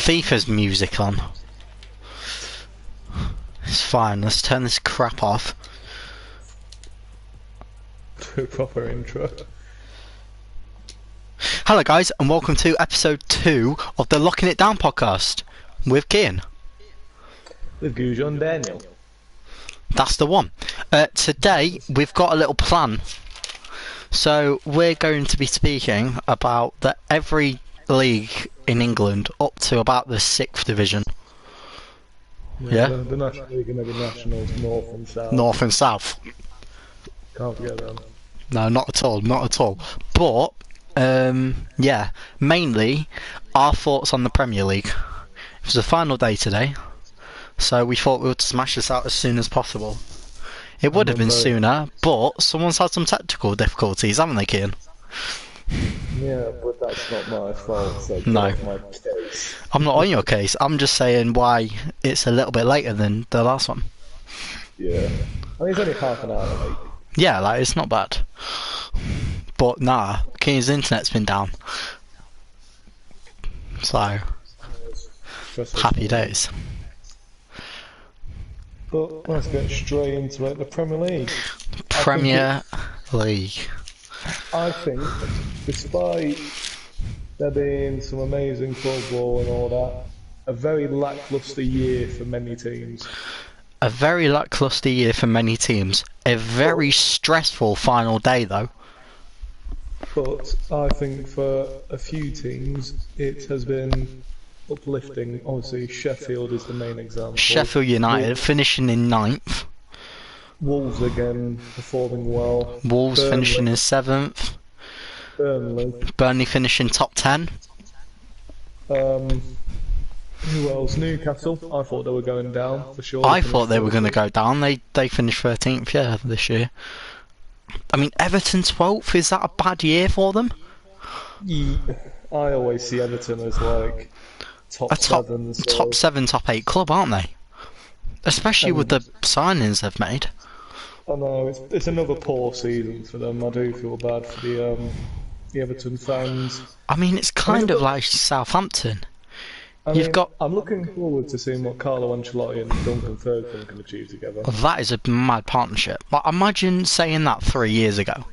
FIFA's music on. It's fine, let's turn this crap off. Do a proper intro. Hello guys, and welcome to episode 2 of the Locking It Down podcast with Kian. With Gujon Daniel. That's the one. Today we've got a little plan. So we're going to be speaking about every league in England up to about the 6th division. Yeah? The National League and the Nationals, North and South. North and South. Can't forget them. No, not at all, not at all. But, yeah, mainly our thoughts on the Premier League. It was the final day today, so we thought we would smash this out as soon as possible. It would have been sooner, but someone's had some technical difficulties, haven't they, Kian? Yeah, but that's not my fault. So No. my case. I'm not on your case, I'm just saying why it's a little bit later than the last one. Yeah. I mean, it's only half an hour late. Yeah, like, it's not bad. But nah, Kian's internet's been down. So, happy days. But let's get straight into it. The Premier League. Premier League. I think, despite there being some amazing football and all that, a very lacklustre year for many teams. A very lacklustre year for many teams. A very stressful final day, though. But I think for a few teams, it has been uplifting. Obviously, Sheffield is the main example. Sheffield United finishing in 9th. Wolves again performing well. Wolves Burnley. finishing in 7th. Burnley finishing top 10. Who else? Newcastle. I thought they were going down for sure. I thought they were going to go down. They finished 13th, yeah, this year. I mean, Everton 12th, is that a bad year for them? Yeah, I always see Everton as like top 7. So. Top 7, top 8 club, aren't they? Especially with the signings they've made. I know, it's another poor season for them. I do feel bad for the Everton fans. I mean, it's kind of like Southampton. I'm looking forward to seeing what Carlo Ancelotti and Duncan Ferguson can achieve together. That is a mad partnership. Like, imagine saying that 3 years ago.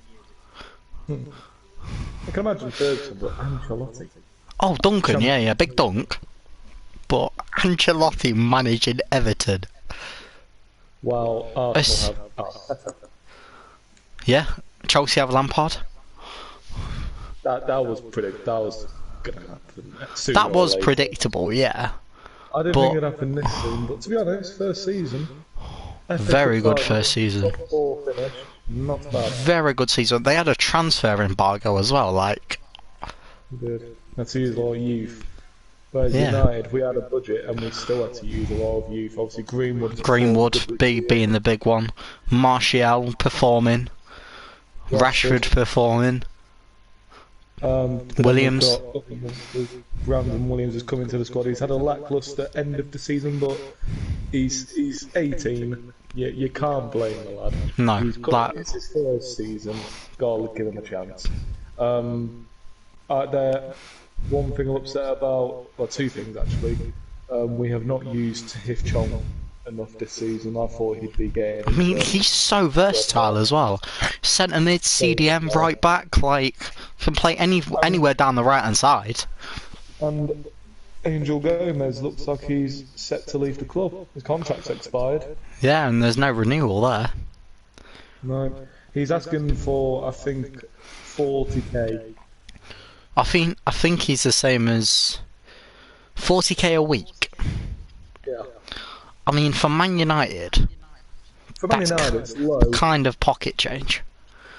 I can imagine Ferguson, but Ancelotti. Oh, Duncan, yeah, big dunk. But Ancelotti managing Everton. While Arsenal have Arteta. Yeah, Chelsea have Lampard. That was gonna happen. That was predictable, yeah. I didn't think it'd happen this season, but to be honest, first season. Very good first season. Top 4 finish, not bad. Very good season. They had a transfer embargo as well, like. Good. Let's use a lot of youth. Whereas Yeah. United, we had a budget and we still had to use a lot of youth. Obviously, Greenwood being the big one. Martial performing. Rashford performing. Williams. Brandon Williams is coming to the squad. He's had a lacklustre end of the season, but he's 18. You can't blame the lad. No, it's his first season. Gotta give him a chance. One thing I'm upset about, well, two things actually. We have not used Hif Chong enough this season. I thought he'd be getting. I mean, he's so versatile as well. Centre mid, CDM, right back, like can play anywhere down the right hand side. And Angel Gomez looks like he's set to leave the club. His contract's expired. Yeah, and there's no renewal there. No, he's asking for I think 40k. I think he's the same as 40k a week. Yeah. I mean, for Man United, For Man that's United, it's low. kind of pocket change.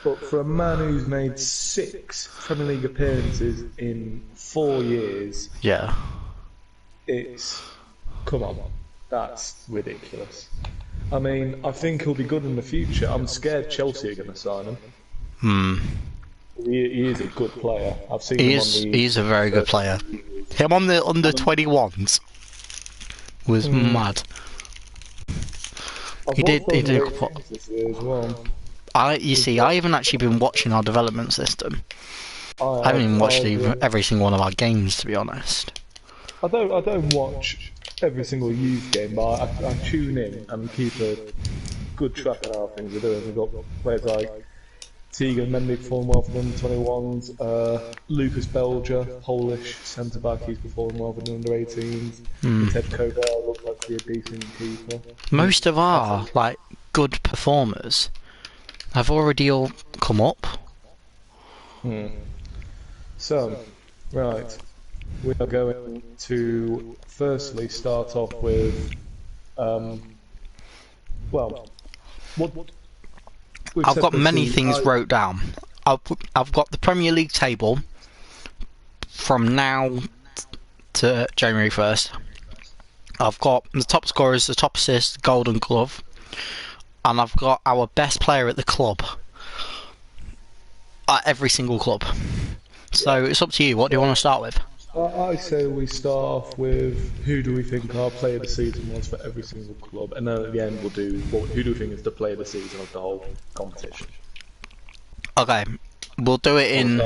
But for a man who's made 6 Premier League appearances in 4 years, Yeah. come on, that's ridiculous. I mean, I think he'll be good in the future. I'm scared Chelsea are going to sign him. He is a good player. I've seen him on the... He's a very good player. Him on the under 21s was mad. He did. This year as well. I haven't actually been watching our development system. I haven't even watched every single one of our games, to be honest. I don't watch every single youth game, but I tune in and keep a good track of how things are doing. We've got players like Tegan Mendy performing well for the under-21s, Lucas Belger, Polish centre-back, he's performing well for the under-18s, Ted Covell looks like to be a decent keeper. Most of our, like, good performers have already all come up. So, right, we are going to firstly start off with, well, what... I've got many things wrote down. I've got the Premier League table from now to January 1st. I've got the top scorers, the top assists, Golden Glove, and I've got our best player at the club. At every single club. So it's up to you. What do you want to start with? I say we start off with who do we think our player of the season was for every single club, and then at the end we'll do who do we think is the player of the season of the whole competition. Okay, we'll do it in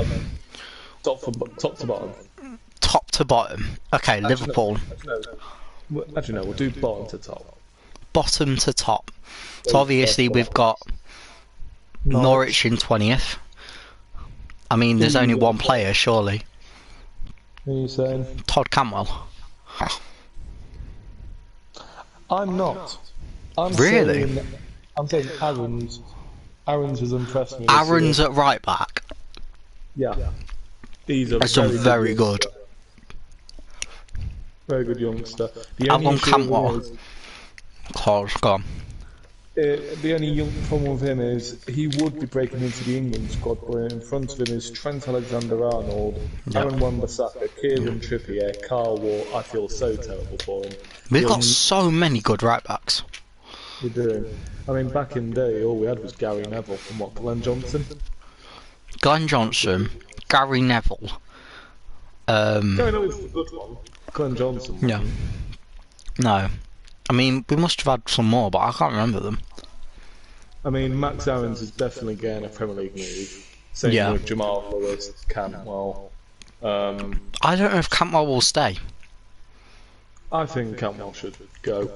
top to bottom. Top to bottom. Okay, Liverpool. Actually, no, we'll do bottom to top. Bottom to top. So obviously we've got Norwich in 20th. I mean, there's only one player, surely. What are you saying? Todd Cantwell. I'm not. I'm really? I'm saying Aaron's. Aaron's has impressed me. Aaron's at right back. Yeah. He's very good. Very good youngster. I've gone Cantwell. Go on. The only young problem with him is he would be breaking into the England squad, but in front of him is Trent Alexander-Arnold, Aaron Wan-Bissaka, Kieran Trippier, Carl Waugh. I feel so terrible for him. We've got so many good right backs. We do. I mean, back in the day, all we had was Gary Neville and what, Glenn Johnson? Glenn Johnson, Gary Neville. Gary Neville's the good one. Glenn Johnson. Yeah. No. I mean, we must have had some more, but I can't remember them. I mean, Max Aarons is definitely getting a Premier League move. Same with Jamal Lewis, Cantwell. I don't know if Cantwell will stay. I think Cantwell should go.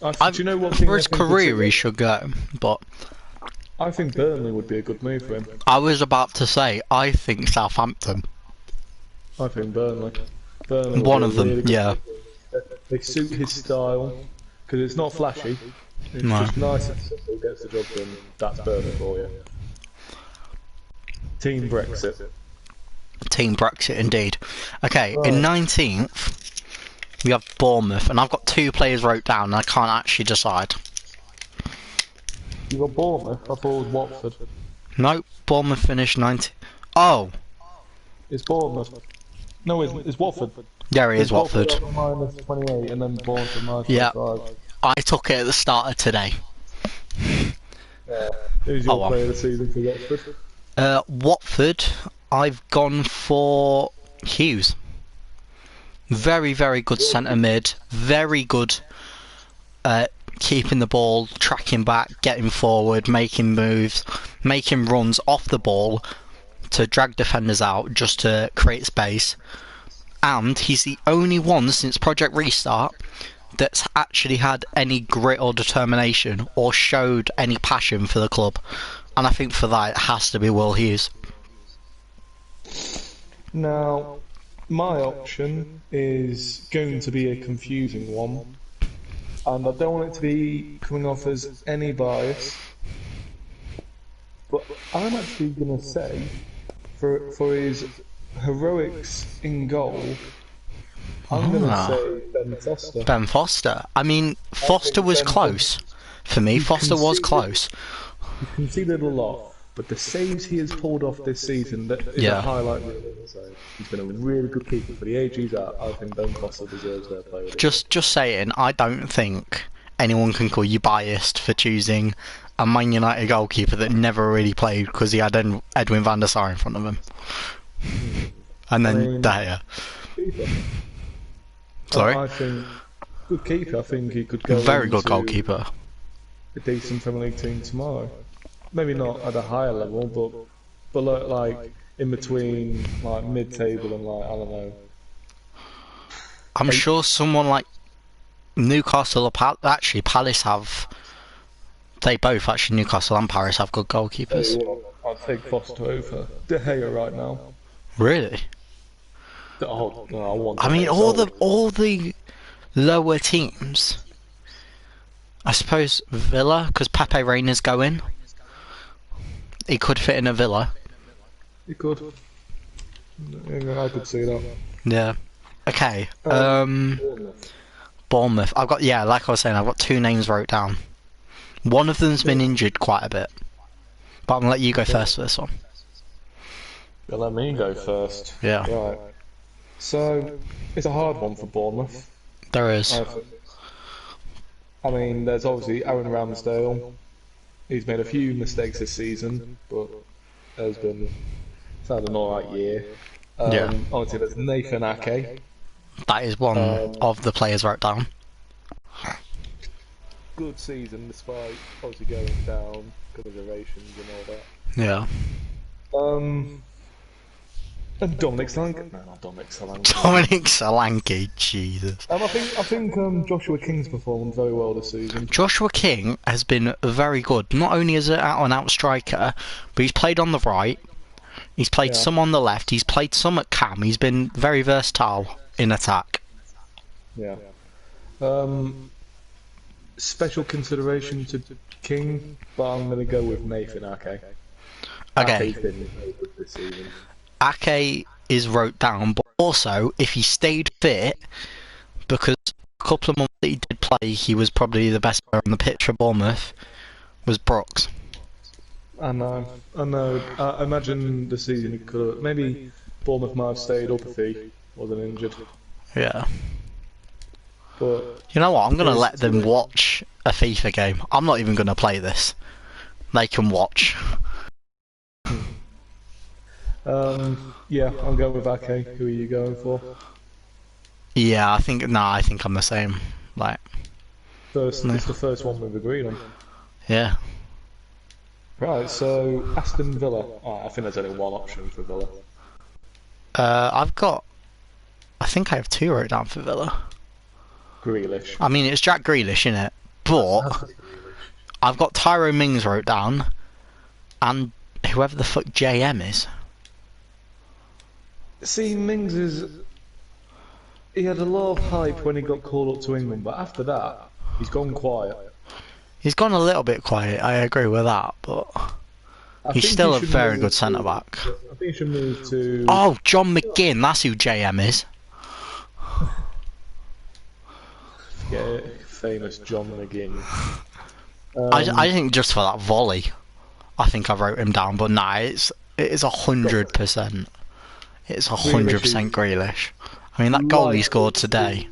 Do you know what? For his career, he should go, but I think Burnley would be a good move for him. I was about to say, I think Southampton. I think Burnley. One of them, really yeah. They suit his style, because it's not flashy. It's just nice and simple, gets the job done. That's Burnley for you. Team Brexit. Team Brexit, indeed. Okay, in 19th, we have Bournemouth, and I've got two players wrote down, and I can't actually decide. You got Bournemouth? I thought it was Watford. No, Bournemouth finished 90. Oh! It's Bournemouth. No, it's Watford. Yeah, it is Watford. Minus 28 and then Bournemouth minus 25. I took it at the start of today. Yeah. Who's your player of the season for Watford? Watford, I've gone for Hughes. Very, very good centre mid. Very good keeping the ball, tracking back, getting forward, making moves, making runs off the ball to drag defenders out just to create space. And he's the only one since Project Restart that's actually had any grit or determination or showed any passion for the club. And I think for that it has to be Will Hughes. Now, my option is going to be a confusing one. And I don't want it to be coming off as any bias. But I'm actually going to say, for his heroics in goal, I'm going to say Ben Foster. Ben Foster. I mean, Foster was close. For me, Foster was close. He conceded a lot, but the saves he has pulled off this season, that is a highlight reel. So he's been a really good keeper. For the age he's at, I think Ben Foster deserves their player. Just saying, I don't think anyone can call you biased for choosing a Man United goalkeeper that never really played because he had Edwin van der Sar in front of him. And then De Gea. Sorry? I think good keeper. I think he could go. Very good goalkeeper. A decent Premier League team tomorrow. Maybe not at a higher level, but like in between, like mid-table and like I don't know. I'm sure someone like Newcastle or actually Palace have. They both actually Newcastle and Paris have good goalkeepers. I'd take Foster over De Gea right now. Really? Oh, no, I want. I mean, all the lower teams. I suppose Villa, because Pepe Reina's going. He could fit in a Villa. He could. Yeah, I could see that. Yeah. Okay. Bournemouth. I've got like I was saying, I've got two names wrote down. One of them's been injured quite a bit, but I'm gonna let you go first for this one. You'll let me go first. Yeah. Right. So it's a hard one for Bournemouth. There is. I mean, there's obviously Aaron Ramsdale. He's made a few mistakes this season, but he's had an alright year. Obviously, there's Nathan Ake. That is one of the players wrote down. Good season, despite obviously going down, good observations and all that. Yeah. And Dominic Solanke. No, not Dominic Solanke. Dominic Solanke, Jesus. I think Joshua King's performed very well this season. Joshua King has been very good. Not only is an out-and-out striker, but he's played on the right. He's played some on the left. He's played some at cam. He's been very versatile in attack. Yeah. Special consideration to King, but I'm going to go with Nathan Ake. Okay. Ake's been very good this season. Ake is wrote down, but also if he stayed fit, because a couple of months that he did play, he was probably the best player on the pitch for Bournemouth, was Brooks. I know. I imagine the season he could have, maybe Bournemouth might have stayed up if he wasn't injured. Yeah. But you know what? I'm going to let them watch a FIFA game. I'm not even going to play this. They can watch. Yeah, I'm going with Ake. Who are you going for? Yeah, I think I'm the same. Like, it's the first one we've agreed on. Yeah. Right, so Aston Villa. I think there's only one option for Villa. I think I have two wrote down for Villa. Grealish. I mean, it's Jack Grealish, innit? But I've got Tyrone Mings wrote down, and whoever the fuck JM is. See, Mings he had a lot of hype when he got called up to England, but after that, he's gone quiet. He's gone a little bit quiet, I agree with that, but he's still a very good centre-back. I think he should move to... Oh, John McGinn, that's who JM is. Yeah, famous John McGinn. I think just for that volley, I think I wrote him down, but nah, it is 100%. It's 100% Grealish. I mean, that goal he scored today.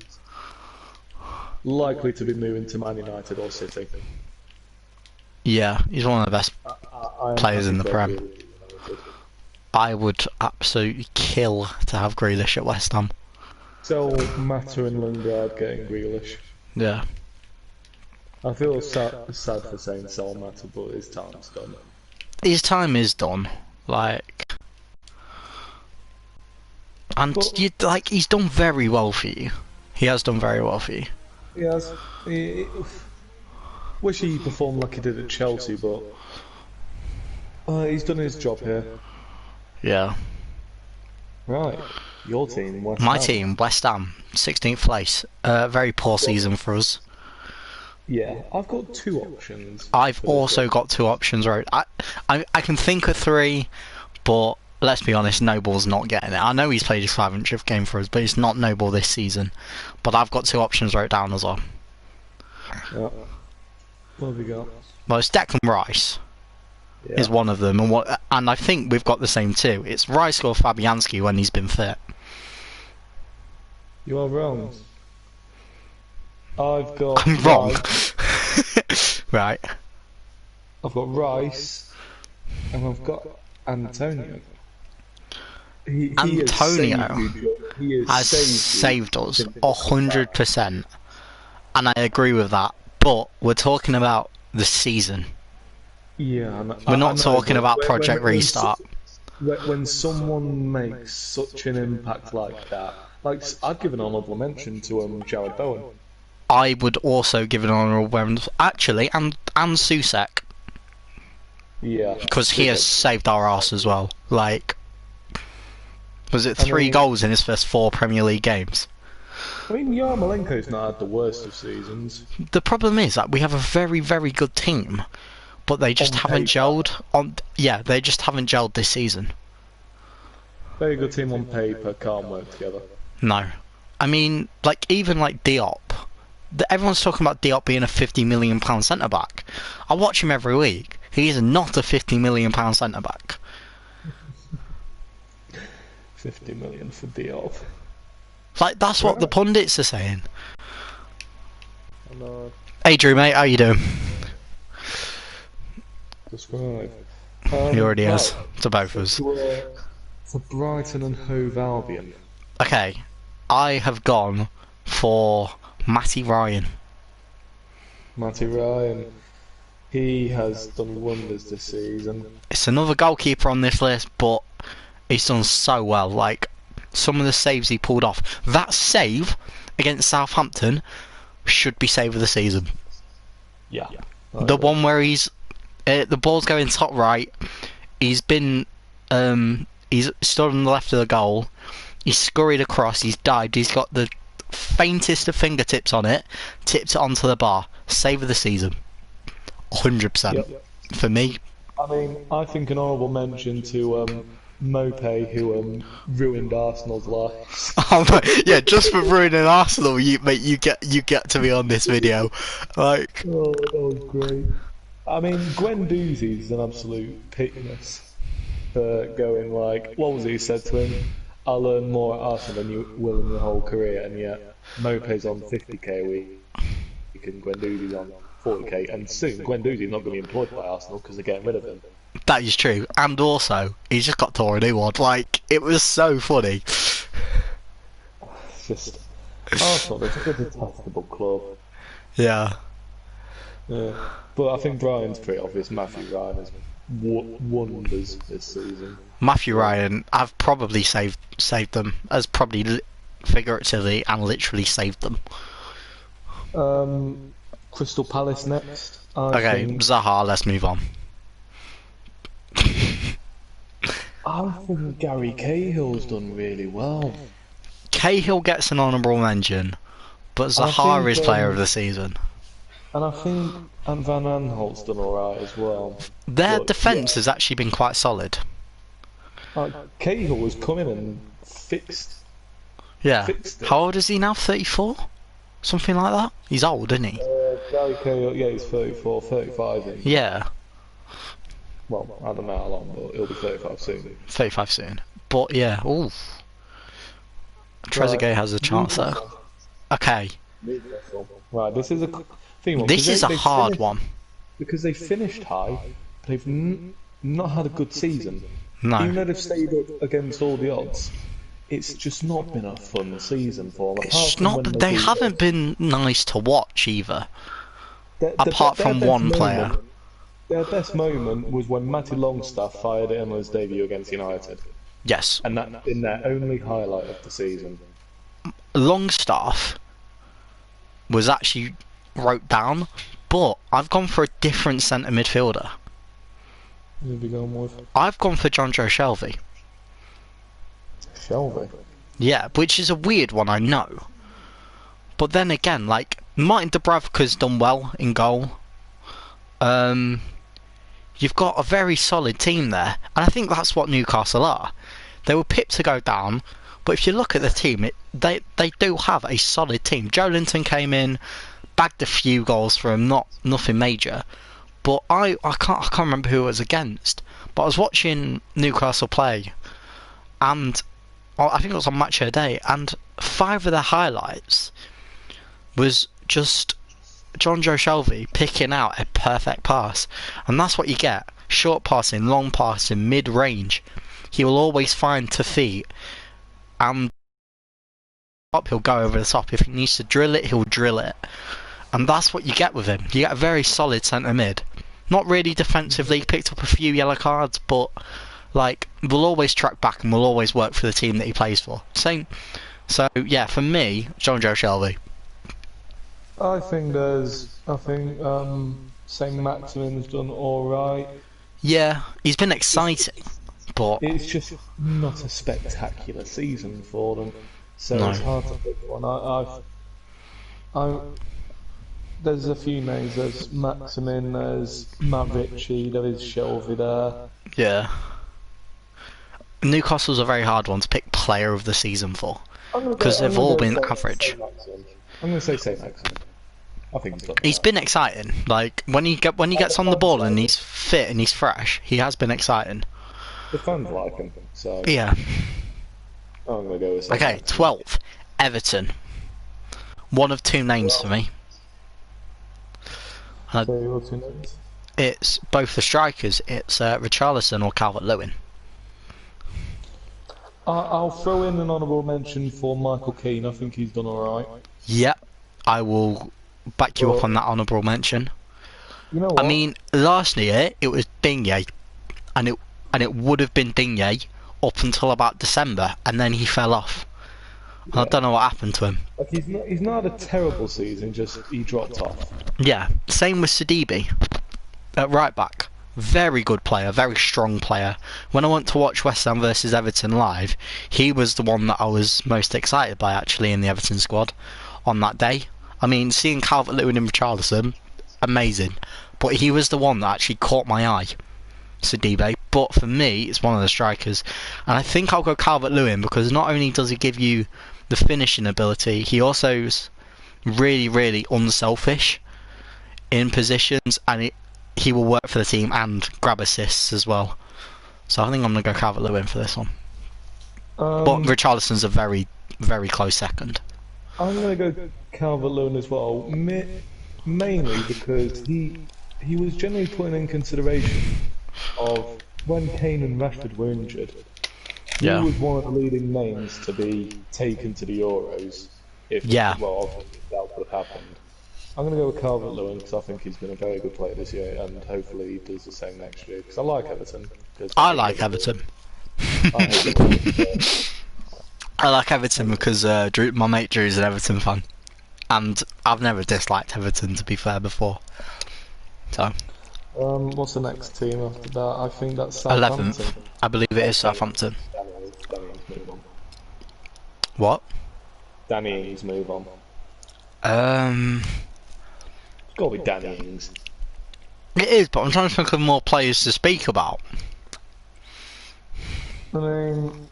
Likely to be moving to Man United or City. Yeah, he's one of the best players in the Prem. I would absolutely kill to have Grealish at West Ham. So Mata and Lingard getting Grealish. Yeah. I feel sad for saying sell Mata, but his time's done. His time is done. Like... And he's done very well for you. He has done very well for you. He has. Wish he performed like he did at Chelsea, but he's done his job here. Yeah. Right. Your team, West My Ham. team, West Ham, 16th place. Very poor season for us. Yeah, I've got two options. I've also got two options, right? I can think of three, but let's be honest, Noble's not getting it. I know he's played his 500th game for us, but it's not Noble this season. But I've got two options wrote down as well. Yeah. What have we got? Well, it's Declan Rice is one of them, and I think we've got the same two. It's Rice or Fabianski when he's been fit. You are wrong. I've got... I'm wrong. Right. I've got Rice, and I've got Antonio. Antonio has saved us 100%, and I agree with that. But we're talking about the season. Yeah, we're not talking about Project Restart. When someone makes such an impact like that, Like, I'd give an honourable mention to Jared Bowen. I would also give an honourable mention, actually, and Susek. Yeah. Because he has saved our arse as well. Like, was it 3 goals in his first 4 Premier League games? I mean, Yarmolenko's not had the worst of seasons. The problem is that we have a very, very good team, but they just haven't gelled. They just haven't gelled this season. Very good team on paper, can't work together. No. I mean, even Diop. Everyone's talking about Diop being a £50 million centre-back. I watch him every week. He is not a £50 million centre-back. 50 million for Diop. That's what the pundits are saying. Hey Drew, mate, how you doing? Describe. He already has, to both of us. For Brighton and Hove Albion. Okay, I have gone for Matty Ryan. Matty Ryan. He has done wonders this season. It's another goalkeeper on this list, but he's done so well. Some of the saves he pulled off. That save against Southampton should be save of the season. Yeah. The one where the ball's going top right. He's been he's stood on the left of the goal. He's scurried across. He's dived. He's got the faintest of fingertips on it. Tipped it onto the bar. Save of the season. 100% for me. I mean, I think an honourable mention to Mopé, who ruined Arsenal's lives. Yeah, just for ruining Arsenal, you get to be on this video. Oh, that was great. I mean, Guendouzi's an absolute pittance for going what was it he said to him? I'll earn more at Arsenal than you will in your whole career, and yet Mopé's on 50k a week, and Guendouzi's on 40k, and soon Guendouzi's not going to be employed by Arsenal because they're getting rid of him. That is true, and also he's just got tore a new one. It was so funny. It's just Arsenal, they're just a detestable club. Yeah. But I think Brian's pretty obvious. Matthew Ryan has wonders this season. Matthew Ryan, I've probably saved them, as probably figuratively and literally saved them. Crystal Palace next. Okay, Zaha, let's move on. I think Gary Cahill's done really well. Cahill gets an honourable mention, but Zaha is player of the season. And I think Van Aanholt's done alright as well. Their defence has actually been quite solid. Cahill was coming and fixed. Yeah. Fixed it. How old is he now? 34? Something like that? He's old, isn't he? Gary Cahill, yeah, he's 34, 35. Yeah. Well, I don't know how long, but he'll be 35 soon. 35 soon. But yeah, ooh. Trezeguet has a chance there. Okay. Right, this is a thing. This is a hard one. Because they finished high, they've not had a good season. No. Even though they've stayed up against all the odds, it's just not been a fun season for them. It's not. They haven't been nice to watch either. Apart from one player. Their best moment was when Matty Longstaff fired him on his debut against United. Yes. And that in their only highlight of the season. Longstaff was actually wrote down, but I've gone for a different centre midfielder. Who have you gone with? I've gone for Jonjo Shelvey. Shelvey? Yeah, which is a weird one, I know. But then again, Martin Dubravka's done well in goal. You've got a very solid team there, and I think that's what Newcastle are. They were pipped to go down, but if you look at the team, they do have a solid team. Joe Linton came in, bagged a few goals for him, nothing major. But I can't remember who it was against. But I was watching Newcastle play, and I think it was on Match of the Day, and 5 of their highlights was just Jonjo Shelvey picking out a perfect pass, and that's what you get. Short passing, long passing, mid-range. He will always find Tafi, and he'll go over the top. If he needs to drill it, he'll drill it, and that's what you get with him. You get a very solid centre mid. Not really defensively, picked up a few yellow cards, but will always track back and will always work for the team that he plays for. Same So yeah, for me, John Joe Shelby. I think Saint Maximin's done all right. Yeah, he's been exciting, but It's just not a spectacular season for them, so no. it's hard to pick one. There's a few names. There's Maximin, there's Matt Ritchie, there is Shelby there. Yeah. Newcastle's a very hard one to pick player of the season for, because they've all been average. I'm going to say Saint Maximin. I think he's been exciting. Like when he gets on the ball and he's fit and he's fresh, he has been exciting. The fans like him, so yeah. I'm going to go with Saint Maximin. 12th, Everton. One of two names for me. It's both the strikers. It's Richarlison or Calvert-Lewin. I'll throw in an honourable mention for Michael Keane. I think he's done alright. Yep, I will back you up on that honourable mention. You know what? I mean, last year it was Digne, and it would have been Digne up until about December, and then he fell off. Yeah. I don't know what happened to him. Like he's not had a terrible season, just he dropped off. Yeah, same with Sidibe at right back. Very good player, very strong player. When I went to watch West Ham versus Everton live, he was the one that I was most excited by actually in the Everton squad on that day. I mean, seeing Calvert-Lewin and Richarlison, amazing. But he was the one that actually caught my eye, Sidibe. But for me, it's one of the strikers. And I think I'll go Calvert-Lewin because not only does he give you the finishing ability, he also is really, really unselfish in positions, and he will work for the team and grab assists as well. So I think I'm going to go Calvert-Lewin for this one. But Richarlison's a very, very close second. I'm going to go Calvert-Lewin as well, mainly because he was generally put in consideration of when Kane and Rashford were injured. Yeah. He was one of the leading names to be taken to the Euros. Well, that would have happened. I'm going to go with Calvert-Lewin because I think he's been a very good player this year, and hopefully he does the same next year. Because I like Everton. I like Everton. I like Everton because my mate Drew's an Everton fan, and I've never disliked Everton to be fair before. So. What's the next team after that? I think that's Southampton. 11th. I believe it is Southampton. Danny Ings move on. What? Danny Ings move on. It's got to be Danny Ings. It is, but I'm trying to think of more players to speak about. I mean,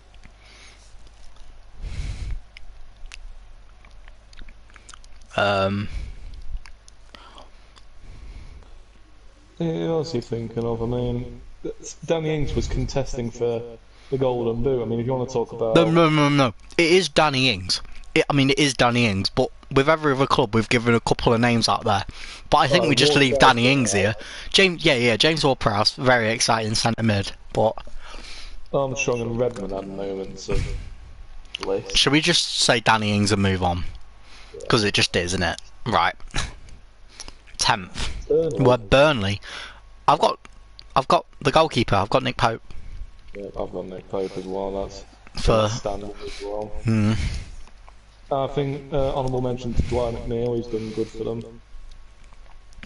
who else are you thinking of? I mean, Danny Ings was contesting for the Golden Boot. I mean, if you want to talk about... No. It is Danny Ings. It is Danny Ings, but with every other club, we've given a couple of names out there. But I think we just leave Danny Ings here. James Ward-Prowse, very exciting centre mid, but... Armstrong and Redmond at the moment, so... Should we just say Danny Ings and move on? Because it just is, isn't it? Right. 10th. We're Burnley. I've got the goalkeeper. I've got Nick Pope. Yeah, I've got Nick Pope as well. That's standard as well. I think honourable mention to Dwight McNeil. He's done good for them.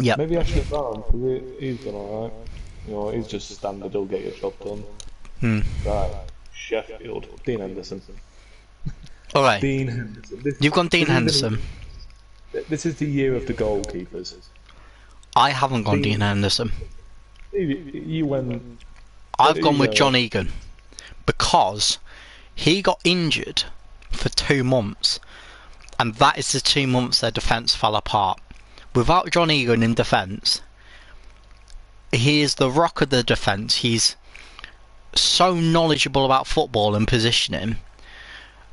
Yeah. Maybe Ashley Brown because he's done alright. You know, he's just standard. He'll get your job done. Right. Sheffield. Dean Henderson. Alright. Dean Henderson. You've gone Dean Henderson. This is the year of the goalkeepers. I haven't gone Dean Henderson. You went... I've gone with John Egan because he got injured for 2 months, and that is the 2 months their defence fell apart. Without John Egan in defence, he is the rock of the defence. He's so knowledgeable about football and positioning.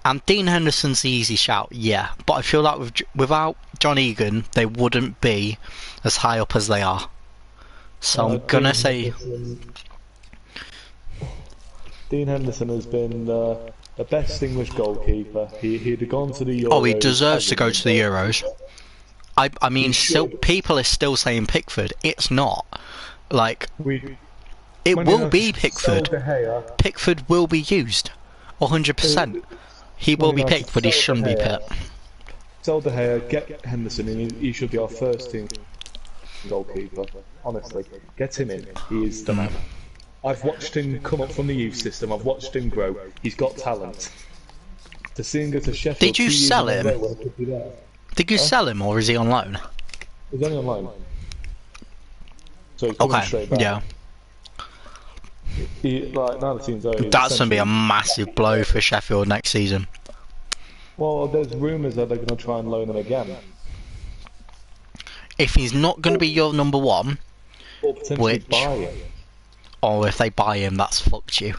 And Dean Henderson's the easy shout, yeah. But I feel like without John Egan, they wouldn't be as high up as they are. So I'm going to say... Dean Henderson has been the best English goalkeeper. He'd have gone to the Euros. Oh, he deserves to go to the Euros. I mean, still, people are still saying Pickford. It's not. Like, it will be Pickford. Pickford will be used. 100%. He will be picked, but he shouldn't be picked. Sell De Gea, get Henderson in. He should be our first team goalkeeper. Honestly, get him in. He is the man. I've watched him come up from the youth system. I've watched him grow. He's got talent. To see him go to Sheffield. Did you sell him? Did you sell him, or is he on loan? He's only on loan. So he's coming straight back. Yeah. Now the team's over. That's going to be a massive blow for Sheffield next season. Well, there's rumours that they're going to try and loan him again. If he's not going to be your number one, or potentially buy him. Or if they buy him, that's fucked you.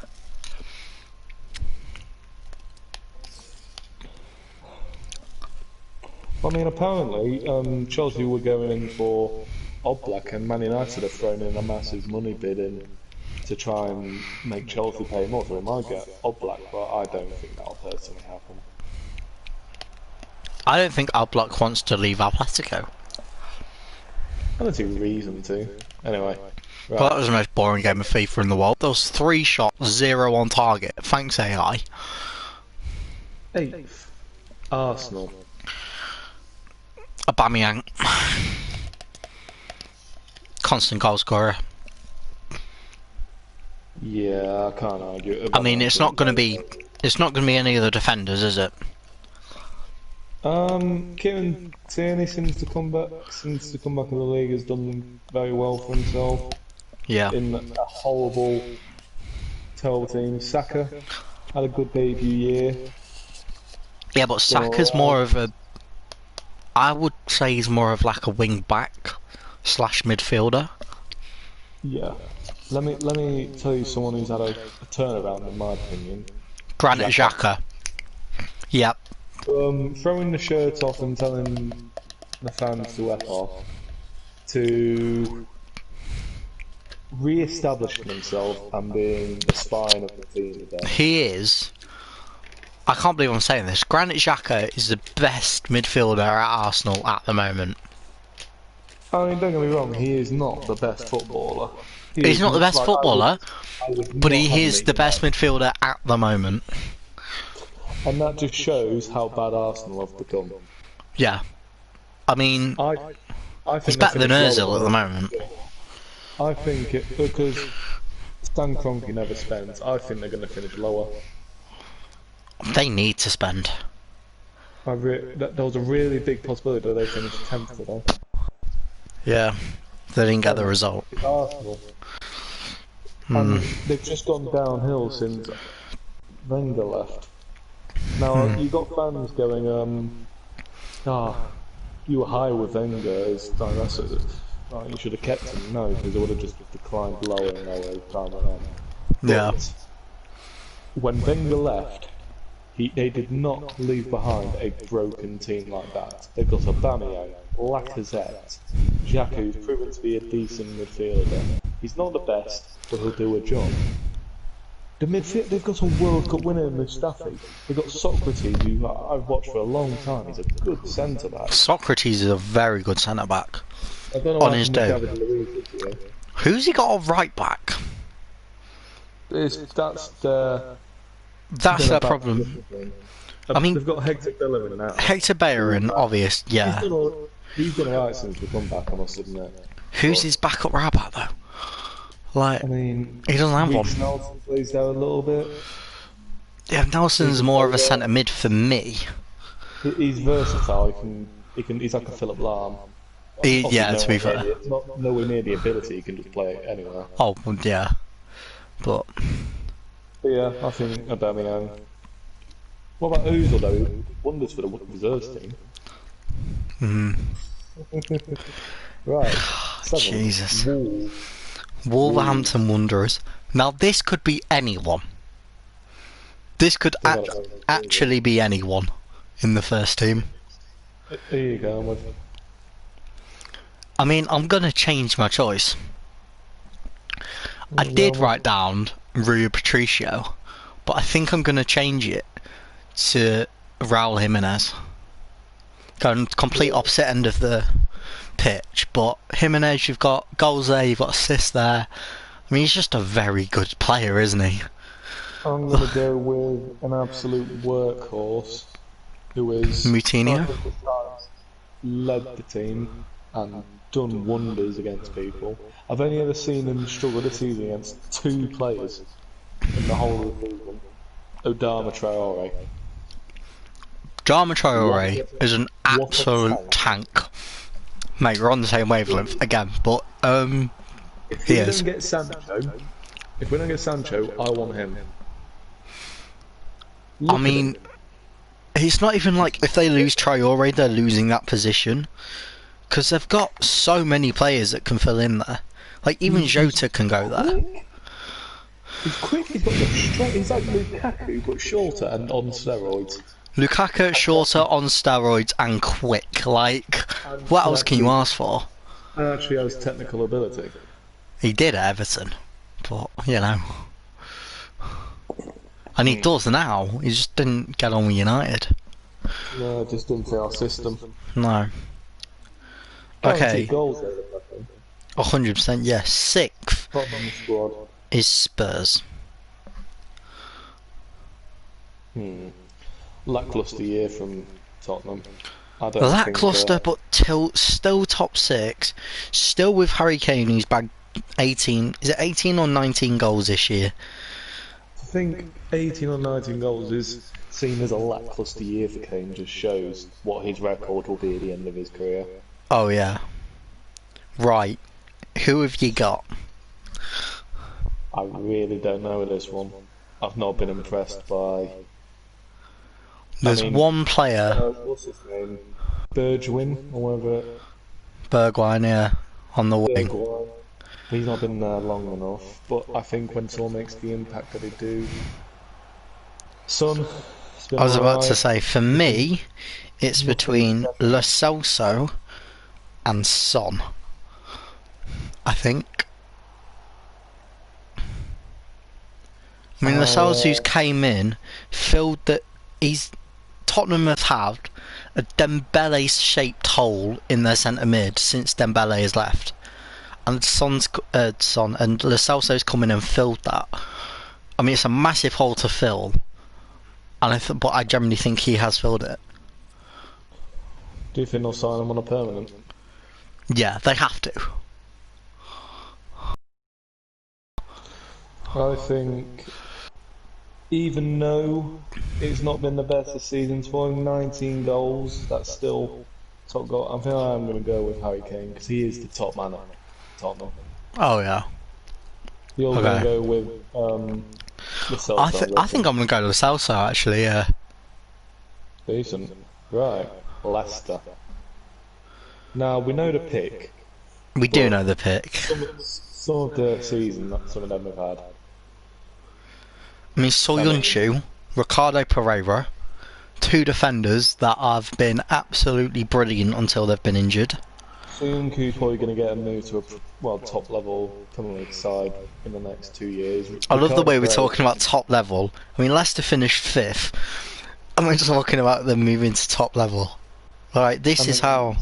I mean, apparently, Chelsea were going in for Oblak, and Man United have thrown in a massive money bid in to try and make Chelsea pay more. So they might get Oblak, but I don't think that'll personally happen. I don't think Oblak wants to leave Atletico. I don't see a reason to. Anyway. Right. Well, that was the most boring game of FIFA in the world. There was 3 shots, 0 on target. Thanks, AI. 8th. Arsenal. Aubameyang. Constant goal scorer. Yeah, I can't argue. I mean, it's not going to be any of the defenders, is it? Kieran Tierney seems to come back in the league, has done very well for himself. Yeah. In a horrible, terrible team. Saka had a good debut year. Yeah, but Saka's more of a... I would say he's more of like a wing back / midfielder. Yeah. Let me tell you someone who's had a turnaround in my opinion. Granit Xhaka. Yep. Throwing the shirt off and telling the fans to F off, to re-establishing himself and being the spine of the team again. He is. I can't believe I'm saying this. Granit Xhaka is the best midfielder at Arsenal at the moment. I mean, don't get me wrong, he is not the best footballer. He's not the best footballer, but he is the best midfielder at the moment. And that just shows how bad Arsenal have become. Yeah. I mean, I think he's better than Ozil at the moment. I think because Stan Kroenke never spends, I think they're going to finish lower. They need to spend. There was a really big possibility that they finished 10th today. Yeah. They didn't get the result. Arsenal. And they've just gone downhill since Wenger left. Now, you got fans going, you were high with Wenger, you should have kept him. No, because it would have just declined lower and lower as time went on. Yeah. But when Wenger left, they did not leave behind a broken team like that. They've got Aubameyang, Lacazette, Xhaka, who's proven to be a decent midfielder. He's not the best, but he'll do a job. The midfield, they've got a World Cup winner in Mustafi. They've got Socrates, who I've watched for a long time. He's a good centre back. Socrates is a very good centre back. I don't know on his day. Who's he got on right back? That's their problem. I mean, they've got Hector Bellerin now. Hector Bellerin, obvious, yeah. He's done alright since we come back, I must admit. Who's his backup right back though? Like, I mean, he doesn't have one. Nelson plays there a little bit. Yeah, Nelson's more of a centre mid for me. He's versatile. He's like a Philip Lahm. Yeah, to be fair. Not nowhere near the ability. He can just play it anywhere. Oh, yeah. But yeah, I think Aubameyang. What about Ozil though? Wonders for the reserves team. Right. 7. Jesus. Wolverhampton Wanderers. Now this could be anyone. This could actually be anyone in the first team. There you go. I mean, I'm gonna change my choice. I did write down Rui Patricio, but I think I'm gonna change it to Raul Jimenez. Going complete opposite end of the pitch, but Jimenez, you've got goals there, you've got assists there. I mean, he's just a very good player, isn't he? I'm going to go with an absolute workhorse who has Moutinho? led the team and done wonders against people. I've only ever seen him struggle this season against 2 players in the whole of the season. Adama Traore. Adama Traore is an absolute tank. Mate, we're on the same wavelength again, but if we don't get Sancho, I want him. I mean, it's not even like if they lose Traore, they're losing that position. Because they've got so many players that can fill in there. Like, even Jota can go there. He's quick, he's got the strength, he's like Lukaku, but shorter and on steroids. Lukaku, shorter, on steroids, and quick. Like, what else can you ask for? And actually has technical ability. He did at Everton, but, you know. And he does now. He just didn't get on with United. No, it just didn't fit our system. No. Okay. Goals, 100%, yeah. 6th squad is Spurs. Lacklustre year from Tottenham. Lacklustre, but still top 6. Still with Harry Kane, who's bagged 18. Is it 18 or 19 goals this year? I think 18 or 19 goals is seen as a lacklustre year for Kane. Just shows what his record will be at the end of his career. Oh yeah. Right. Who have you got? I really don't know this one. I've not been impressed by... There's one player... what's his name? Bergwijn, or whatever. Bergwijn, yeah. On the wing. Bergwijn. He's not been there long enough, but I think when someone makes the impact that they do... Son... I was about to say, for me, it's between Lo Celso and Son. I think. I mean, Lo Celso's came in, filled that. Tottenham have had a Dembele-shaped hole in their centre mid since Dembele has left, and Son and Lo Celso's come in and filled that. I mean, it's a massive hole to fill, and but I generally think he has filled it. Do you think they'll sign him on a permanent? Yeah, they have to. I think, even though it's not been the best of seasons for him, 19 goals, that's still top goal. I think I'm going to go with Harry Kane, because he is the top man at Tottenham. Oh yeah. You're going to go with Lo Celso? I think I'm going to go to Lo Celso, actually, yeah. Decent. Right. Leicester. Now, we know the pick. We do know the pick. Some of the season that some of them have had. I mean, Soyuncu, Ricardo Pereira, 2 defenders that have been absolutely brilliant until they've been injured. Soyuncu's probably going to get a move to a top level Premier League side in the next 2 years. I love the way we're talking about top level. I mean, Leicester finished 5th, and we're talking about them moving to top level. Alright, this is how...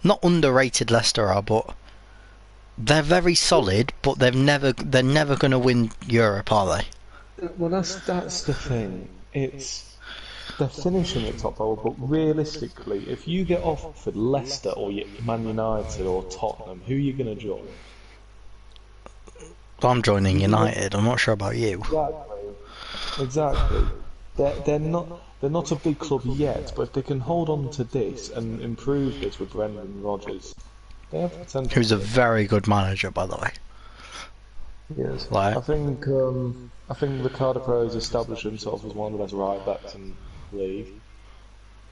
Not underrated Leicester are, but... They're very solid, but they're never going to win Europe, are they? Well, that's the thing. They're finishing at top level, but realistically, if you get offered Leicester or Man United or Tottenham, who are you going to join? I'm joining United. I'm not sure about you. Exactly. They're not a big club yet, but if they can hold on to this and improve this with Brendan Rodgers, they have potential. Who's a very good manager, by the way. Yes. Like, I think Ricardo Pereira has established himself as one of the best right backs in the league.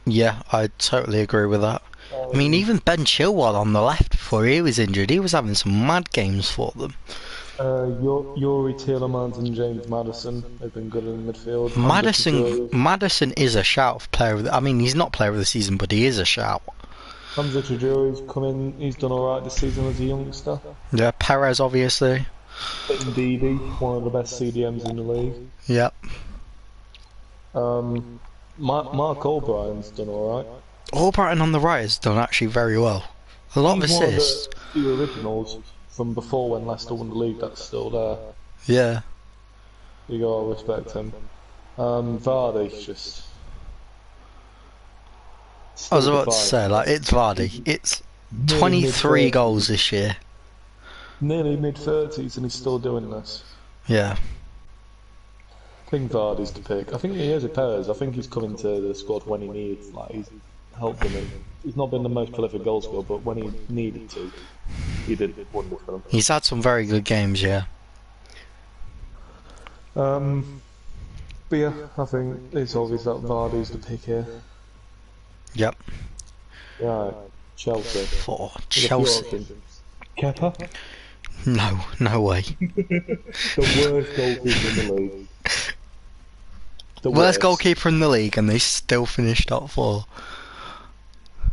Yeah, I totally agree with that. I mean, even Ben Chilwell on the left before he was injured, he was having some mad games for them. Yuri Tielemans and James Maddison have been good in the midfield. Maddison is a shout for player of the... I mean, he's not player of the season, but he is a shout. Hamza Traore's come in, he's done alright this season as a youngster. Yeah, Perez, obviously. Ndidi, one of the best CDMs in the league. Yep. Mark Albright's done alright. Albrighton on the right has done actually very well. A lot of assists. One of the originals from before when Leicester won the league that's still there. Yeah. You gotta respect him. Vardy's just. I was about to say, like, it's Vardy. It's 23 goals this year. Nearly mid-30s and he's still doing this. Yeah. I think Vardy's the pick. I think he is a Perez. I think he's coming to the squad when he needs. Like, he's helped them. He's not been the most prolific goal scorer, but when he needed to, he did wonderful. He's had some very good games, yeah. But yeah, I think it's obvious that Vardy's the pick here. Yep. Yeah, Chelsea. For Chelsea. Kepa? No way. The worst goalkeeper in the league. The worst goalkeeper in the league, and they still finished top 4.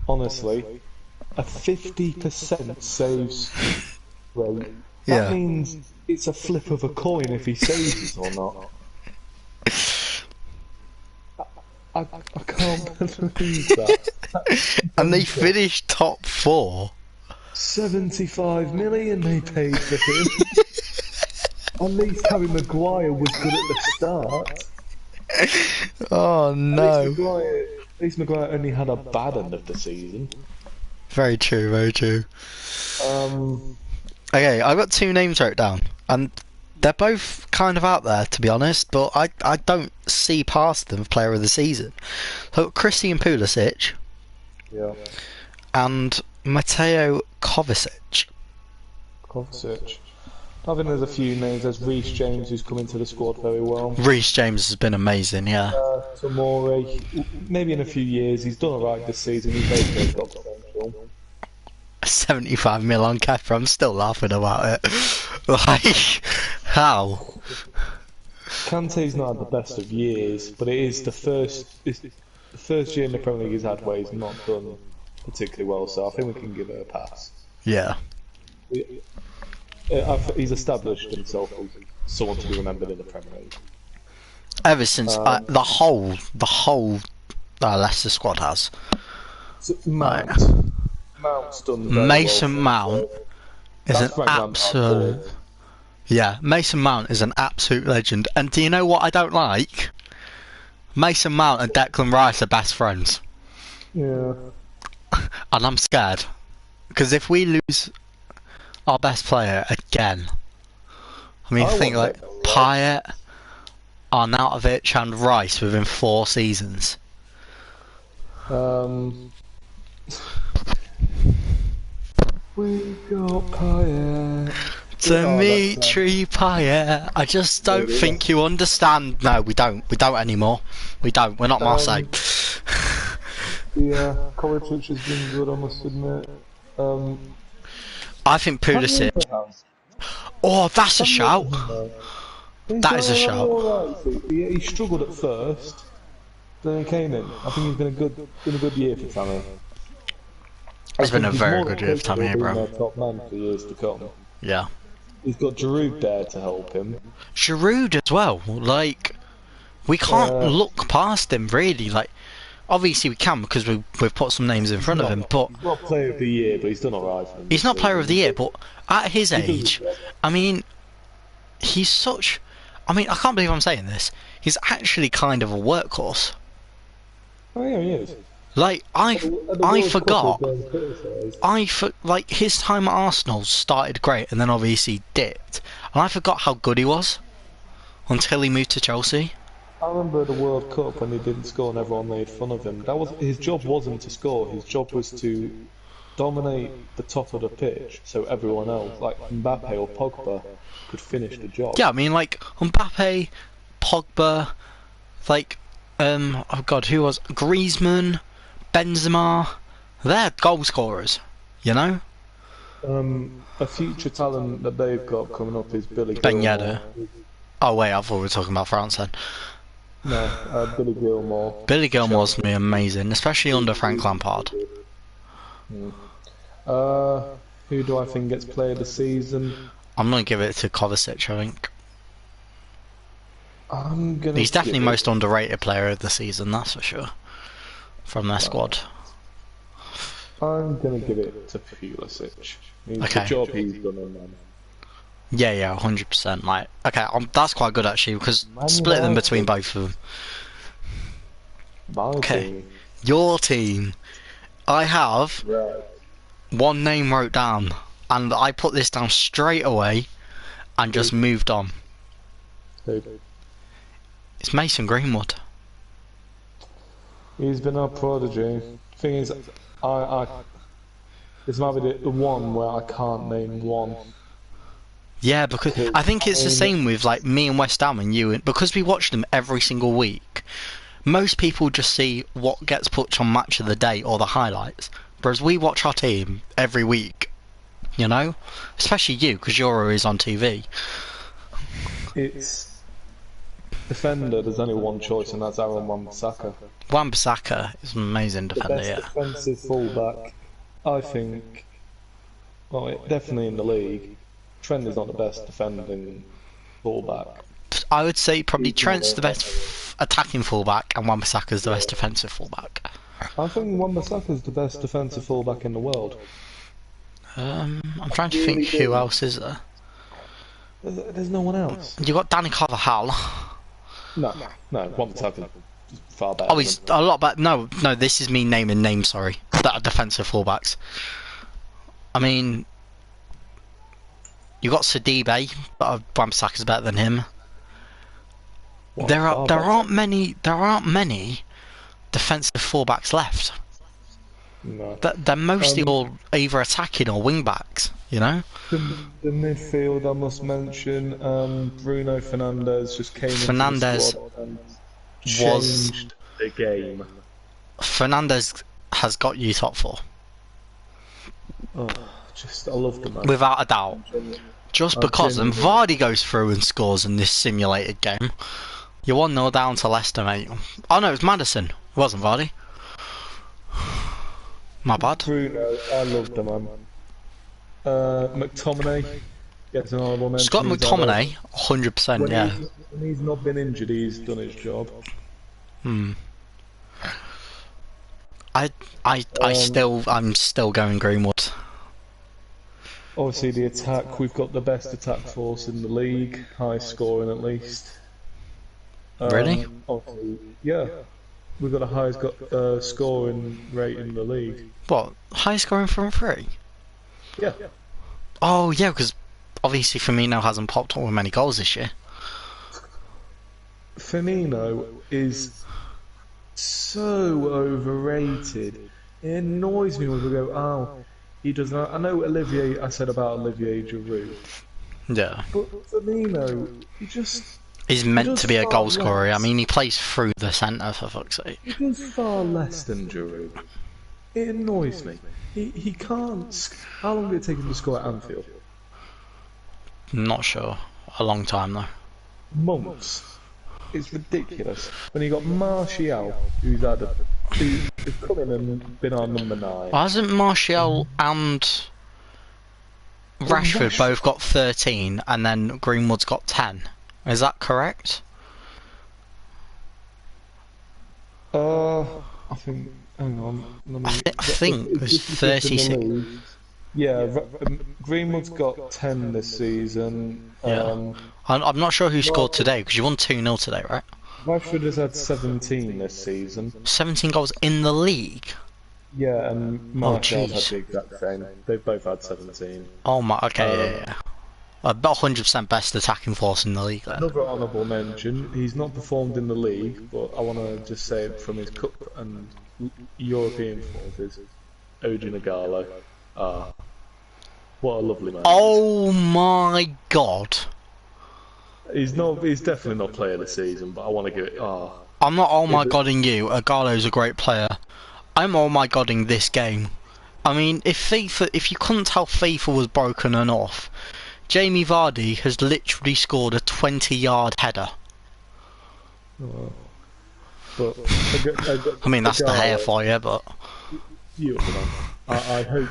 Honestly, a 50% saves rate. That means it's a flip of a coin if he saves it or not. I can't believe that. And they finished top 4. 75 million they paid for him. At least Harry Maguire was good at the start. Oh no. At least Maguire only had a bad end of the season. Very true, very true. Okay, I've got 2 names wrote down, and they're both kind of out there, to be honest, but I don't see past them for player of the season. So, Christian Pulisic. Yeah. And Mateo Kovacic. I think there's a few names. There's Reece James, who's come into the squad very well. Reece James has been amazing, yeah. Tomori, maybe in a few years. He's done alright this season. He's very got potential. 75 mil on Kepa, I'm still laughing about it. Like, how? Kante's not had the best of years, but it is the first year in the Premier League he's had where he's not done particularly well, so I think we can give it a pass. Yeah. He's established himself as someone to be remembered in the Premier League. Ever since the whole Leicester squad has. So Mount's done very Mason well. Mount is an absolute... Yeah, Mason Mount is an absolute legend. And do you know what I don't like? Mason Mount and Declan Rice are best friends. Yeah. And I'm scared. Because if we lose our best player again, I mean, think like Payet, Arnautovic and Rice within 4 seasons. We got Payet. Dimitri Payet. I just don't think you understand. No, we don't. We don't anymore. We don't. We're not Marseille. Yeah, Kovacic has been good, I must admit. I think Pulisic. Oh, that's a shout. That is a shout. He struggled at first, then he came in. I think he's been a good year for Tammy. It's been a very good year for Tammy Abraham. Top man for years to come. Yeah. He's got Giroud there to help him. Giroud as well. Like, we can't look past him really. Like, obviously we can because we've put some names in front of him. But he's not player of the year, but he's done alright. He's not player of the year, but at his age, I mean, he's such. I mean, I can't believe I'm saying this. He's actually kind of a workhorse. Oh yeah, he is. Like I forgot. Like his time at Arsenal started great, and then obviously dipped, and I forgot how good he was until he moved to Chelsea. I remember the World Cup when he didn't score and everyone made fun of him. His job wasn't to score. His job was to dominate the top of the pitch, so everyone else, like Mbappe or Pogba, could finish the job. Yeah, I mean like Mbappe, Pogba, like oh god, who was Griezmann, Benzema? They're goal scorers, you know. A future talent that they've got coming up is Billy Ben Gilmore. Oh wait, I thought we were talking about France then. No, Billy Gilmore. Billy Gilmore's gonna be amazing, especially under Frank Lampard. Who do I think gets player of the season? I'm gonna give it to Kovacic, I think. He's definitely most underrated player of the season, that's for sure. From their squad. I'm gonna give it to Pulisic. Okay. The job he's done in them. Yeah, yeah, 100%. Like, okay, that's quite good actually because Man split them between United, both of them. my Okay, team. your team. I have Right. one name wrote down, and I put this down straight away and just moved on. Who? It's Mason Greenwood. He's been our prodigy. Thing is, this might be the one where I can't name one. Yeah, because I think it's the same with like me and West Ham and you, because we watch them every single week. Most people just see what gets put on Match of the Day or the highlights, whereas we watch our team every week. You know, especially you, because you're always on TV. It's defender. There's only one choice, and that's Aaron Wan-Bissaka. Wan-Bissaka is an amazing defender. The best defensive fullback, I think. Well, definitely in the league. Trent is not the best defending fullback. I would say probably Trent's the best attacking fullback, and Wan-Bissaka's the best defensive fullback. I think Wan-Bissaka's the best defensive fullback in the world. I'm trying to think who else is there. There's no one else. You got Danny Carvajal. No, Wan-Bissaka's far better. Oh, he's a lot better. No, this is me naming names. Sorry, that are defensive fullbacks. I mean, you got Sidibe, but Wan-Bissaka's better than him. There aren't many defensive fullbacks left. No. They're mostly all either attacking or wing backs. You know. The midfield I must mention. Bruno Fernandes just came into the squad and changed the game. Fernandes has got you top 4. Oh, I love the man. Without a doubt. Just because, and Vardy goes through and scores in this simulated game. You're 1-0 down to Leicester, mate. Oh no, it was Maddison. It wasn't Vardy. My bad. Bruno, I love the man. McTominay gets an honourable mention. Scott McTominay, 100%, yeah. When he's not been injured, he's done his job. I'm still going Greenwood. Obviously, the attack, we've got the best attack force in the league, high scoring at least. Really? Yeah. We've got the highest scoring rate in the league. What? High scoring from 3? Yeah. Oh, yeah, because obviously Firmino hasn't popped up with many goals this year. Firmino is so overrated. It annoys me when we go, oh, he does not. I know I said about Olivier Giroud. Yeah. But Firmino, he's meant to be a goal scorer. I mean, he plays through the centre, for fuck's sake. He does far less than Giroud. It annoys me. He can't. How long did it take him to score at Anfield? Not sure. A long time, though. Months. It's ridiculous. When you got Martial, who's come in and been our number 9. Hasn't Martial and Rashford both got 13, and then Greenwood's got 10? Is that correct? I think. Hang on. I think it was 36. Yeah, Greenwood's got 10 this season. Yeah. I'm not sure who scored today, because you won 2-0 today, right? Rashford has had 17 this season. 17 goals in the league? Yeah, and Martial had the exact same. They've both had 17. Oh my, okay, yeah. About 100% best attacking force in the league then. Another honourable mention, he's not performed in the league, but I want to just say it from his cup and European performances. Odion Ighalo. What a lovely man. Oh my god. He's definitely not player of the season, but I want to give it. I'm not oh my godding you. Ighalo's a great player. I'm oh my godding this game. I mean, if you couldn't tell FIFA was broken enough, Jamie Vardy has literally scored a 20-yard header. But I mean, that's the hair for you, but I hope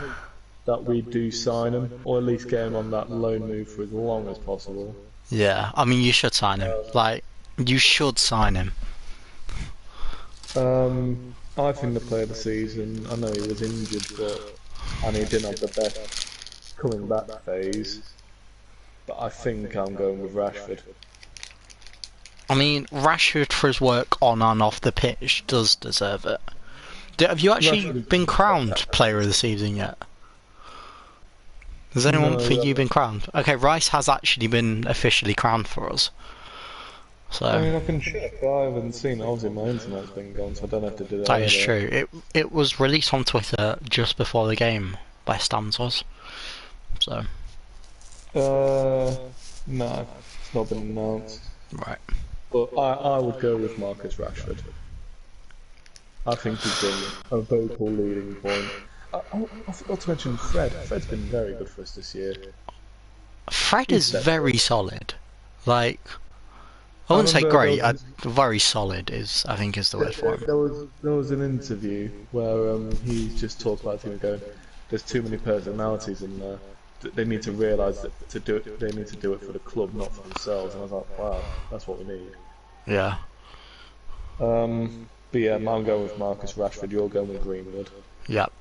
that we do sign him, or at least get him on that loan move for as long as possible. Yeah, I mean, you should sign him. Like, you should sign him. I think the player of the season, I know he was injured, and he didn't have the best coming back phase. but I think I'm going with Rashford. I mean, Rashford for his work on and off the pitch does deserve it. Have you actually been crowned Player of the Season yet? Has anyone for you been crowned? Okay, Rice has actually been officially crowned for us. So I mean, I can check. I haven't seen it. Obviously, my internet's been gone, so I don't have to do that. That is true. It was released on Twitter just before the game. West Ham's was. So. No, it's not been announced. Right. But I would go with Marcus Rashford. I think he's been a vocal leading point. I forgot to mention Fred. Fred's been very good for us this year. Fred is very solid. Like, I wouldn't say great. Very solid is, I think, is the word for him. There was an interview where he just talked about him going, "There's too many personalities in there. They need to realise that they need to do it for the club, not for themselves." And I was like, "Wow, that's what we need." Yeah. But yeah, I'm going with Marcus Rashford. You're going with Greenwood. Yep.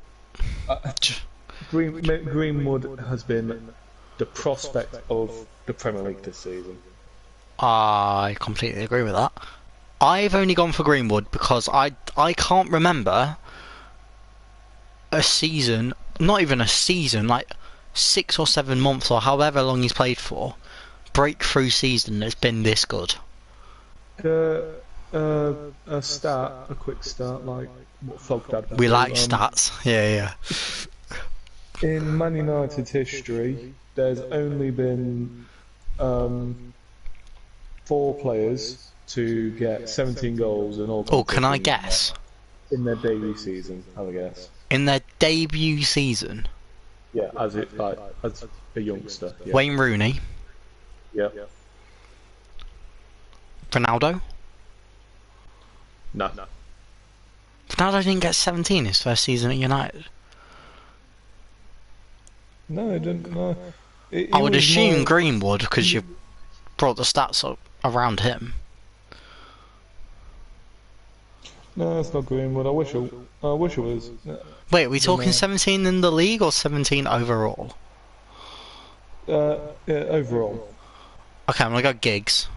Greenwood has been the prospect of the Premier League this season. I completely agree with that. I've only gone for Greenwood because I can't remember a season, not even a season, like 6 or 7 months or however long he's played for, breakthrough season that's been this good. A quick start, like what Fogdad. We like stats, yeah. In Man United's history, there's only been 4 players to get 17 goals in all. Oh, can I guess? In their debut season, have a guess. In their debut season? Yeah, as a youngster. Yeah. Wayne Rooney. Yeah. Ronaldo. No. Ronaldo didn't get 17 his first season at United. No, I didn't. No. I would assume Greenwood because you brought the stats up around him. No, it's not Greenwood. I wish it was. Wait, are we talking 17 in the league or 17 overall? Yeah, overall. Okay, I'm gonna go Giggs.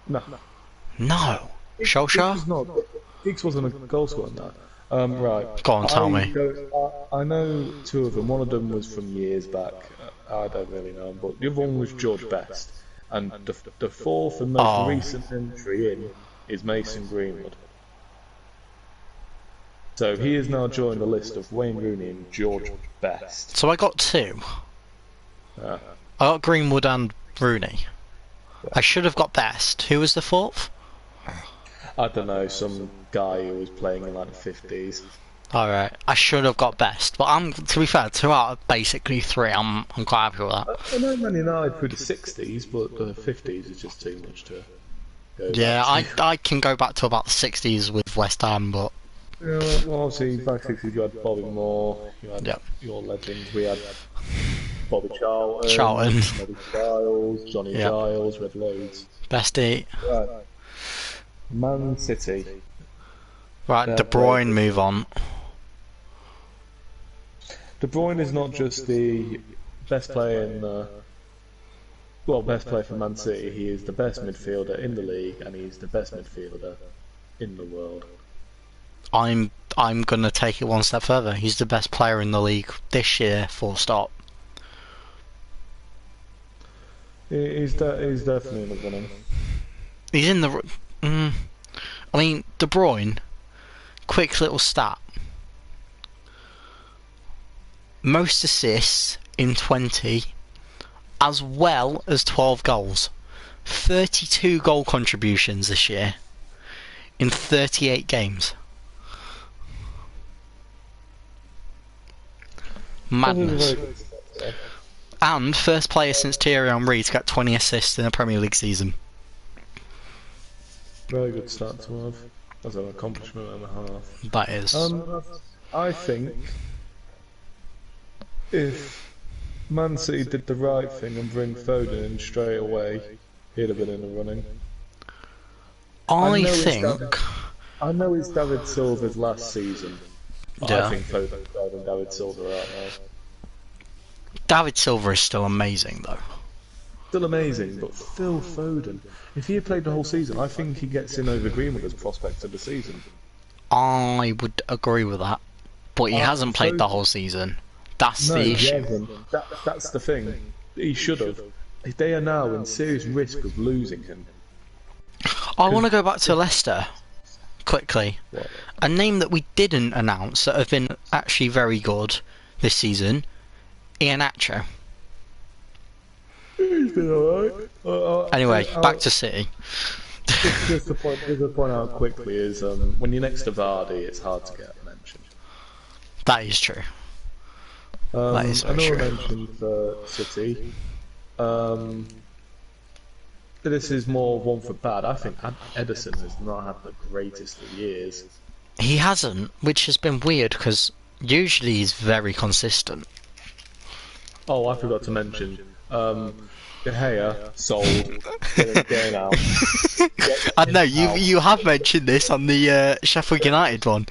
No. No. Solskjaer? Giggs wasn't a goal scorer. No. Right. Go on, tell me. I know 2 of them. One of them was from years back. I don't really know him, but the other one was George Best. And the 4th and most recent entry in is Mason Greenwood. So he is now joined the list of Wayne Rooney and George Best. So I got 2. I got Greenwood and Rooney. Yeah. I should have got Best. Who was the 4th? I don't know, some guy who was playing in like the 50s. Alright, I should have got Best, but to be fair, 2 out of basically 3, I'm quite happy with that. I know Man United through the 60s, but the 50s is just too much to go back to. I can go back to about the 60s with West Ham, but... Yeah, well, obviously, back 60s you had Bobby Moore, you had your legends, we had Bobby Charlton. Bobby Giles, Johnny Giles, we had loads. Bestie. Right. Man City. Right, De Bruyne, move on. De Bruyne is not just the best player best player for Man City, he is the best midfielder in the league and he's the best midfielder in the world. I'm gonna take it one step further. He's the best player in the league this year, full stop. He's definitely in the running. He's in the... I mean, De Bruyne, quick little stat. Most assists in 20, as well as 12 goals. 32 goal contributions this year in 38 games. Madness. And first player since Thierry Henry to get 20 assists in a Premier League season. Very good start to have. That's an accomplishment and a half. That is. I think if Man City did the right thing and bring Foden in straight away, he'd have been in the running. I know it's David Silva's last season. I think Foden's better than David Silva right now. David Silva is still amazing though. still amazing, but Phil Foden, if he had played the whole season, I think he gets in over Greenwood as prospect of the season. I would agree with that, but he hasn't played the whole season. That's the issue. That's the thing. He should have. They are now in serious risk of losing him. I want to go back to Leicester quickly. What? A name that we didn't announce that have been actually very good this season, Iheanacho. He's been alright. Anyway, back to City. Just to point out quickly is when you're next to Vardy, it's hard to get mentioned. That is true. That is so true. I know I mentioned City. This is more one for bad. I think Ederson has not had the greatest of years. He hasn't, which has been weird because usually he's very consistent. Oh, I forgot to mention. De Gea sold. Getting out. I know you have mentioned this on the Sheffield United one.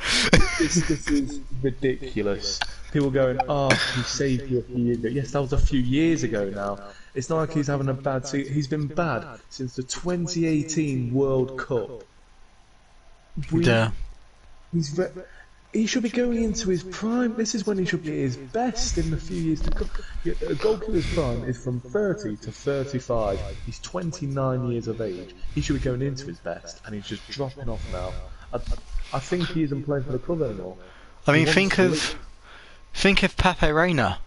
This is ridiculous. People going, oh, he saved you a few years ago. Yes, that was a few years ago now. It's not like he's having a bad season. He's been bad since the 2018 World Cup. He should be going into his prime. This is when he should be at his best in the few years to come. A goalkeeper's prime is from 30 to 35. He's 29 years of age. He should be going into his best, and he's just dropping off now. I think he isn't playing for the club anymore. I mean, think of Pepe Reina.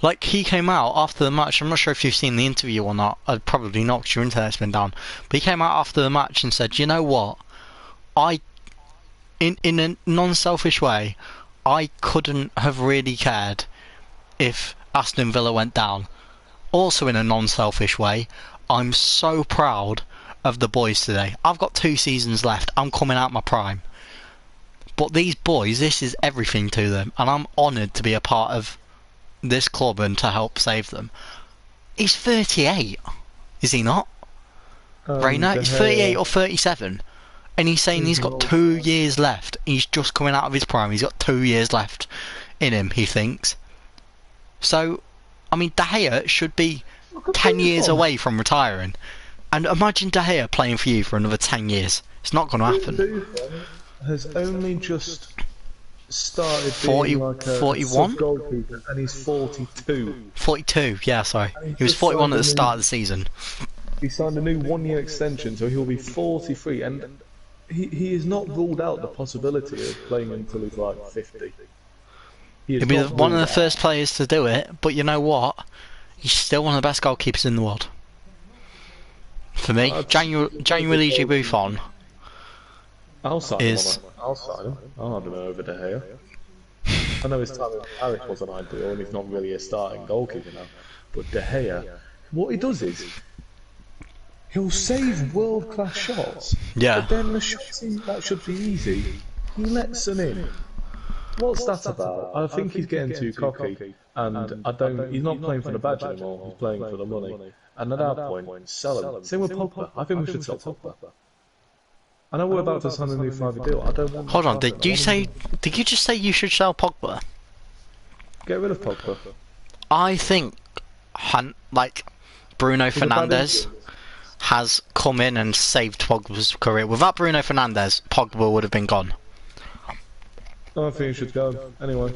Like, he came out after the match. I'm not sure if you've seen the interview or not. Probably not, because your internet's been down. But he came out after the match and said, "You know what? In a non-selfish way, I couldn't have really cared if Aston Villa went down. Also in a non-selfish way, I'm so proud of the boys today. I've got 2 seasons left. I'm coming out my prime. But these boys, this is everything to them. And I'm honoured to be a part of this club and to help save them." He's 38, is he not? Reina, he's 38 or 37. And he's saying he's got 2 years left. He's just coming out of his prime. He's got 2 years left in him, he thinks. So, I mean, De Gea should be 10 years away from retiring. And imagine De Gea playing for you for another 10 years. It's not going to happen. Has only just started being like a 41? goalkeeper, and he's 42. 42, yeah, sorry. He was 41 at the start of the season. He signed a new 1-year extension, so he'll be 43, and he has not ruled out the possibility of playing until he's like 50. He'll be one of the first players to do it, but you know what? He's still one of the best goalkeepers in the world. For me, Gianluigi Buffon I'll sign him. I'll sign him. I'll have him over De Gea. I know his time in Paris wasn't ideal, and he's not really a starting goalkeeper now. But De Gea, what he does is he'll save world-class shots. Yeah. But then the shots that should be easy, he lets them in. What's that about? I think he's getting too cocky, and he's not playing for the badge anymore. He's playing for the money. And at that point, sell him. Same with Pogba. I think we should sell Pogba. I know we're about to sign a new 5-year deal. I don't want. Hold on, did you just say you should sell Pogba? Get rid of Pogba. I think, Bruno Fernandes has come in and saved Pogba's career. Without Bruno Fernandes, Pogba would have been gone. I think he should go. Anyway.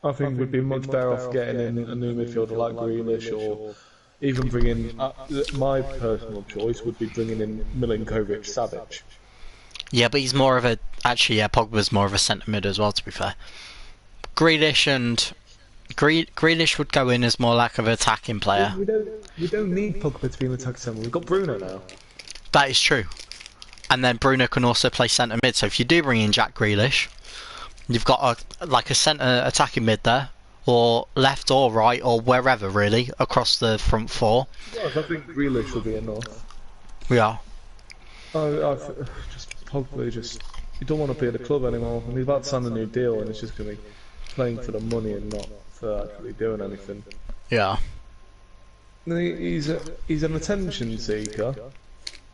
I think we'd be much better off getting in a new midfielder like Grealish, or even bringing. My personal choice would be bringing in Milinkovic-Savic. Yeah, but he's more of a. Actually, yeah, Pogba's more of a centre mid as well, to be fair. Grealish would go in as more like of an attacking player. We don't need Pogba to be an attacking centre. We've got Bruno now. That is true. And then Bruno can also play centre mid. So if you do bring in Jack Grealish, you've got a centre attacking mid there, or left or right or wherever really across the front 4. Yes, I think Grealish will be enough. Yeah. Pogba he don't want to be at the club anymore, and he's about to sign a new deal, and he's just going to be playing for the money and not for actually doing anything. Yeah. He's an attention seeker.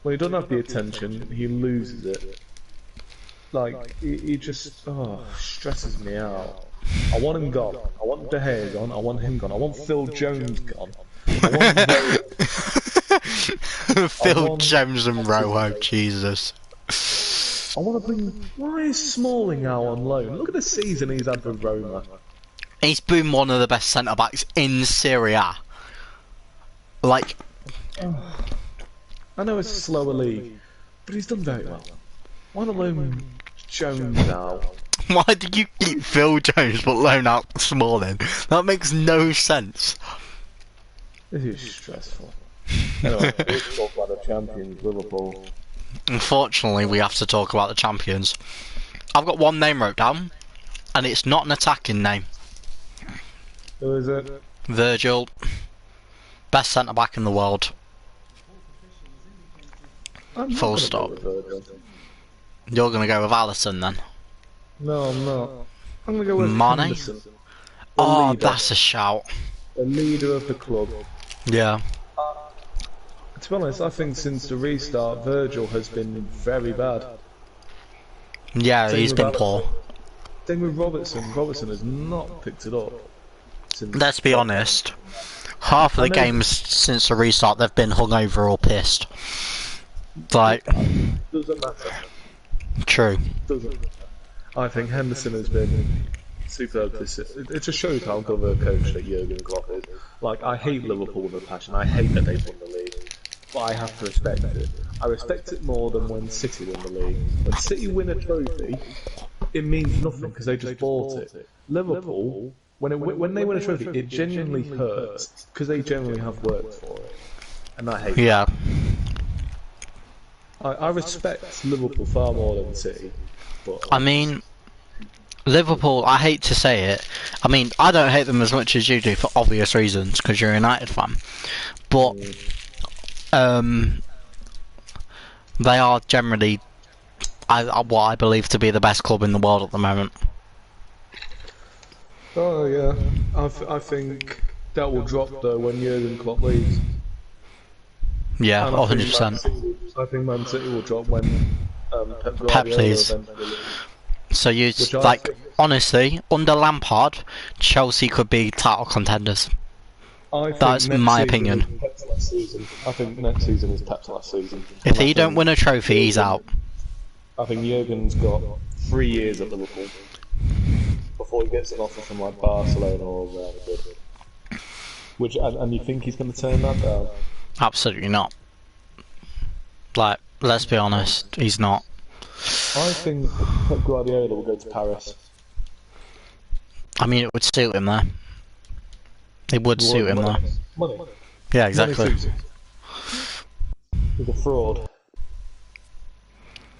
When he doesn't have the attention, he loses it. Like, he just stresses me out. I want him gone. I want De Gea gone. I want him gone. I want Phil Jones gone. I want Phil Jones and Rojo, Jesus. I want to bring. Why is Smalling now on loan? Look at the season he's had with Roma. He's been one of the best centre backs in Serie A. Like, I know it's a slower league, but he's done very well. Why not loan Jones now? Why did you keep Phil Jones but loan out Smalling? That makes no sense. This is stressful. Anyway, let's talk about the champions, Liverpool. Unfortunately, we have to talk about the champions. I've got one name wrote down, and it's not an attacking name. Who is it? Virgil. Best centre-back in the world. Full stop. You're going to go with Alisson then? No, I'm not. I'm going to go with Mane? Henderson. Oh, leader. that's a shout. The leader of the club. Yeah. To be honest, I think since the restart, Virgil has been very bad. Yeah, Same he's with been Alisson. poor. Same with Robertson. Robertson has not picked it up. Let's be honest. Half of the games since the restart, they've been hungover or pissed. Like, Doesn't matter. true. Doesn't matter. I think Henderson has been superb this season. It just shows how good of a coach that Jurgen Klopp is. Like, I hate Liverpool with a passion. I hate that they've won the league. But I have to respect it. I respect it more than when City won the league. When City win a trophy, it means nothing because they just bought it. Liverpool, when they win a trophy, it genuinely hurts because they genuinely have worked for it. And I hate Yeah. I respect Liverpool far more than City. But I mean, Liverpool, I hate to say it. I mean, I don't hate them as much as you do for obvious reasons, because you're a United fan. But, they are generally, what I believe to be the best club in the world at the moment. oh yeah, I think that will drop though when Jurgen Klopp leaves. Yeah, And I think 100%. I think Man City will drop when Pep Guardiola Pep leaves. eventually leaves. So you, Which I like, think- honestly, under Lampard, Chelsea could be title contenders. I think That's next my season opinion. is Pep's last season. I think next season is Pep's last season. If And I he don't think win a trophy, he's out. I think Jurgen's got 3 years at Liverpool before he gets an offer from like Barcelona or Real Madrid. Which and you think he's going to turn that down? Absolutely not. Like, let's be honest, he's not. I think Pep Guardiola will go to Paris. I mean, it would suit him there. It would suit him there. Money. Yeah, exactly. Money suits him. He's a fraud.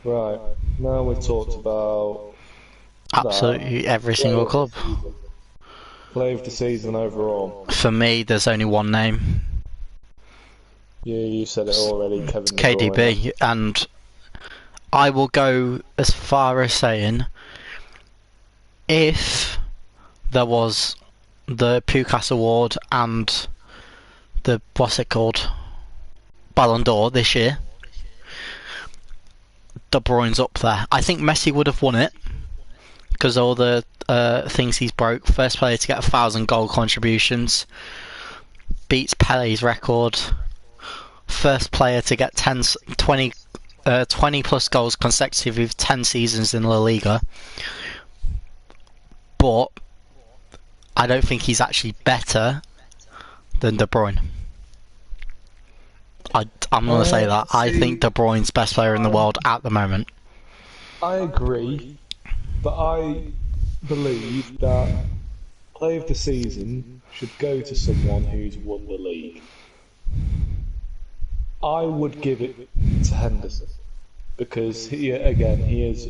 Right. Now we've talked about Absolutely every single club. play of the season overall. For me, there's only one name. Yeah, you said it already, Kevin De Bruyne. KDB, and I will go as far as saying if there was the Pukas Award and the, what's it called, Ballon d'Or this year, De Bruyne's up there. I think Messi would have won it because all the things he's broke. First player to get 1,000 goal contributions, beats Pele's record. First player to get 20 plus goals consecutive with 10 seasons in La Liga. But I don't think he's actually better than De Bruyne. I'm going to say that. I think De Bruyne's best player in the world at the moment. I agree, but I believe that play of the season should go to someone who's won the league. I would give it to Henderson because he has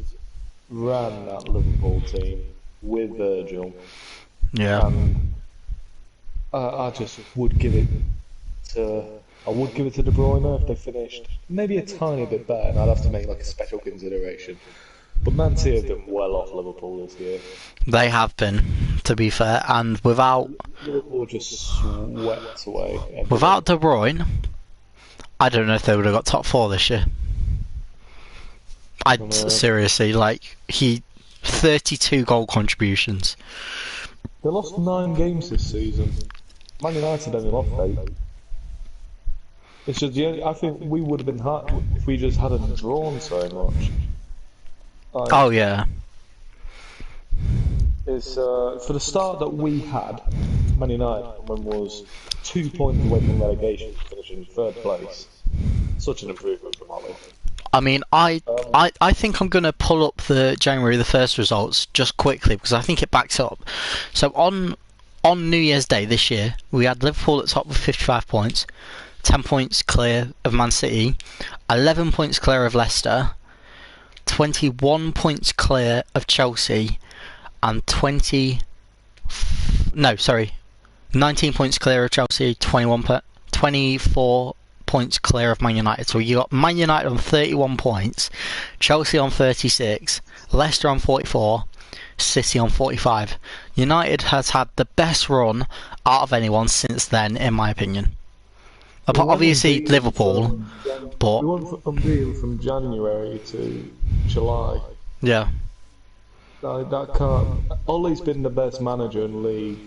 ran that Liverpool team with Virgil. Yeah. I just would give it to. I would give it to De Bruyne if they finished maybe a tiny bit better, and I'd have to make like a special consideration. But Man City have been well off Liverpool this year. They have been, to be fair, and without Liverpool just swept away. Everything. without De Bruyne, I don't know if they would have got top 4 this year. Seriously, like, 32 goal contributions. They lost 9 games this season. Man United only lost 8. It's just, I think we would have been hurt if we just hadn't drawn so much. Like, Oh yeah. It's for the start that we had, Man United was 2 points away from relegation, finishing 3rd place. Such an improvement from Ollie. I mean, I think I'm going to pull up the January the 1st results just quickly because I think it backs up. So on New Year's Day this year, we had Liverpool at top with 55 points, 10 points clear of Man City, 11 points clear of Leicester, 21 points clear of Chelsea, and 19 points clear of Chelsea, 24 points clear of Man United. So you got Man United on 31 points, Chelsea on 36, Leicester on 44, City on 45. United has had the best run out of anyone since then, in my opinion. Obviously Liverpool, but we went from January to July. Yeah. That can't. Ollie's been the best manager in the league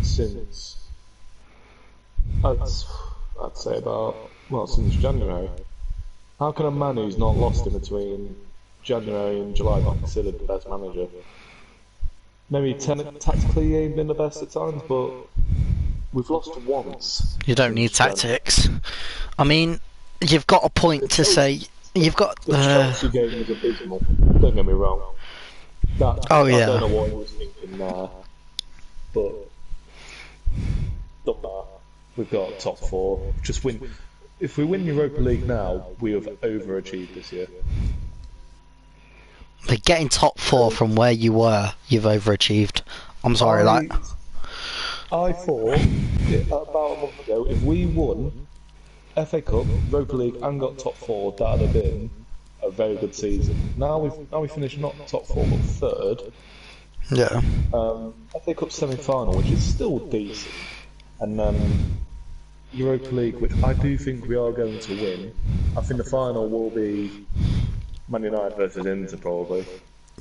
since. I'd say since January. How can a man who's not lost in between January and July not considered the best manager? Maybe tactically he ain't been the best at times, but we've lost once. You don't need tactics. I mean, you've got a point to say. You've got the Chelsea game was abysmal. Don't get me wrong. I don't know what he was thinking there, but doesn't matter. We've got top 4. Just win. If we win Europa League now, we have overachieved this year. But getting top 4 from where you were, you've overachieved. I'm sorry, I thought about a month ago, if we won FA Cup, Europa League, and got top 4, that'd have been a very good season. Now we finished not top 4 but 3rd. Yeah. FA Cup semi-final, which is still decent, and then Europa League, which I do think we are going to win. I think the final will be Man United versus Inter, probably.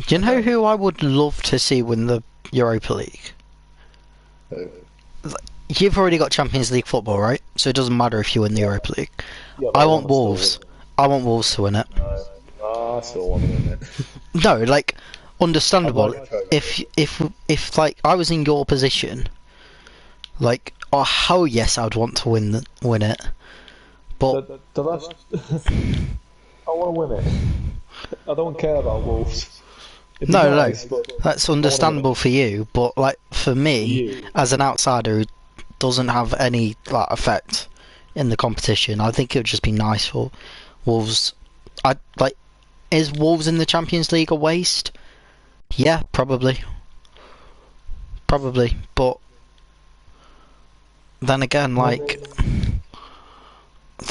Do you know who I would love to see win the Europa League? Who? You've already got Champions League football, right? So it doesn't matter if you win the Europa League. Yeah, I want Wolves. I want Wolves to win it. I still want to win it. No, like, understandable. If like I was in your position, like, oh hell yes, I'd want to win it. But the last, I want to win it. I don't care about Wolves. No, that's understandable for you. But like for me, as an outsider who doesn't have any like effect in the competition, I think it would just be nice for Wolves. Is Wolves in the Champions League a waste? Yeah, probably. But then again, like,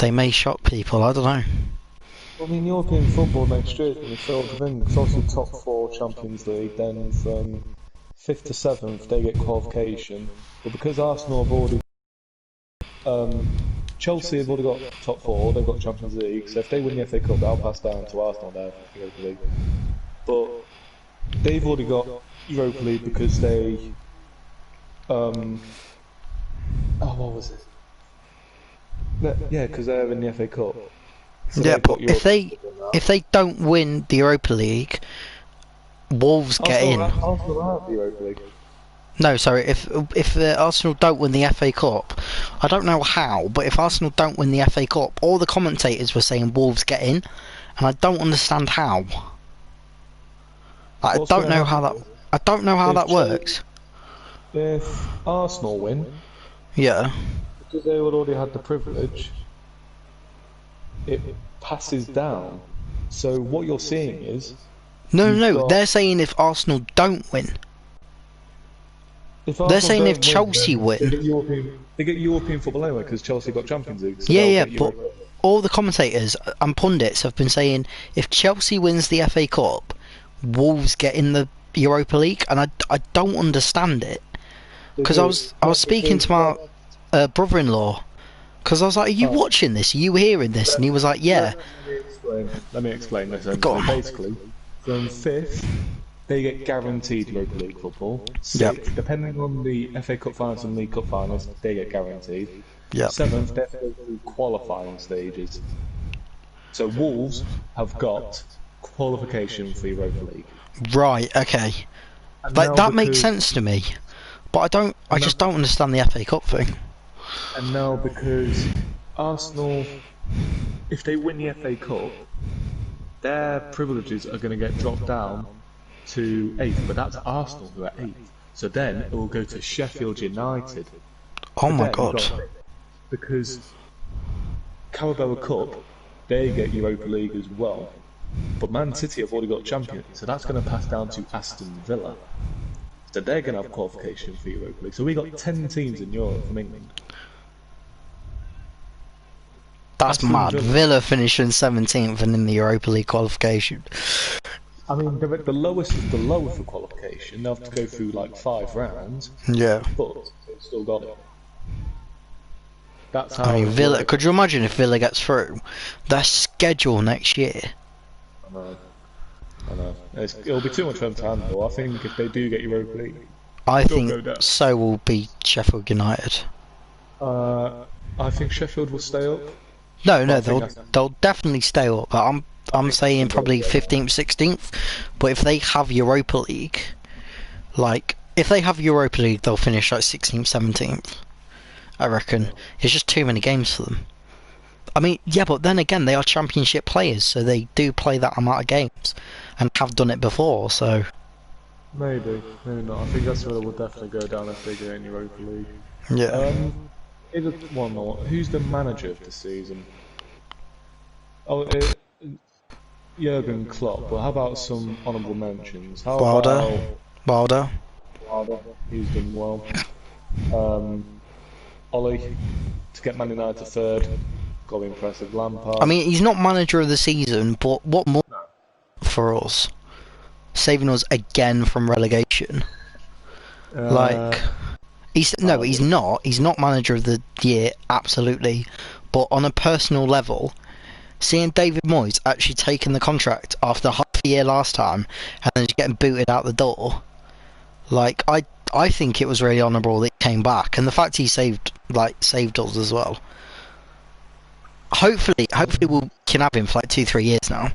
they may shock people. I don't know. I mean, European football next year is going to be filled with things. It's obviously top 4 Champions League, then from 5th to 7th they get qualification. But because Arsenal have already, Chelsea have already got top 4, they've got Champions League. So if they win the FA Cup, they'll pass down to Arsenal there for Europa League. But they've already got Europa League because they, what was it? Yeah, because they're in the FA Cup. So yeah, but if they don't win the Europa League, Wolves get in. Arsenal are the Europa League. No, sorry. If Arsenal don't win the FA Cup, I don't know how, but if Arsenal don't win the FA Cup, all the commentators were saying Wolves get in, and I don't understand how. I don't know how that works. If Arsenal win, yeah, because they would already had the privilege, it passes down. So what you're seeing is no. They're saying if Arsenal don't win. They're saying if Chelsea win. They get European football anyway because Chelsea got Champions League. So yeah, but all the commentators and pundits have been saying if Chelsea wins the FA Cup, Wolves get in the Europa League, and I don't understand it. Because I was speaking to my brother-in-law, because I was like, "Are you watching this? Are you hearing this?" And he was like, "Yeah." explain this. Go on. Basically, from 5th, they get guaranteed Europa League football. 6th, Yep. depending on the FA Cup finals and League Cup finals, they get guaranteed. Yep. 7th, they have to go through qualifying stages. So Wolves have got qualification for Europa League. Right. Okay. That makes sense to me, but I just don't understand the FA Cup thing. And now because Arsenal, if they win the FA Cup, their privileges are going to get dropped down to 8th, but that's Arsenal who are 8th. So then it will go to Sheffield United. Oh my god. Because Carabao Cup, they get Europa League as well. But Man City have already got champions, so that's going to pass down to Aston Villa. So they're going to have qualification for Europa League. So we got 10 teams in Europe from England. That's mad. Villa finishing 17th and in the Europa League qualification. I mean, the lowest is the lower for qualification. They'll have to go through like 5 rounds. Yeah. But they've still got it. That's how. I mean, Villa. Could you imagine if Villa gets through? Their schedule next year. I know. It'll be too much for them to handle. I think if they do get Europa League, I think so will be Sheffield United. I think Sheffield will stay up. No, they'll definitely stay up. But I'm saying probably 15th, 16th. But if they have Europa League, they'll finish like 16th, 17th. I reckon it's just too many games for them. I mean, yeah, but then again, they are Championship players, so they do play that amount of games, and have done it before. So maybe not. I think that's where they will definitely go down if they get in Europa League. Yeah. One more. Who's the manager of the season? Oh, Jurgen Klopp. Well, how about some honourable mentions? How Wilder. He's done well. Ollie to get Man United to 3rd. Got impressive. Lampard. I mean, he's not manager of the season, but what more for us? Saving us again from relegation. He's not. He's not manager of the year, absolutely. But on a personal level, seeing David Moyes actually taking the contract after half a year last time and then just getting booted out the door, I think it was really honourable that he came back, and the fact he saved us as well. Hopefully we can have him for like 2-3 years now,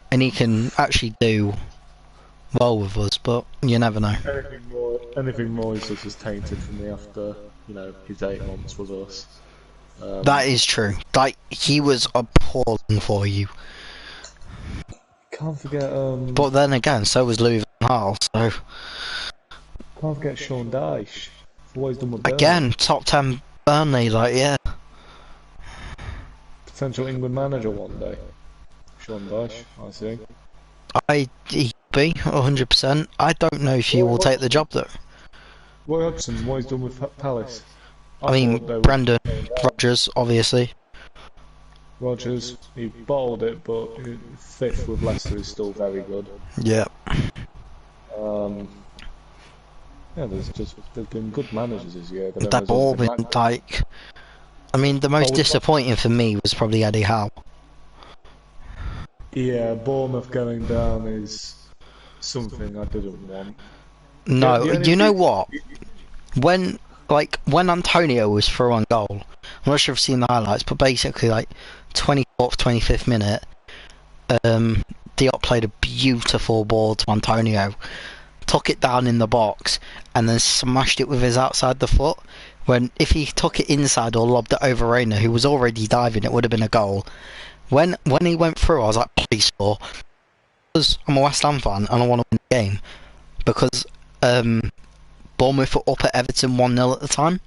and he can actually do well with us. But you never know. Anything more is just tainted for me after his 8 months with us. That is true. He was appalling for you. Can't forget. But then again, so was Louis van Gaal. So can't forget Sean Dyche. Always done with Burnley. Again, top 10 Burnley. Yeah. Potential England manager one day. Sean Dyche, I see. He'd be 100%. I don't know if he will take the job though. Roy Hodgson, what he's done with Palace. I mean, Brendan Rodgers, obviously. Rodgers, he bottled it, but 5th with Leicester is still very good. Yeah. Yeah, there's been good managers this year. They've all been I mean, the most disappointing for me was probably Eddie Howe. Yeah, Bournemouth going down is something I didn't want. No, you know what? When Antonio was through on goal, I'm not sure if you've seen the highlights, but basically 24th, 25th minute, Diop played a beautiful ball to Antonio, took it down in the box, and then smashed it with his outside the foot. When if he took it inside or lobbed it over Reina, who was already diving, it would have been a goal. When he went through, I was like, please score. Because I'm a West Ham fan and I want to win the game. Because Bournemouth were up at Everton 1-0 at the time.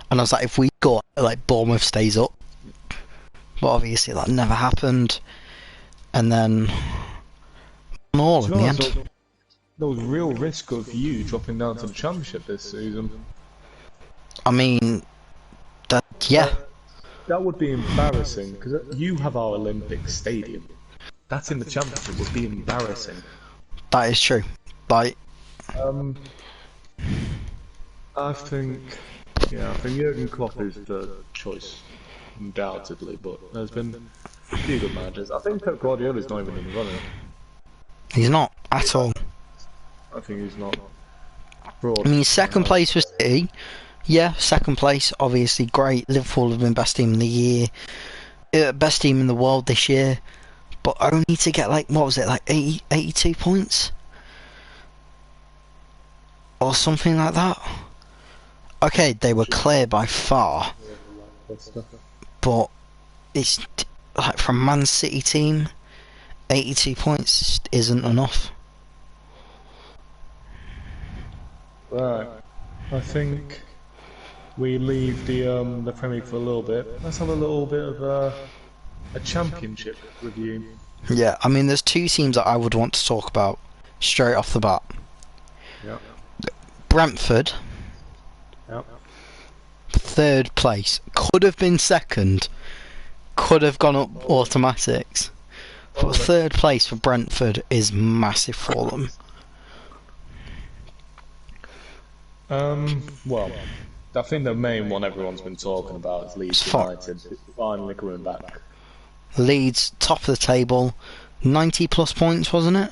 And I was like, if we score, Bournemouth stays up. But obviously that never happened. And then 1-1 in the end. There was real risk of you dropping down to the Championship this season. I mean, yeah. That would be embarrassing, because you have our Olympic Stadium. That's in the Championship would be embarrassing. That is true. I think Jurgen Klopp is the choice, undoubtedly, but there's been A few good managers. I think Pep Guardiola's not even in the running. He's not at all. I think he's not. I mean, second place for City. Yeah, second place, obviously great. Liverpool have been best team in the year, best team in the world this year, but only to get like, what was it, like 82 points? Or something like that. Okay, they were clear by far, but it's like from Man City team, 82 points just isn't enough. Right, I think we leave the Premier League for a little bit. Let's have a little bit of a championship review. Yeah, I mean, there's two teams that I would want to talk about straight off the bat. Yeah. Brentford. Yep. Third place. Could have been second. Could have gone up automatics. But third place for Brentford is massive for them. Well, I think the main one everyone's been talking about is Leeds United finally coming back. Leeds, top of the table, 90 plus points, wasn't it?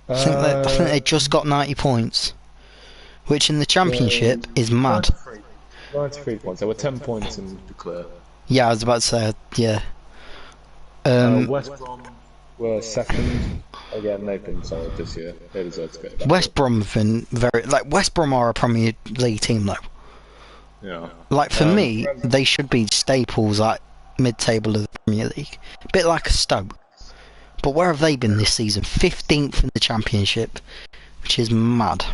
I think they just got 90 points, which in the Championship is mad. 93 points. There were 10 points in the clear. Yeah, I was about to say, yeah. West Brom were second. Again, they've been solid this year. They deserve to get back. West Brom have been West Brom are a Premier League team though. Yeah. Like for me, they should be staples at mid-table of the Premier League. A bit like a Stoke. But where have they been this season? 15th in the Championship, which is mad.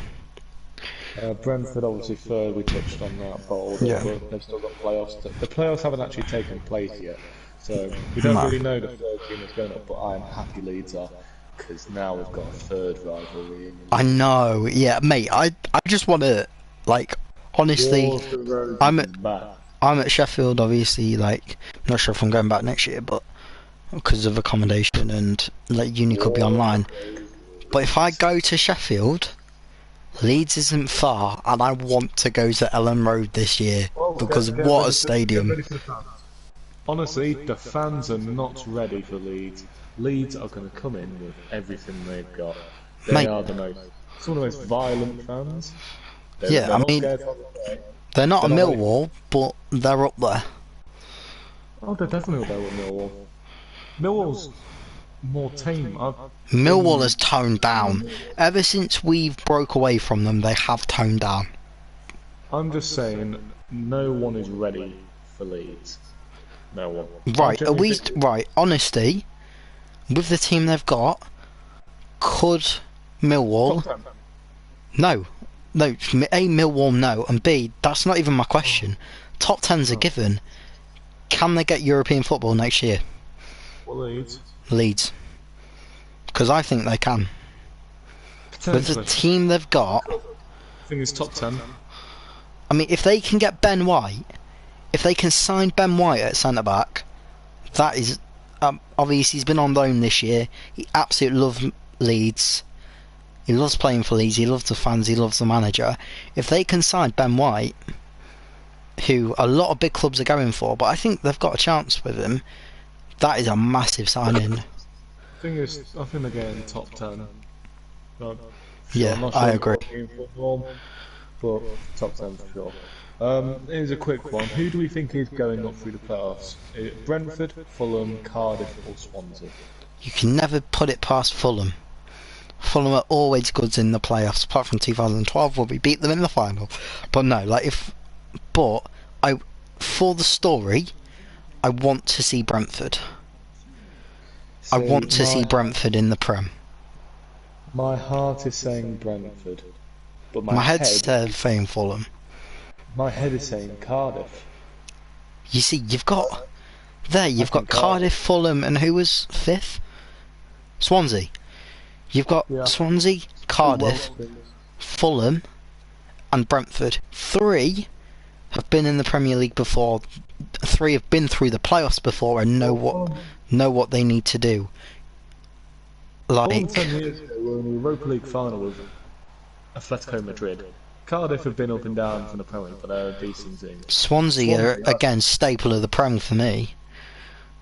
Brentford obviously third, we touched on that, but they've still got playoffs. The playoffs haven't actually taken place yet, so we don't really know the third team is going up, but I'm happy Leeds are, because now we've got a third rivalry. I know, yeah, mate, I just want to, like, honestly, I'm at Sheffield, obviously, like, I'm not sure if I'm going back next year, but because of accommodation and like uni could be online. But if I go to Sheffield, Leeds isn't far, and I want to go to Ellen Road this year because what a stadium! Honestly, the fans are not ready for Leeds. Leeds are going to come in with everything they've got. They are some of the most violent fans. They're I mean, they're not a Millwall, but they're up there. Oh, they're definitely up there with Millwall. Millwall's more tame. Millwall has toned down. Ever since we've broke away from them, they have toned down. I'm just saying, no one is ready for Leeds. No one. Right, at least, honesty, with the team they've got, could Millwall... No, A, Millwall, no, and B, that's not even my question. Top 10's a given. Can they get European football next year? Leeds. Leeds. Because I think they can. With the team they've got... I think it's top 10. I mean, if they can get Ben White, if they can sign Ben White at centre-back, that is... obviously, he's been on loan this year. He absolutely loves Leeds. He loves playing for Leeds. He loves the fans. He loves the manager. If they can sign Ben White, who a lot of big clubs are going for, but I think they've got a chance with him, that is a massive signing. I think they're getting top 10. Yeah, I agree. But top 10 for sure. Here's a quick one. Who do we think is going up through the playoffs? Brentford, Fulham, Cardiff or Swansea? You can never put it past Fulham. Fulham are always good in the playoffs, apart from 2012 where we beat them in the final. But no, for the story, I want to see Brentford. I want to see Brentford in the Prem. My heart is saying Brentford, but my head's saying Fulham. My head is saying Cardiff. You see, you've got Cardiff, Fulham, and who was fifth? Swansea. You've got Swansea, Cardiff, Fulham, and Brentford. 3 have been in the Premier League before. 3 have been through the playoffs before and know what they need to do. Like 10 years ago, we were in the Europa League final with Atletico Madrid. Cardiff have been up and down from the Premier League, but they're a decent team. Swansea are again staple of the Premier for me.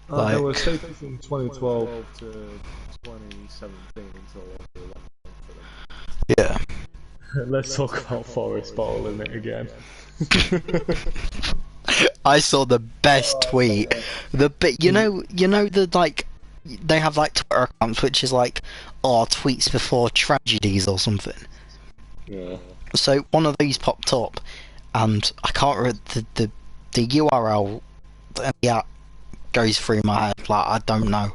There were Like, stages from 2012 to 2017 until the left for yeah. them. Let's talk about Forest bottling it again. I saw the best tweet. The bit, the like, they have like Twitter accounts which is like, oh, tweets before tragedies or something. Yeah. So one of these popped up, and I can't remember the URL. Yeah, goes through my head like I don't know,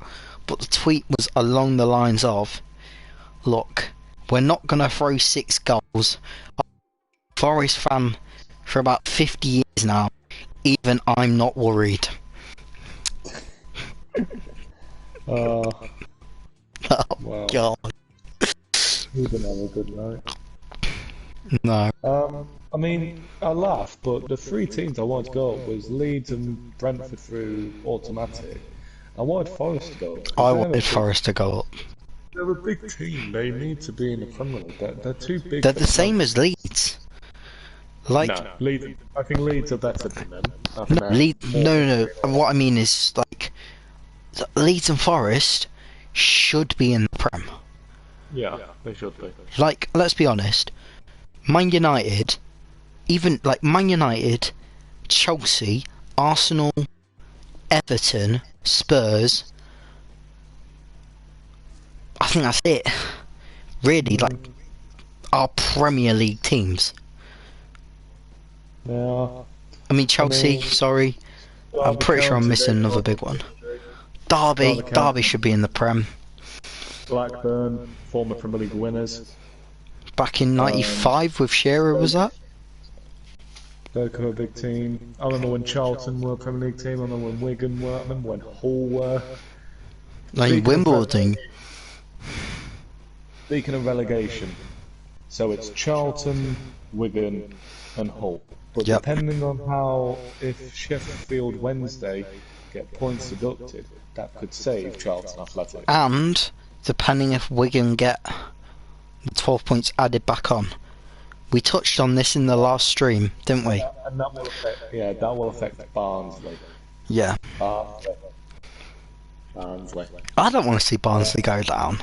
but the tweet was along the lines of, "Look, we're not gonna throw 6 goals. I'm a Forest fan for about 50 years now. Even I'm not worried." Oh, Oh wow. God, He didn't have a good night. no. I mean, I laugh, but the 3 teams I wanted to go up was Leeds and Brentford through automatic. I wanted Forest to go up. I wanted Forest to go up. They're a big team. They need to be in the Premier League. They're too big. They're for the same as Leeds. Like, No, Leeds. I think Leeds are better than them. no, Leeds. No. What I mean is like, Leeds and Forest should be in the Prem. Yeah, they should be. Like, let's be honest. Man United, even like Man United, Chelsea, Arsenal, Everton, Spurs. I think that's it. Really, like, our Premier League teams. Yeah. I mean, Chelsea. Sorry, I'm pretty sure I'm missing another big one. Derby should be in the Prem. Blackburn, former Premier League winners. Back in '95 with Shearer, was that? They're kind of a big team. I remember when Charlton were a Premier League team. I remember when Wigan were. I remember when Hull were. Like Wimbledon. Speaking of relegation, so it's Charlton, Wigan, and Hull. But Yep. depending on how, if Sheffield Wednesday get points deducted, that could save Charlton Athletic. And depending if Wigan get the 12 points added back on. We touched on this in the last stream, didn't we? And that will affect, that will affect Barnsley. Yeah. Barnsley. I don't want to see Barnsley go down.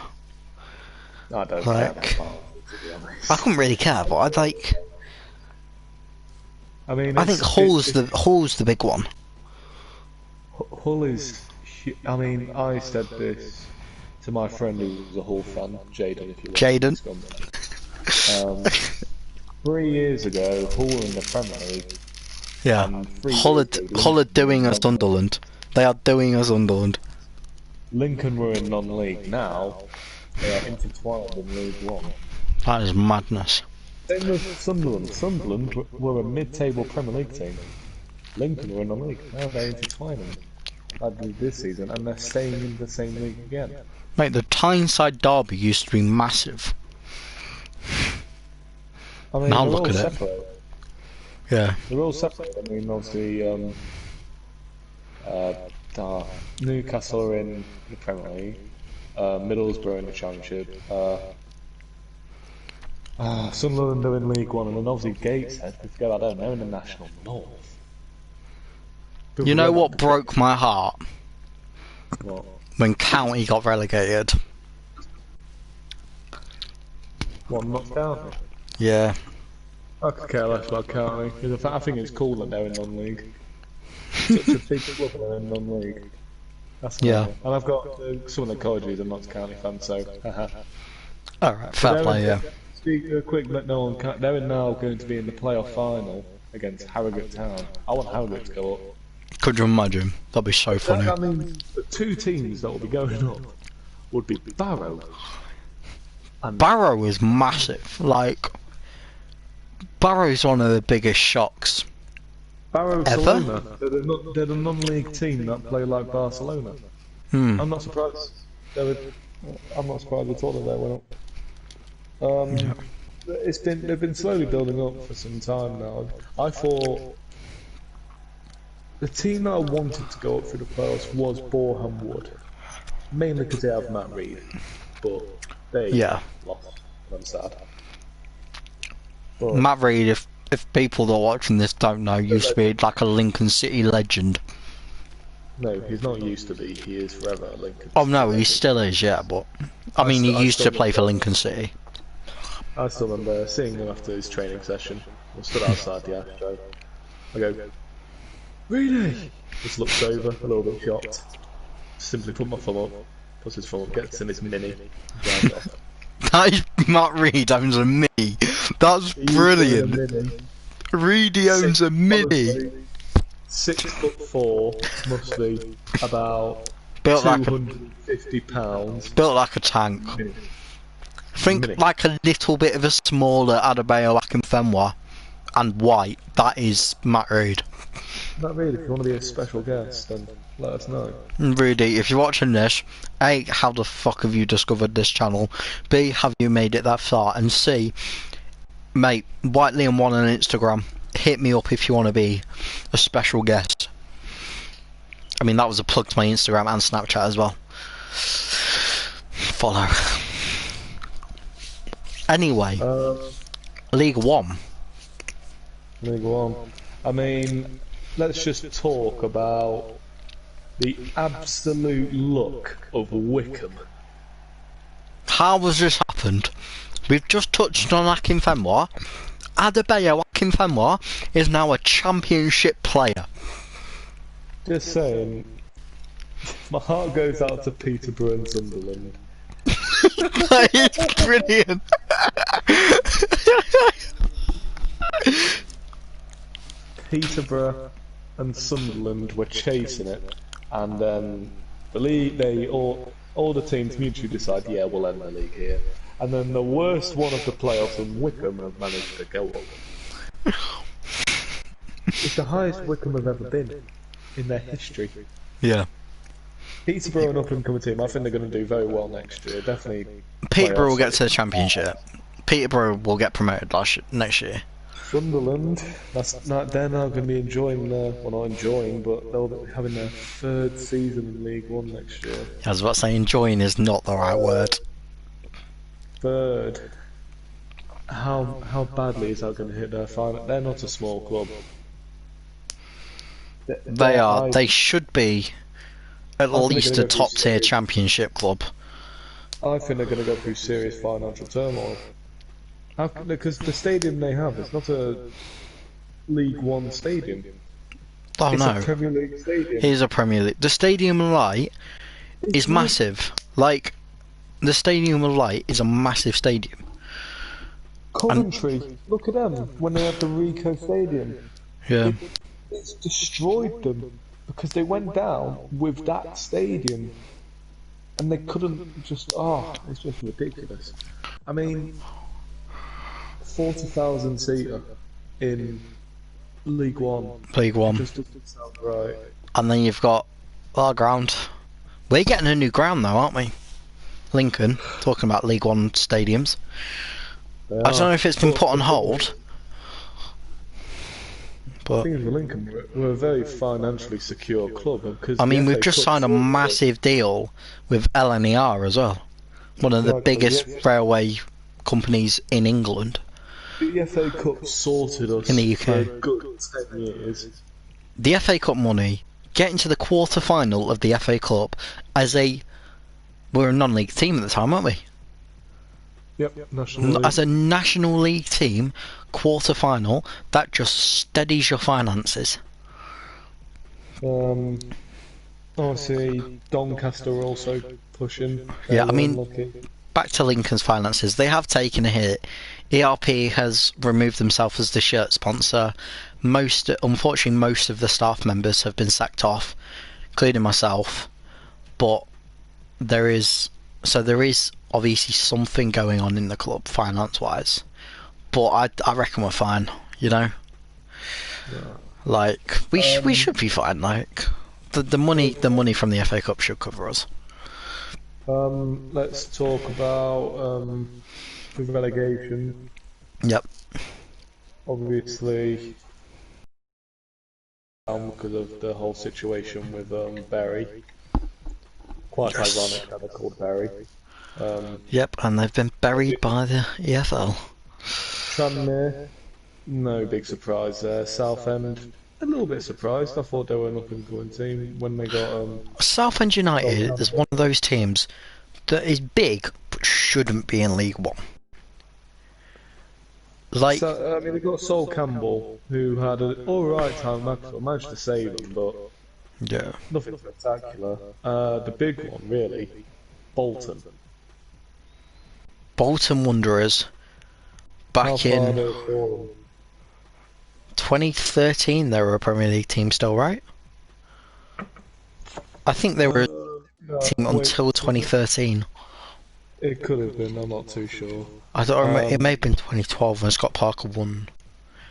I don't care about Like, Barnsley, to be honest. I couldn't really care, but I'd like. I mean, I think Hull's the big one. Hull is. I mean, I said this to my friend who was a Hull fan, Jaden, if you want. Jaden. 3 years ago, Hull were in the Premier League. Yeah. Hull are doing us Sunderland. They are doing us Sunderland. Lincoln were in non-league. Now they are intertwined in League One. That is madness. Same with Sunderland. Sunderland were a mid-table Premier League team. Lincoln were in non-league. Now they're intertwining this season, and they're staying in the same league again. Mate, the Tyneside derby used to be massive. I mean, Now they're look all at it. separate. Yeah. They're all separate. I mean, obviously, Newcastle are in the Premier League. Middlesbrough in the Championship. Sunderland are in League One, and then obviously Gateshead. If you go, I don't know, in the National North. You know what broke my heart? What? When County got relegated. What, not County? Yeah. I could care less about County. Because I think it's cool that they're in non-league. Such a big club and they're in non-league. That's Yeah. normal. And I've got some of the colleges. I'm not a County fan, so. Alright, fair play, yeah. A quick note on they're now going to be in the playoff final against Harrogate Town. I want Harrogate to go up. Could you imagine? That'd be so funny. I mean, the 2 teams that will be going up would be Barrow. And Barrow is massive. Like, Barrow's one of the biggest shocks. Barcelona. They're the non-league team that play like Barcelona. I'm not surprised. I'm not surprised at all that they went up. They've been slowly building up for some time now. I thought the team that I wanted to go up through the playoffs was Boreham Wood, mainly because they have Matt Reed, but they lost. I'm sad. But Matt Reed, if people that are watching this don't know, used to be like a Lincoln City legend. No, he's not used to be. He is forever at Lincoln. Oh no, he still is, yeah, but I mean, he used to play for Lincoln City. I still remember seeing him after his training session. I stood outside the Astro. I go, really? Just looks over, a little bit shocked. Simply put my thumb up, puts his thumb up, gets in his mini, drives off. That is Matt Reed owns a mini. That's brilliant. Reedy owns a mini. 6'4", must be about built 250 pounds. Built like a tank. Think like a little bit of a smaller Adebayo Akinfenwa and white. That is Matt Reed. Matt Reed, if you want to be a special guest, then let us know. Rudy, if you're watching this, A, how the fuck have you discovered this channel? B, have you made it that far? And C, mate, White Liam 1 on Instagram. Hit me up if you want to be a special guest. I mean, that was a plug to my Instagram and Snapchat as well. Follow. Anyway, League One. League One. I mean, let's just talk about the absolute luck of Wickham. How has this happened? We've just touched on Akinfenwa. Adebayo Akinfenwa is now a championship player. Just saying, my heart goes out to Peterborough and Sunderland. That is brilliant. Peterborough and Sunderland were chasing it, and then the league, all the teams mutually decide, yeah, we'll end the league here. And then the worst one of the playoffs in Wickham have managed to go up. It's the highest Wickham have ever been in their history. Yeah. Peterborough, an up-and-coming team, I think they're going to do very well next year. Definitely. Peterborough will get to the championship. Peterborough will get promoted next year. Sunderland, they're now going to be enjoying well, not enjoying, but they'll be having their third season in League One next year. I was about to say enjoying is not the right word. Third. How badly is that going to hit their final? They're not a small club. They are. They should be at least a top tier championship club. I think they're going to go through serious financial turmoil. Because the stadium they have is not a League One stadium. Oh it's no. a Premier League stadium. It is a Premier League. The Stadium of Light is massive. Like, the Stadium of Light is a massive stadium. Coventry, look at them when they had the Ricoh Stadium. Yeah. It's destroyed them because they went down with that stadium, and they couldn't just. Oh, it's just ridiculous. I mean, 40,000 seater in League One. League One. Just doesn't sound right. And then you've got our ground. We're getting a new ground though, aren't we? Lincoln, talking about League One stadiums. I don't know if it's been put on hold. But the thing is, with Lincoln, we're a very financially secure club. Because I mean, we've just signed a massive deal with LNER as well. One of the biggest railway companies in England. The FA Cup sorted us in the UK for a good 10 years. The FA Cup money, getting to the quarter-final of the FA Cup as we're a non-league team at the time, weren't we? Yep, National League. As a National League team, quarter-final, that just steadies your finances. Obviously, Doncaster are also pushing. Yeah, I mean, back to Lincoln's finances, they have taken a hit. ERP has removed themselves as the shirt sponsor. Unfortunately, most of the staff members have been sacked off, including myself. But there is obviously something going on in the club finance-wise. But I reckon we're fine, you know. Yeah. Like we should be fine. Like the money from the FA Cup should cover us. Let's talk about the relegation. Yep. Obviously, because of the whole situation with Bury. Quite ironic that they're called Bury. Yep, and they've been buried by the EFL. Tranmere, no big surprise there. Southend, a little bit surprised. I thought they were an up-and-coming team when they got Southend Sol United is Campbell. one of those teams that is big but shouldn't be in League One. Like, So I mean, they got Sol Campbell, who had an all right time. Managed to save them, but yeah, nothing spectacular. The big one, really, Bolton. Bolton Wanderers How back far in they've fallen. 2013, they were a Premier League team still, right? I think they were a No, team wait, until 2013. it could have been. I'm not too sure. I don't remember. It may have been 2012 when Scott Parker won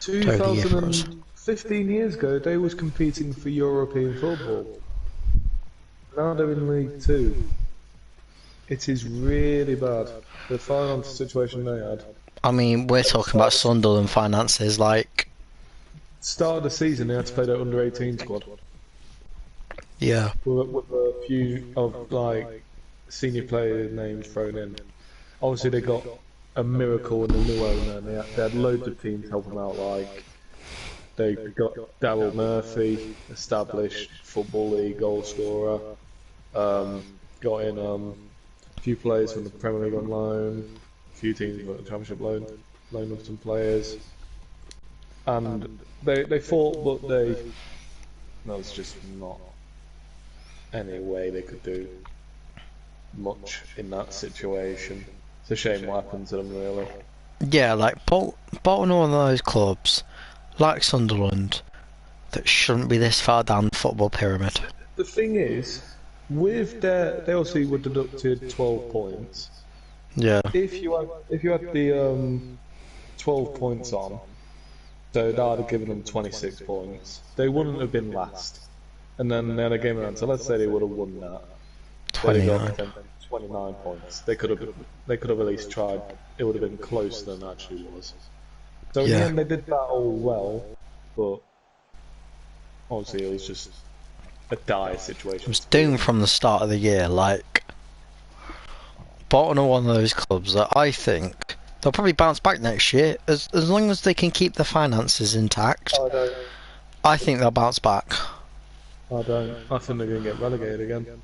Player of the Year for us. 2015 years ago, they was competing for European football. Now they're in League Two. It is really bad. The financial situation they had. I mean, we're talking about Sunderland finances, like, Start of the season, they had to play their under-18 squad yeah, with a few of like senior player names thrown in. Obviously, they got a miracle in the new owner. And they had loads of teams help them out. Like they got Daryl Murphy, established Football League goal scorer. Got in a few players from the Premier League on loan. A few teams got the Championship loan of some players. And they fought, but there was just not any way they could do much in that situation. It's a shame what happened to them, really. yeah, like Bolton are one of those clubs, like Sunderland, that shouldn't be this far down the football pyramid. The thing is, with they obviously were deducted 12 points. Yeah, If you had the 12 points on, so that would have given them 26 points. They wouldn't have been last. And then they had a game around, so let's say they would have won that. They'd have 29. got 29 points. They could have at least tried. It would have been closer than it actually was. So in the Yeah. end, they did that all well, but obviously it was just a dire situation. It was doomed from the start of the year. Like, Bolton are one of those clubs that I think they'll probably bounce back next year as long as they can keep the finances intact. I think they'll bounce back. I don't. I think they're going to get relegated again.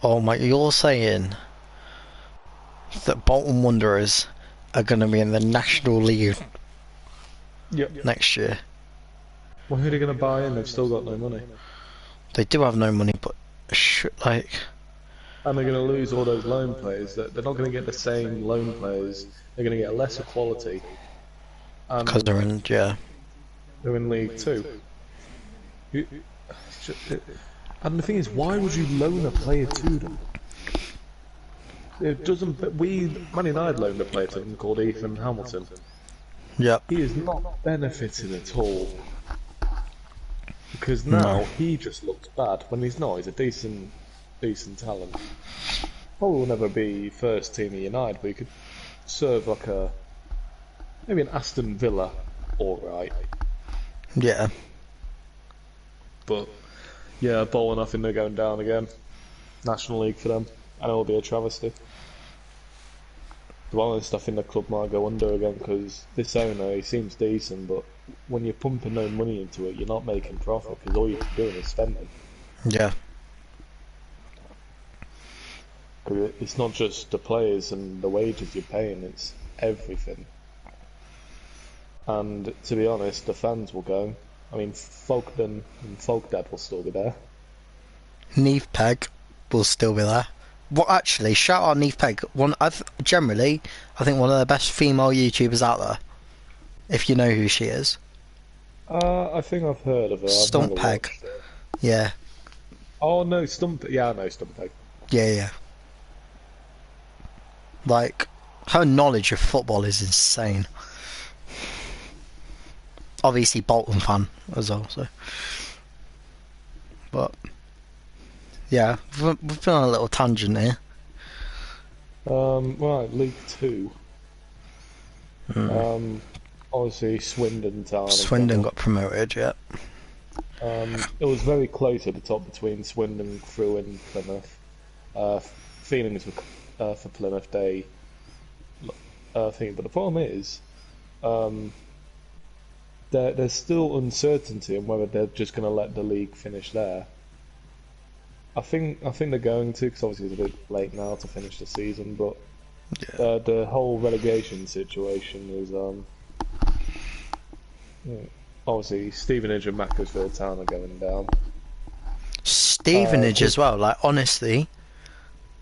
Oh my! You're saying that Bolton Wanderers are going to be in the National League Yep. next year? Well, who are they going to buy in? They've still got no money. They do have no money, but like, And they're going to lose all those loan players. They're not going to get the same loan players. They're going to get lesser quality. because they're in, yeah. They're in League Two. And the thing is, why would you loan a player to them? It doesn't. Man United loaned a player to them called Ethan Hamilton. Yep. He is not benefited at all. Because now he just looks bad when he's not. He's a decent talent. Probably will never be first team of United, but he could serve like maybe an Aston Villa, alright. Yeah. But yeah, Bolton, I think they're going down again. National League for them, and it will be a travesty. To be honest, I think the club might go under again because this owner, he seems decent, but when you're pumping no money into it, you're not making profit because all you're doing is spending. Yeah. Cause it's not just the players and the wages you're paying, it's everything. And to be honest, the fans will go. I mean, Folkden and Folkdad will still be there. Neve Peg will still be there. Well, actually, shout out Neve Peg. Generally, I think one of the best female YouTubers out there. If you know who she is. I think I've heard of her. Stump Peg. Yeah. Oh no, Stump. Yeah, I know Stump Peg. Yeah. Like, her knowledge of football is insane. Obviously, Bolton fan as well. So, but yeah, we've been on a little tangent here. Right, League Two. Obviously Swindon Town. Swindon got promoted, yeah. It was very close at the top between Swindon, Crewe, and Plymouth. Feelings for Plymouth, they think, but the problem is, there's still uncertainty on whether they're just going to let the league finish there. I think they're going to, because obviously it's a bit late now to finish the season, but the whole relegation situation is obviously Stevenage and Macclesfield Town are going down. Stevenage as well. Like honestly,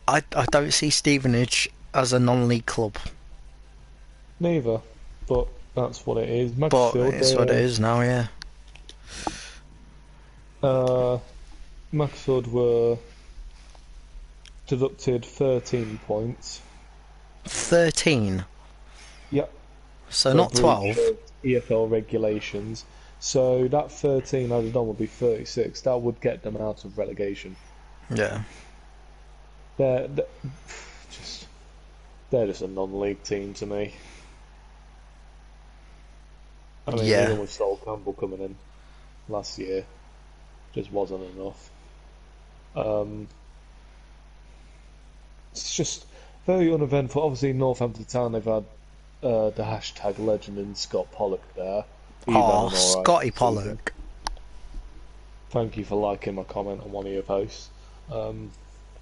I don't see Stevenage as a non-league club. Neither, but that's what it is. But it's what it is now, yeah. Macclesfield were deducted 13 points. 13? Yep. So not 12? EFL regulations. So that 13 added on would be 36. That would get them out of relegation. Yeah. They're just a non-league team to me. I mean, even with Sol Campbell coming in last year, just wasn't enough. It's just very uneventful. Obviously, Northampton Town, they've had the hashtag legend in Scott Pollock there. Scotty Pollock. Thank you for liking my comment on one of your posts.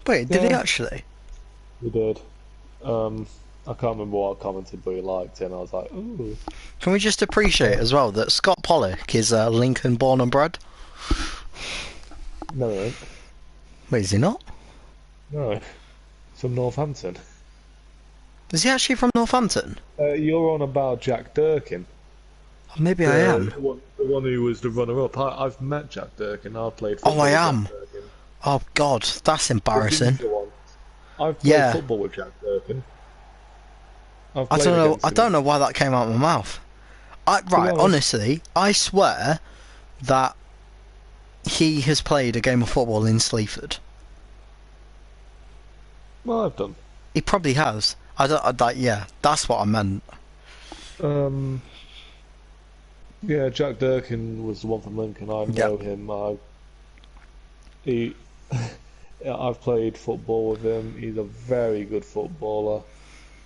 Wait, did he actually? He did. I can't remember what I commented, but he liked it, and I was like, ooh. Can we just appreciate as well that Scott Pollock is Lincoln born and bred? No, he ain't. Wait, is he not? No. He's from Northampton. Is he actually from Northampton? You're on about Jack Durkin. Oh, maybe I am. The one who was the runner-up. I've met Jack Durkin. I've played football I am. Oh, God, that's embarrassing. I've played football with Jack Durkin. I don't know why that came out of my mouth. Honestly, I swear that he has played a game of football in Sleaford. Well, I've done. He probably has. That's what I meant. Yeah, Jack Durkin was the one from Lincoln. I know him. I've played football with him. He's a very good footballer.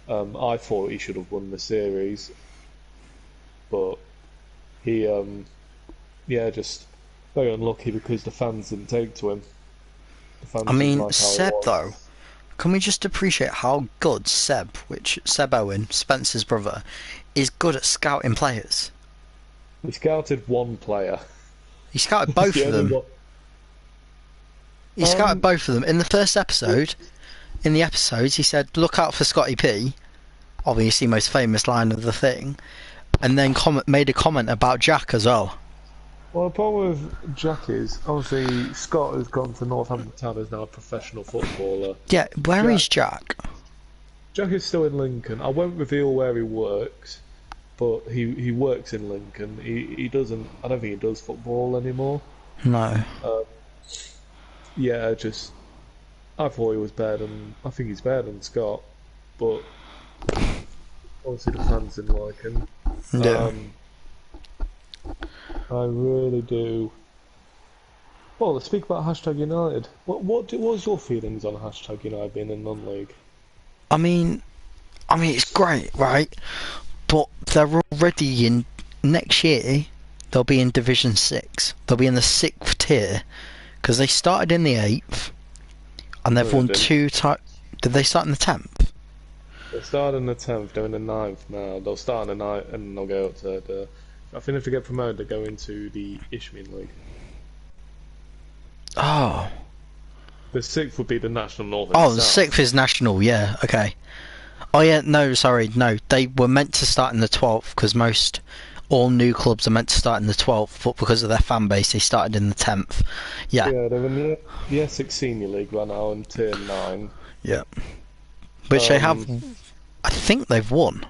I thought he should have won the series, but he, just very unlucky because the fans didn't take to him. I mean, Seb though, can we just appreciate how good Seb Owen, Spencer's brother, is good at scouting players? He scouted one player. He scouted both of them. He scouted both of them. In the first episode, in the episodes, he said, look out for Scotty P, obviously most famous line of the thing, and then made a comment about Jack as well. Well, the problem with Jack is, obviously, Scott has gone to Northampton Town as now a professional footballer. Yeah, where is Jack? Jack is still in Lincoln. I won't reveal where he works, but he works in Lincoln. He doesn't, I don't think he does football anymore. No. I thought he was better than, I think he's better than Scott, but obviously the fans didn't like him. Yeah. I really do. Well, let's speak about hashtag United. What was your feelings on hashtag United being in non-league? I mean, it's great, right? But they're already in next year. They'll be in Division 6. They'll be in the 6th tier because they started in the 8th, and they've won 2 times. Did they start in the 10th? They started in the 10th. They're in the 9th now. They'll start in the 9th and they'll go up to the. I think if they get promoted, they go into the Isthmian League. Oh. The 6th would be the National North. Oh, the 6th is National, yeah, okay. Oh yeah, no, sorry, no. They were meant to start in the 12th because all new clubs are meant to start in the 12th, but because of their fan base, they started in the 10th. Yeah. Yeah, they're in the Essex Senior League right now in Tier 9. Yeah. Which they have, I think they've won.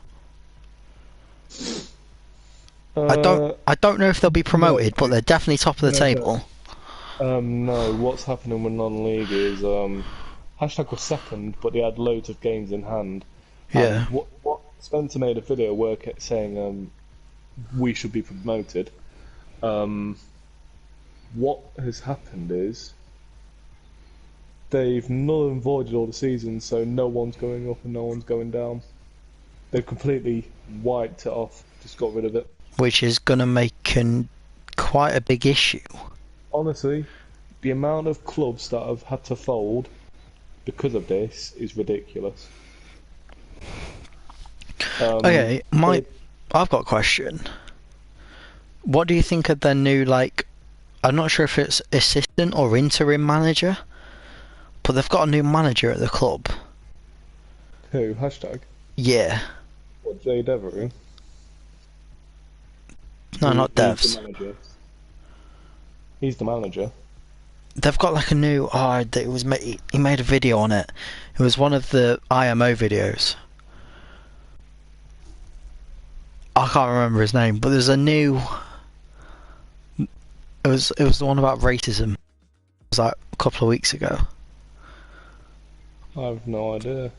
I don't know if they'll be promoted, but they're definitely top of the table. No, what's happening with non-league is hashtag was second, but they had loads of games in hand. Yeah. What Spencer made a video saying we should be promoted. What has happened is they've null and voided all the seasons, so no one's going up and no one's going down. They've completely wiped it off, just got rid of it. which is going to make quite a big issue. Honestly, the amount of clubs that have had to fold because of this is ridiculous. Okay, I've got a question. What do you think of their new, like, I'm not sure if it's assistant or interim manager, but they've got a new manager at the club. Who? Hashtag? Yeah. What, Jay Devery? No, not Devs. He's the manager. He's the manager. They've got like a new. He made a video on it. It was one of the IMO videos. I can't remember his name, but there's a new. It was the one about racism. It was like a couple of weeks ago. I have no idea.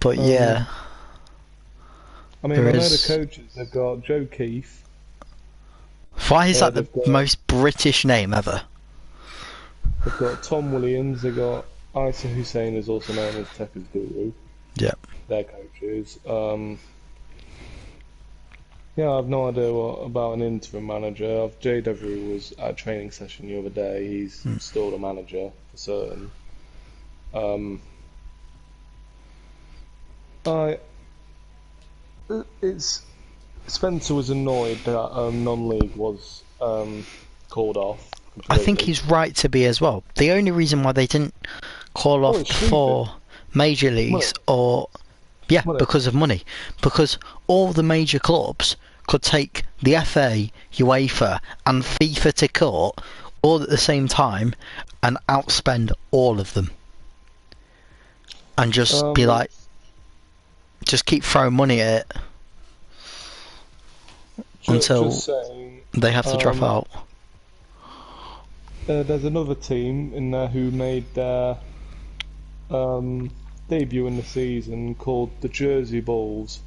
But yeah. I mean, I know the coaches. They've got Joe Keefe. Why is that the most British name ever? They've got Tom Williams. They've got Isa Hussein, is also known as Tekka's Guru. Yep. Their coaches. Yeah, I have no idea about an interim manager. Jay Devery was at a training session the other day. He's still the manager for certain. Spencer was annoyed that non-league was called off completely. I think he's right to be as well. The only reason why they didn't call off for major leagues because of money. Because all the major clubs could take the FA, UEFA and FIFA to court all at the same time and outspend all of them. And just be like, just keep throwing money at it until they have to drop out. There's another team in there who made their debut in the season called the Jersey Bulls.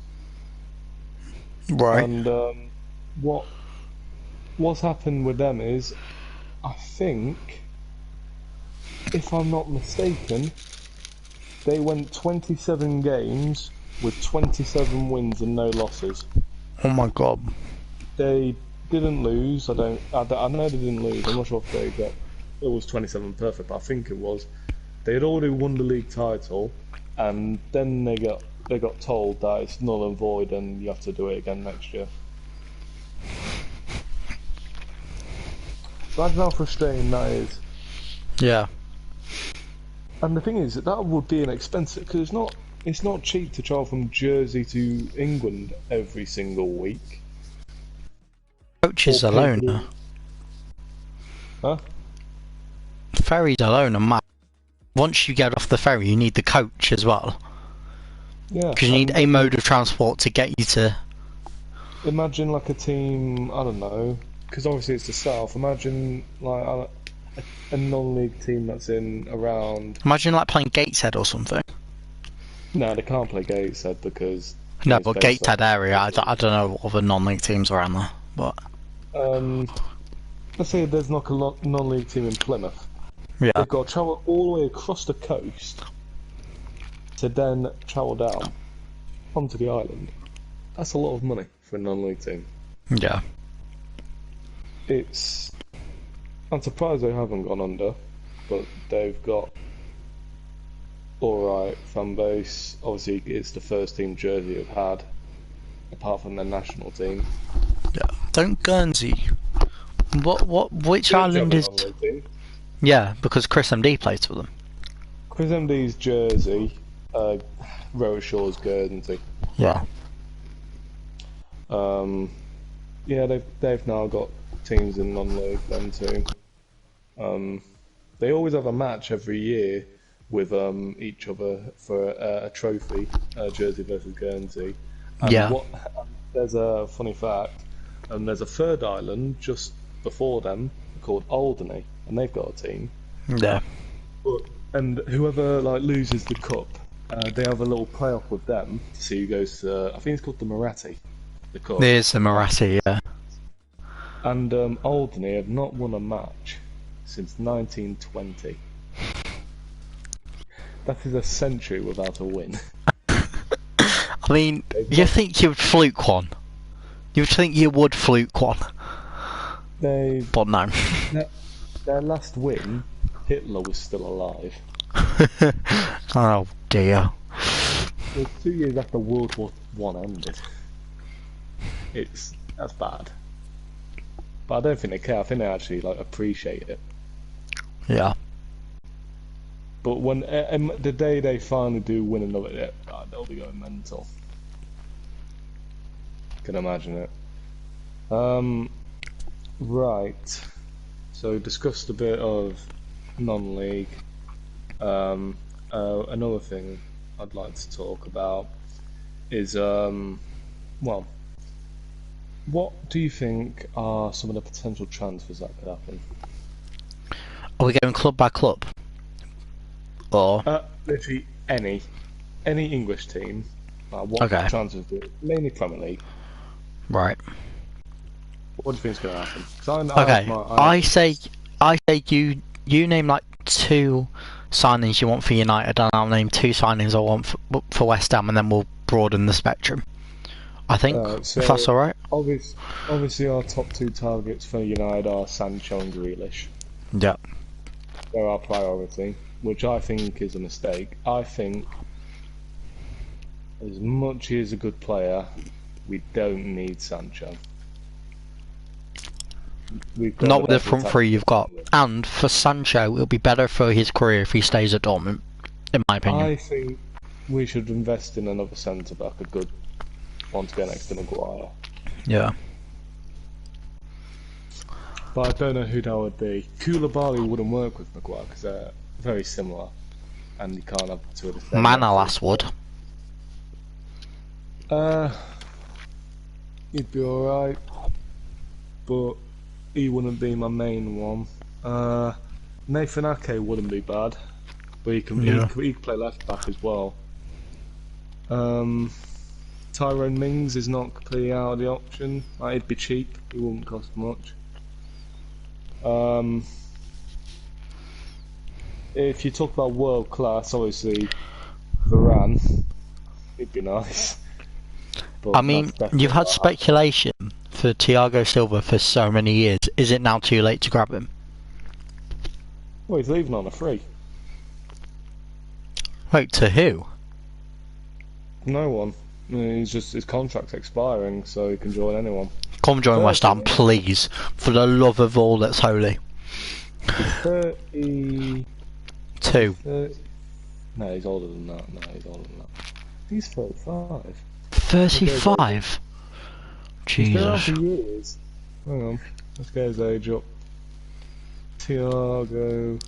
Right. And what's happened with them is, I think, if I'm not mistaken, they went 27 games with 27 wins and no losses. Oh my god. They didn't lose. I know they didn't lose. I'm not sure if it was 27 perfect, but I think it was. They had already won the league title, and then they got told that it's null and void and you have to do it again next year. Imagine how frustrating that is. Yeah. And the thing is that would be an expensive, because it's not cheap to travel from Jersey to England every single week. Coaches alone. Huh? Ferries alone are mad. Once you get off the ferry, you need the coach as well. Yeah. Because you need a mode of transport to get you to. Imagine like a team, I don't know, because obviously it's the south. Imagine like a non-league team that's in around. Imagine like playing Gateshead or something. No, they can't play Gateshead because. No, but Gateshead area, I don't know what other non-league teams around there, but. Let's say there's not a non-league team in Plymouth. Yeah. They've got to travel all the way across the coast to then travel down onto the island. That's a lot of money for a non-league team. Yeah. I'm surprised they haven't gone under, but they've got alright fan base. Obviously, it's the first team Jersey have had, apart from their national team. Yeah. Don't Guernsey. Which island is? Yeah, because Chris MD plays for them. Chris MD's Jersey, Rowshaw's Guernsey. Yeah. Yeah, they've now got teams in non-league, them too. They always have a match every year with each other for a trophy, Jersey versus Guernsey. And yeah. There's a funny fact, and there's a third island just before them called Alderney, and they've got a team. Yeah. And whoever loses the cup, they have a little playoff with them to see who goes to. I think it's called the Moratti. The cup. There's the Moratti, yeah. And Alderney have not won a match since 1920. That is a century without a win. I mean, you think you would fluke one? You'd think you would fluke one. But no. Their last win, Hitler was still alive. Oh dear. It was 2 years after World War I ended. That's bad. But I don't think they care. I think they actually appreciate it. Yeah. But when the day they finally do win another, they'll be going mental. Can imagine it. Right. So discussed a bit of non-league. Another thing I'd like to talk about is well, what do you think are some of the potential transfers that could happen? Are we going club by club? Or literally any English team. What transfers do? Mainly Premier League. Right. What do you think's going to happen? I say you name like 2 signings you want for United, and I'll name 2 signings I want for West Ham, and then we'll broaden the spectrum. I think if that's all right. Obviously, our top 2 targets for United are Sancho and Grealish. Yeah. They're our priority, which I think is a mistake. I think, as much as he's a good player, we don't need Sancho. Not with the front 3 you've got. And for Sancho, it'll be better for his career if he stays at Dortmund, in my opinion. I think we should invest in another centre-back, a good one to go next to Maguire. Yeah. But I don't know who that would be. Koulibaly wouldn't work with Maguire because they're very similar, and you can't have 2 of the same. Manolas would. He'd be alright, but he wouldn't be my main one. Nathan Ake wouldn't be bad, but he can play left back as well. Tyrone Mings is not completely out of the option. He'd be cheap, he wouldn't cost much. If you talk about world class, obviously Varane, he'd be nice. But I mean, you've had speculation for Thiago Silva for so many years. Is it now too late to grab him? Well, he's leaving on a free. Wait, to who? No one. His contract's expiring, so he can join anyone. Come join West Ham, please, for the love of all that's holy. 32. No, he's older than that. He's 35. 35? Jesus. He's been out for years. Hang on, let's get his age up. Thiago.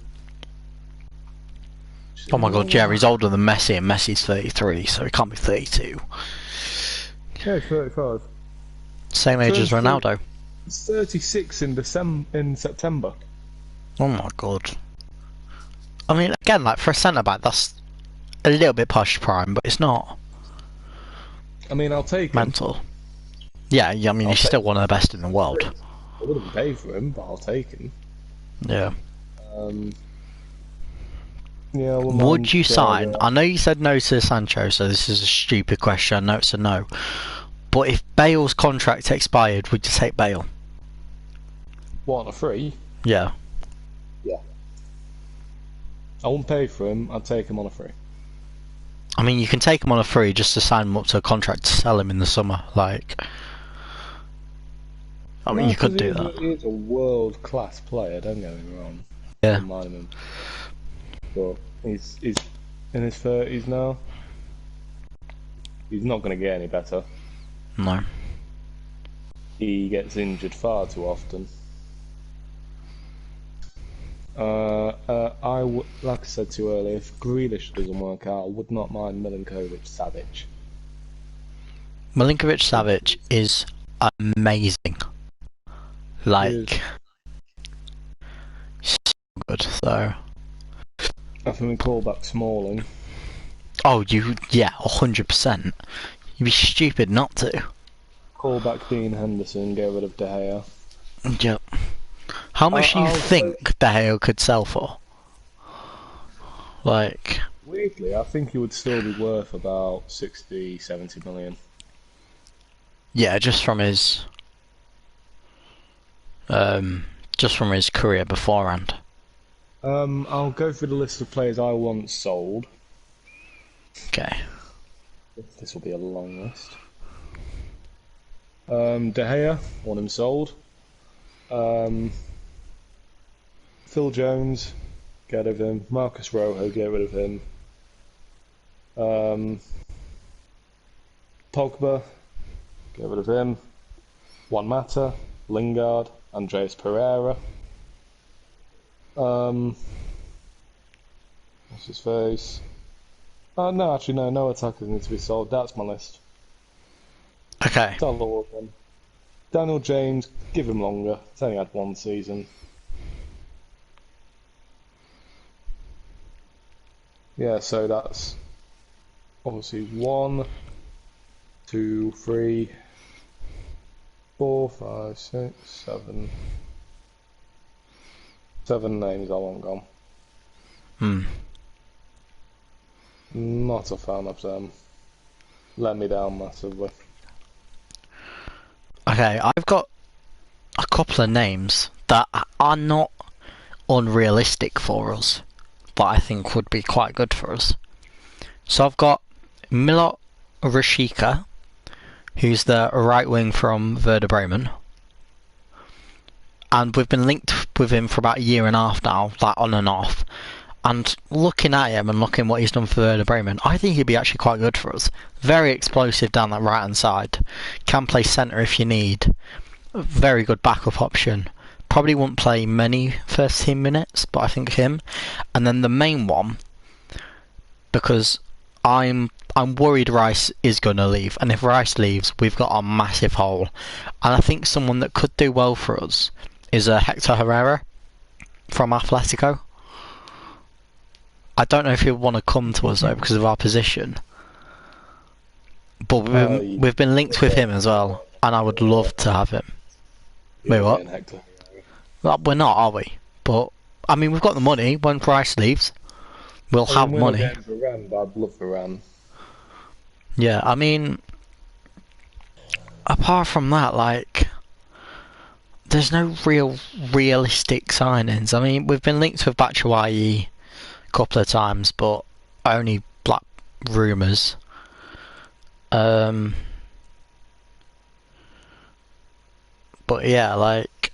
Oh my god, Jerry's older than Messi, and Messi's 33, so he can't be 32. Yeah, he's 35. Same age as Ronaldo. He's 36 in September. Oh my god. I mean, again, like for a centre back, that's a little bit past prime, but it's not. I mean, I'll take him. Mental. Yeah, I mean, he's still one of the best in the world. I wouldn't pay for him, but I'll take him. Yeah. Yeah. Would you sign? I know you said no to Sancho, so this is a stupid question. I know it's a no. But if Bale's contract expired, would you take Bale? What, on a free? Yeah. Yeah. I wouldn't pay for him. I'd take him on a free. I mean, you can take him on a free just to sign him up to a contract to sell him in the summer. Like, I mean, you could do that. He's a world-class player. Don't get me wrong. Yeah. I don't mind him. But he's in his 30s now. He's not going to get any better. No. He gets injured far too often. Like I said to you earlier, if Grealish doesn't work out, I would not mind Milinkovic-Savic. Milinkovic-Savic is amazing. Like, so good, so. I think we call back Smalling. Oh, yeah, 100%. You'd be stupid not to. Call back Dean Henderson, get rid of De Gea. Yep. How much do you think De Gea could sell for? Like... Weirdly, I think he would still be worth about 60, 70 million. Yeah, just from his career beforehand. I'll go through the list of players I want sold. Okay. This will be a long list. De Gea, want him sold. Phil Jones, get rid of him. Marcus Rojo, get rid of him. Pogba, get rid of him. Juan Mata, Lingard, Andreas Pereira. What's his face? No, actually, no attackers need to be sold. That's my list. Okay. Daniel James, give him longer. He's only had one season. Yeah, so that's obviously 1, 2, 3, 4, 5, 6, 7. 7 names I want gone. Not a fan of them. Let me down massively. Okay, I've got a couple of names that are not unrealistic for us, but I think would be quite good for us. So I've got Milot Rashica, who's the right wing from Werder Bremen. And we've been linked with him for about a year and a half now, like on and off. And looking at him and looking what he's done for Werder Bremen, I think he'd be actually quite good for us. Very explosive down that right hand side. Can play centre if you need. Very good backup option. Probably won't play many first team minutes, but I think him. And then the main one, because I'm worried Rice is going to leave, and if Rice leaves, we've got a massive hole. And I think someone that could do well for us is Hector Herrera from Atletico. I don't know if he'll want to come to us though because of our position, but we've been linked with him as well, and I would love to have him. Wait, what? Well, we're not, are we? But I mean, we've got the money. When Rice leaves, we'll have money. Varane, but I'd love Varane. Yeah, I mean, apart from that, like, there's no realistic signings. I mean, we've been linked with Batshuayi a couple of times, but only black rumours. But yeah, like,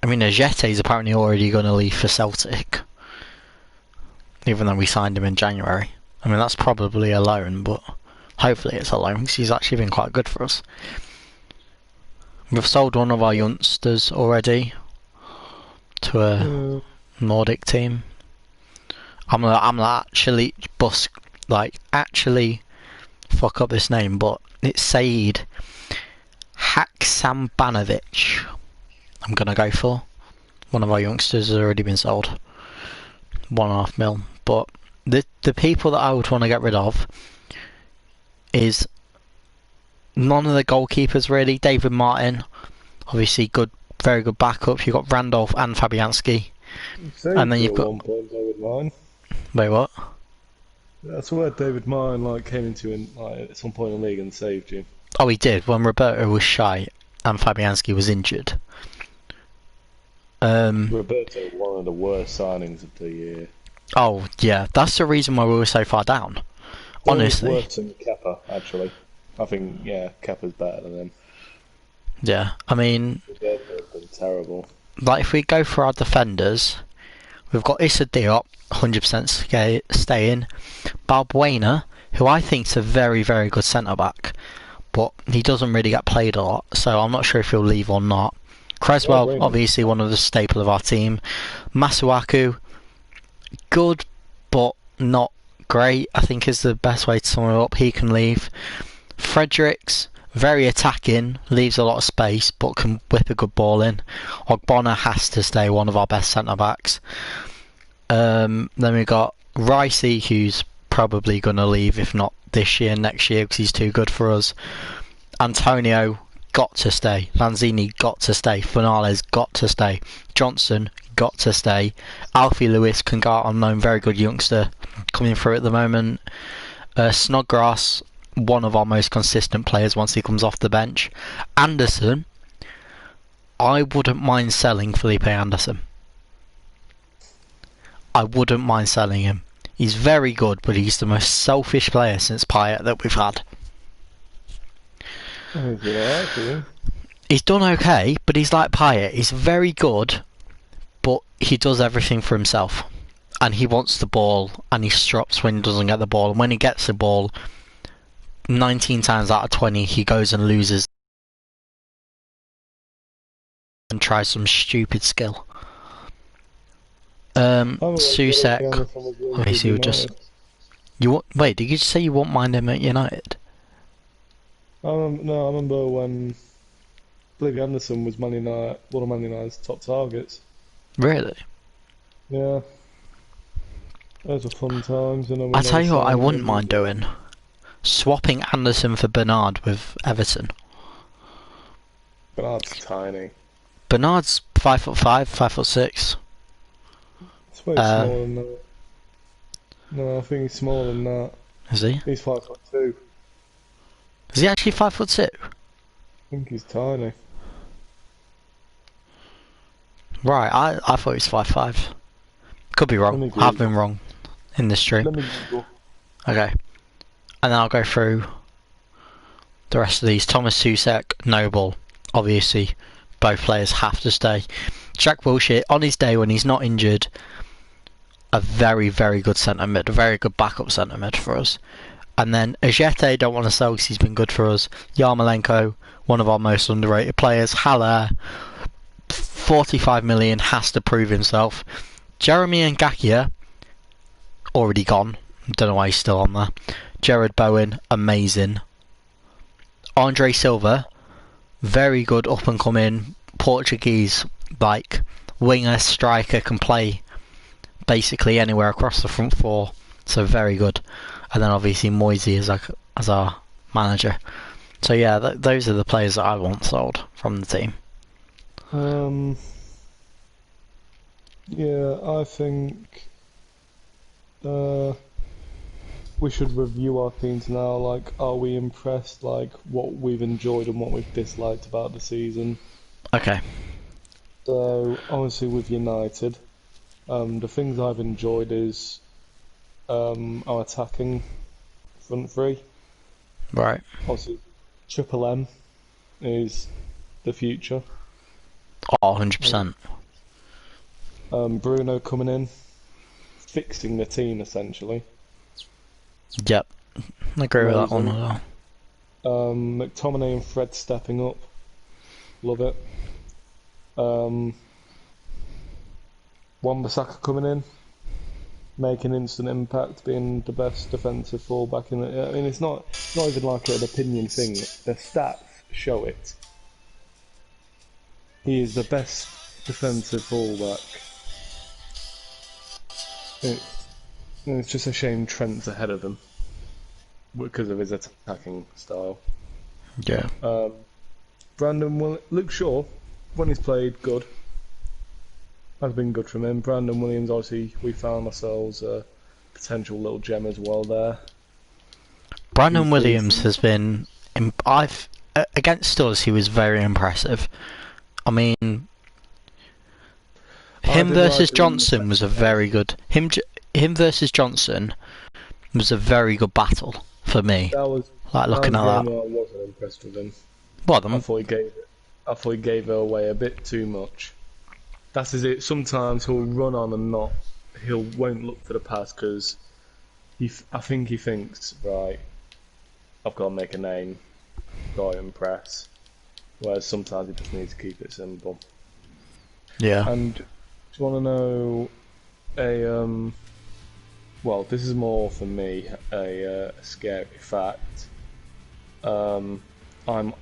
I mean, Ajete's apparently already going to leave for Celtic, even though we signed him in January. I mean, that's probably a loan, but hopefully it's a loan because he's actually been quite good for us. We've sold one of our youngsters already to a Nordic team. I'm gonna actually fuck up this name, but it's Said Haksambanovic. I'm gonna go for one of our youngsters has already been sold, 1.5 mil. But the people that I would want to get rid of is none of the goalkeepers really. David Martin, obviously good, very good backup. You've got Randolph and Fabianski, and then you've got David Martin. Wait, what? That's where David Martin came into at some point in the league and saved you. Oh, he did when Roberto was shy and Fabianski was injured. Roberto, one of the worst signings of the year. Oh yeah, that's the reason why we were so far down. Honestly, worse than Kepa, actually. I think Kepa's better than him. Yeah, I mean, Roberto's been terrible. Like if we go for our defenders, we've got Issa Diop, 100% staying. Balbuena, who I think is a very, very good centre back, but he doesn't really get played a lot, so I'm not sure if he'll leave or not. Creswell, obviously one of the staple of our team. Masuaku, good but not great, I think is the best way to sum it up. He can leave. Fredericks, very attacking, leaves a lot of space but can whip a good ball in. Ogbonna has to stay, one of our best centre backs. Then we got Ricey, who's probably going to leave, if not this year, next year, because he's too good for us. Antonio, got to stay. Lanzini, got to stay. Finales, got to stay. Johnson, got to stay. Alfie Lewis can go out on loan, very good youngster coming through at the moment. Snodgrass, one of our most consistent players once he comes off the bench. Anderson, I wouldn't mind selling Felipe Anderson. I wouldn't mind selling him. He's very good, but he's the most selfish player since Payet that we've had. He's done okay, but he's like Payet. He's very good, but he does everything for himself. And he wants the ball, and he stops when he doesn't get the ball. And when he gets the ball, 19 times out of 20, he goes and loses and tries some stupid skill. Soucek, obviously, would just. Wait, did you just say you won't mind him at United? No, I remember when Felipe Anderson was one of Man United's top targets. Really? Yeah. Those were fun times. I tell you what, I wouldn't mind doing. Swapping Anderson for Bernard with Everton. Bernard's tiny. Bernard's 5'5", 5'6". It's way smaller than that. No, I think he's smaller than that. Is he? He's 5'2". Is he actually 5'2"? I think he's tiny. Right, I thought he was 5'5". Could be wrong. I've been wrong in this stream. Let me Google. Okay. And then I'll go through the rest of these. Thomas Soucek, Noble. Obviously, both players have to stay. Jack Wilshere, on his day when he's not injured, a very, very good centre mid. A very good backup centre mid for us. And then Ajete, don't want to sell because he's been good for us. Yarmolenko, one of our most underrated players. Haller, 45 million, has to prove himself. Jeremy Ngakia, already gone. Don't know why he's still on there. Jared Bowen, amazing. Andre Silva, very good up and coming Portuguese, like winger, striker, can play basically anywhere across the front four. So very good. And then obviously Moisey as our manager. So yeah, those are the players that I want sold from the team. Yeah, I think we should review our teams now. Like, are we impressed? Like, what we've enjoyed and what we've disliked about the season. Okay. So obviously with United, the things I've enjoyed is our attacking front three. Right. Obviously, Triple M is the future. Oh, 100%. Bruno coming in, fixing the team essentially. Yep. I agree with that one as well. McTominay and Fred stepping up. Love it. Wan-Bissaka coming in, making instant impact, being the best defensive fullback in it. I mean, it's not even like an opinion thing. The stats show it. He is the best defensive fullback. It's just a shame Trent's ahead of him because of his attacking style. Yeah. Luke Shaw, when he's played, good. Has been good from him. Brandon Williams, obviously, we found ourselves a potential little gem as well there. Brandon Williams has been. Against us, he was very impressive. I mean, him versus Johnson was a very good. Him versus Johnson was a very good battle for me. That was like looking at that. I wasn't impressed with him. What? I thought he gave it away a bit too much. That's it. Sometimes he'll run on and won't look for the pass because I think he thinks, right, I've got to make a name, got to impress. Whereas sometimes he just needs to keep it simple. Yeah. And do you want to know well, this is more for me a scary fact. I'm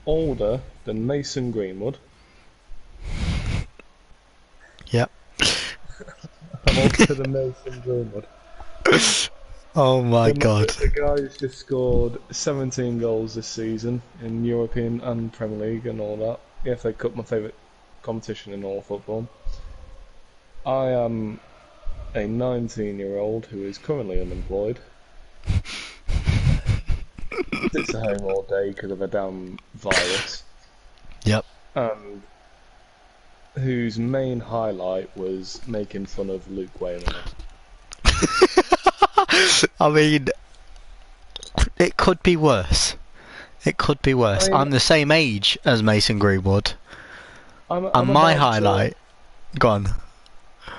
older than Mason Greenwood. Yep. I'm older than Mason Greenwood. Oh my god. The guy's just scored 17 goals this season in European and Premier League and all that. The FA Cup, my favourite competition in all football. I am a 19-year-old who is currently unemployed. sits at home all day because of a damn virus. Yep. And whose main highlight was making fun of Luke Wayman. I mean, it could be worse. It could be worse. I mean, I'm the same age as Mason Greenwood. I'm my highlight... Go on.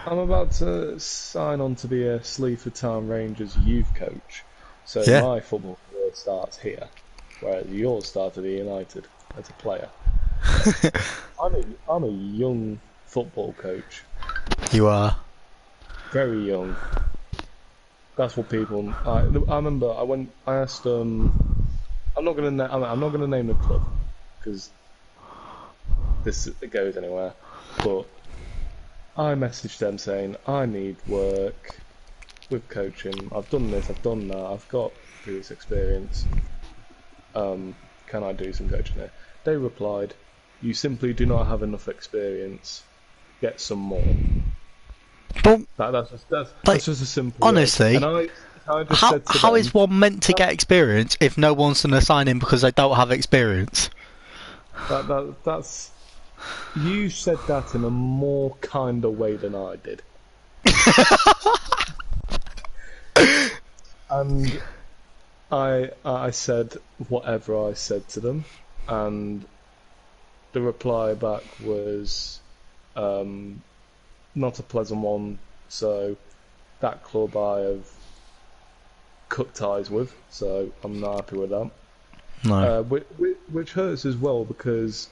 I'm about to sign on to be a Sleaford Town Rangers youth coach. So Yeah. my football career starts here, whereas yours started at United as a player. I'm a young football coach. You are. Very young. That's what people. I remember. I asked. I'm not gonna name the club because it goes anywhere. But I messaged them saying I need work with coaching. I've done this. I've done that. I've got previous experience. Can I do some coaching there? They replied, "You simply do not have enough experience. Get some more." But That's just a simple. honestly, and I just said to how them, is one meant to get experience if no one's going to sign in because they don't have experience? That's you said that in a more kinder way than I did. And I said whatever I said to them, and the reply back was not a pleasant one. So that club I have cut ties with, so I'm not happy with that. No. Which hurts as well because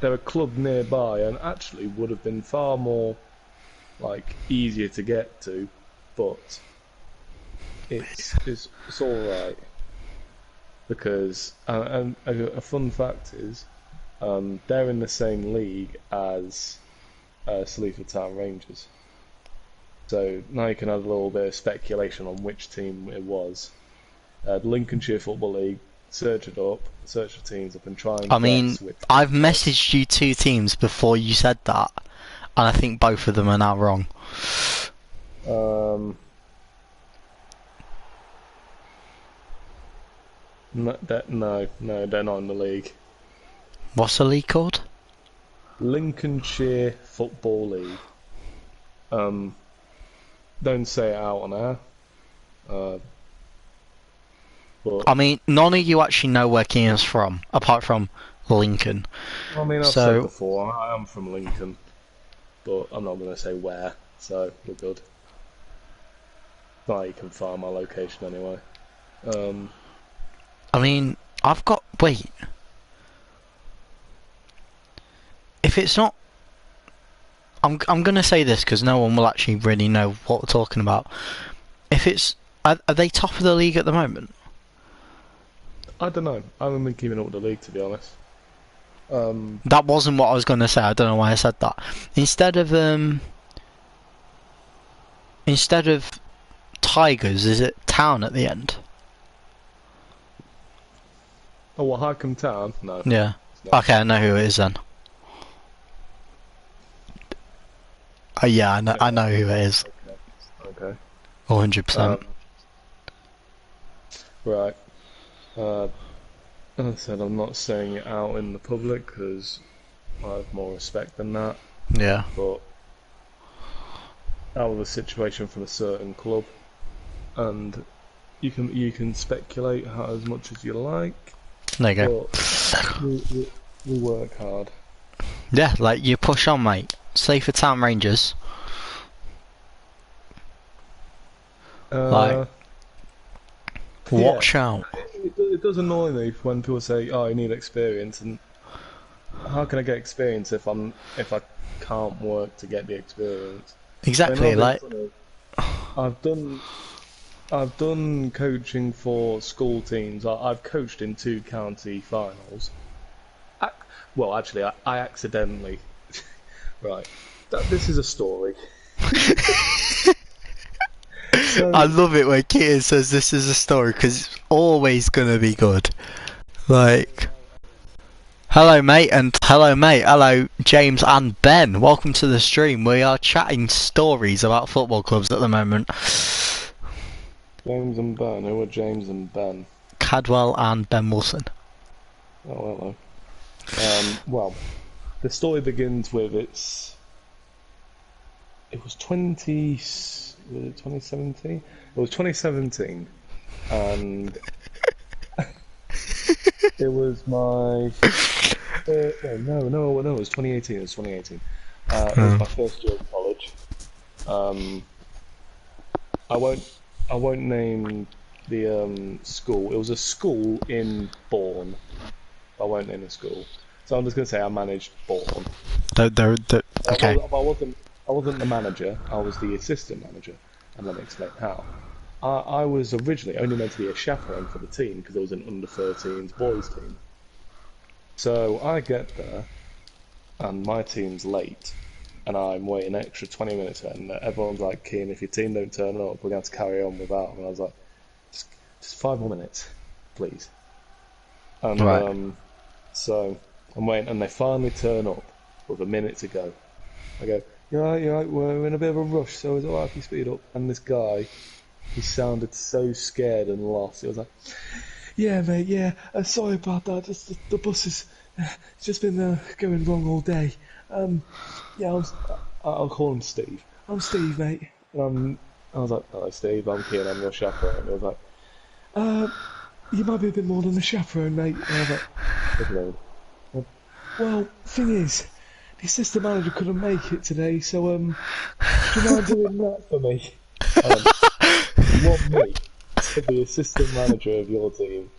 they're a club nearby and actually would have been far more easier to get to, but it's all right because and a fun fact is they're in the same league as Sleaford Town Rangers. So now you can have a little bit of speculation on which team it was. The Lincolnshire Football League. Search the teams up and try and guess which. I've messaged you 2 teams before you said that, and I think both of them are now wrong. No, they're not in the league. What's the league called? Lincolnshire Football League. Don't say it out on air. But I mean, none of you actually know where Keane's from, apart from Lincoln. I mean, I've said before, I am from Lincoln, but I'm not going to say where, so we're good. Now you can find my location anyway. I mean, I've got... Wait. If it's not... I'm going to say this because no one will actually really know what we're talking about. If it's... Are they top of the league at the moment? I don't know. I haven't been keeping up with the league, to be honest. That wasn't what I was going to say. I don't know why I said that. Instead of Tigers, is it Town at the end? Oh, what, Highcombe Town? No. Yeah. Okay, I know who it is then. Yeah, I know who it is. Okay. 100%. Right. As I said, I'm not saying it out in the public because I have more respect than that. Yeah. But out of a situation from a certain club, and you can speculate as much as you like. There you go. But we work hard. Yeah, you push on, mate. Sleaford Town Rangers. Watch out. It does annoy me when people say, "Oh, you need experience," and how can I get experience if I can't work to get the experience? Exactly. I've done coaching for school teams. I've coached in 2 county finals. I accidentally. Right. This is a story. So, I love it when Keaton says this is a story because it's always gonna be good. Hello mate, hello James and Ben. Welcome to the stream. We are chatting stories about football clubs at the moment. James and Ben. Who are James and Ben? Cadwell and Ben Wilson. Oh, hello. Well, the story begins with it was 2017? It was 2017, and it was my... no, it was 2018, it was 2018. It was my first year of college. I won't name the school. It was a school in Bourne. I won't name the school. So I'm just going to say I managed Bourne. Okay. I wasn't the manager. I was the assistant manager, and let me explain how. I was originally only meant to be a chaperone for the team because it was an under-13s boys team. So I get there, and my team's late, and I'm waiting an extra 20 minutes, and everyone's like, "Keen, if your team don't turn up, we're going to carry on without." And I was like, "Just 5 more minutes, please." And right. So I'm waiting, and they finally turn up with a minute to go. I go, you're right, we're in a bit of a rush, so it's alright if you speed up. And this guy, he sounded so scared and lost. He was like, yeah, mate, yeah, sorry about that, just the bus is, it's just been going wrong all day. Yeah, I'll call him Steve. I'm Steve, mate. And I was like, hello, Steve, I'm Keen, I'm your chaperone. And he was like, you might be a bit more than a chaperone, mate. And I was like, okay. Well, thing is, the assistant manager couldn't make it today, so do you mind doing that for me? You want me to be assistant manager of your team?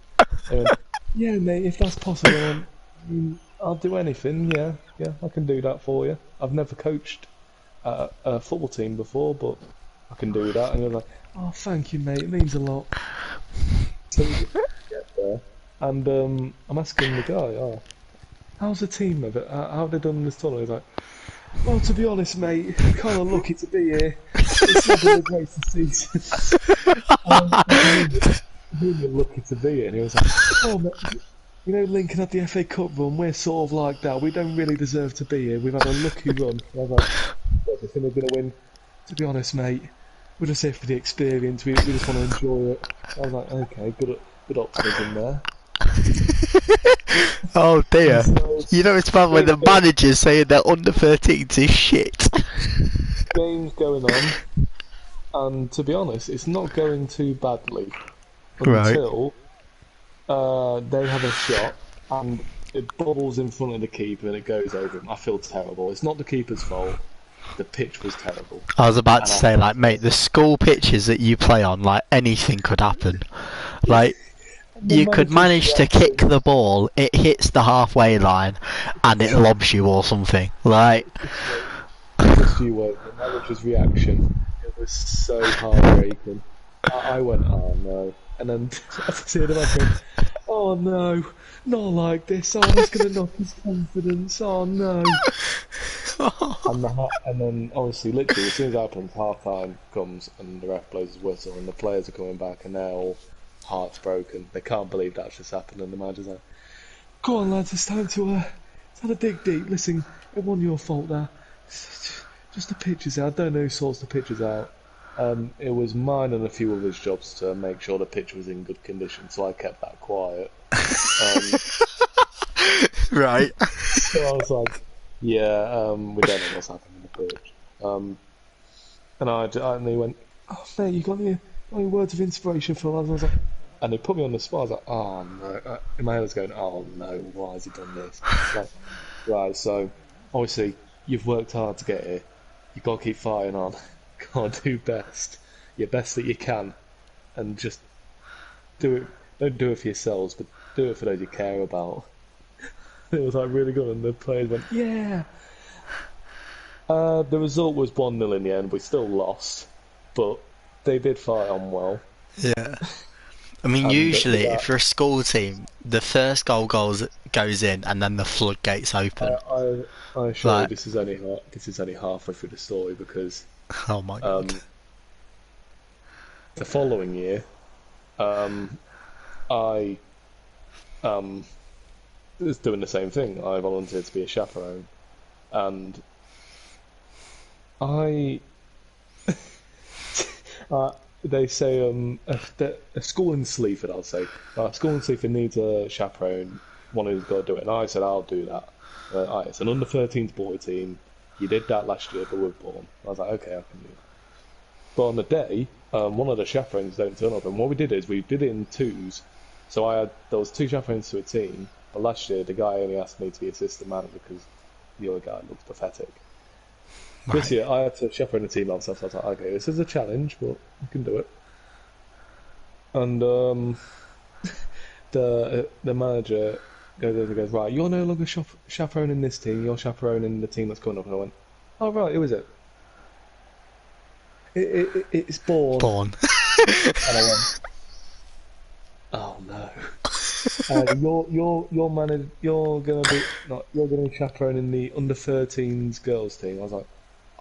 Yeah, mate, if that's possible, I'll do anything. Yeah, I can do that for you. I've never coached a football team before, but I can do that. And you're like, oh, thank you, mate. It means a lot. So we get there, and I'm asking the guy, oh, how's the team of it? How have they done this tunnel? He's like, well, to be honest, mate, I'm kind of lucky to be here. It's not been the greatest season. I'm really lucky to be here. And he was like, oh, mate, you know, Lincoln had the FA Cup run. We're sort of like that. We don't really deserve to be here. We've had a lucky run. And I was like, what, do you think we're going to win? To be honest, mate, we're just here for the experience. We just want to enjoy it. I was like, okay, good optimism there. Oh dear. You know it's bad when the manager's saying that under 13s is shit. Game's going on, and to be honest, it's not going too badly until they have a shot and it bobbles in front of the keeper and it goes over him. I feel terrible. It's not the keeper's fault. The pitch was terrible. I was about to say, like, mate, the school pitches that you play on, like, anything could happen. Like, you could manage to kick the ball, it hits the halfway line, and it lobs you or something. Like, just you wait. The manager's reaction, it was so heartbreaking. I went, oh no, and then I see the man going, oh no, not like this. Oh, it's going to knock his confidence. Oh no. And then obviously, literally, as soon as it happens, half time comes and the ref blows his whistle, and the players are coming back, and they're all hearts broken. They can't believe that's just happened, and the manager's like, "Go on, lads, it's time to dig deep. Listen, it wasn't your fault there. Just the pitches out. I don't know who sorts the pitches out. It was mine and a few of his jobs to make sure the pitch was in good condition, so I kept that quiet." Right. So I was like, yeah, we don't know what's happening in the pitch. And he went, oh, mate, you got any words of inspiration for us? And I was like, and he put me on the spot. I was like, oh no. In my head I was going, oh no, why has he done this? Like, right, so obviously you've worked hard to get here. You've got to keep fighting on. Got to do your best that you can, and just do it. Don't do it for yourselves, but do it for those you care about. It was like really good, and the players went, yeah. The result was 1-0 in the end. We still lost, but they did fight on well. Yeah. I mean, usually, if you're a school team, the first goal goes in, and then the floodgates open. I assure you, this is only halfway through the story, because oh my god. The following year, I was doing the same thing. I volunteered to be a chaperone, and they say a school in Sleaford, I'll say. A school in Sleaford needs a chaperone, one who's got to do it. And I said, I'll do that. Right, it's an under-13s boy team. You did that last year, but with Bourne. I was like, okay, I can do that. But on the day, one of the chaperones don't turn up, and what we did is we did it in twos. So there was 2 chaperones to a team, but last year the guy only asked me to be assistant manager because the other guy looked pathetic. Right. This year I had to chaperone the team myself, so I was like, okay, this is a challenge, but I can do it. And the manager goes, right, you're no longer chaperoning this team, you're chaperoning the team that's coming up. And I went, oh right, who is it? It's Bourne. Bourne. And I went, oh no. You're gonna be chaperoning the under-13s girls team. I was like,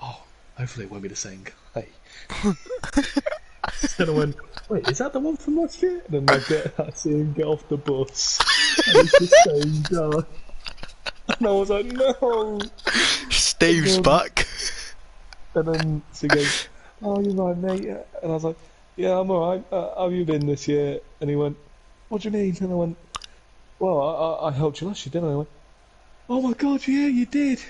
oh, hopefully it won't be the same guy. And I went, wait, is that the one from last year? And then I see him get off the bus, and it's the same guy. And I was like, no. Steve's back. And then she goes, oh, you're right, mate. And I was like, yeah, I'm alright. How have you been this year? And he went, what do you mean? And I went, well, I helped you last year, didn't I? I went, oh my god, yeah, you did.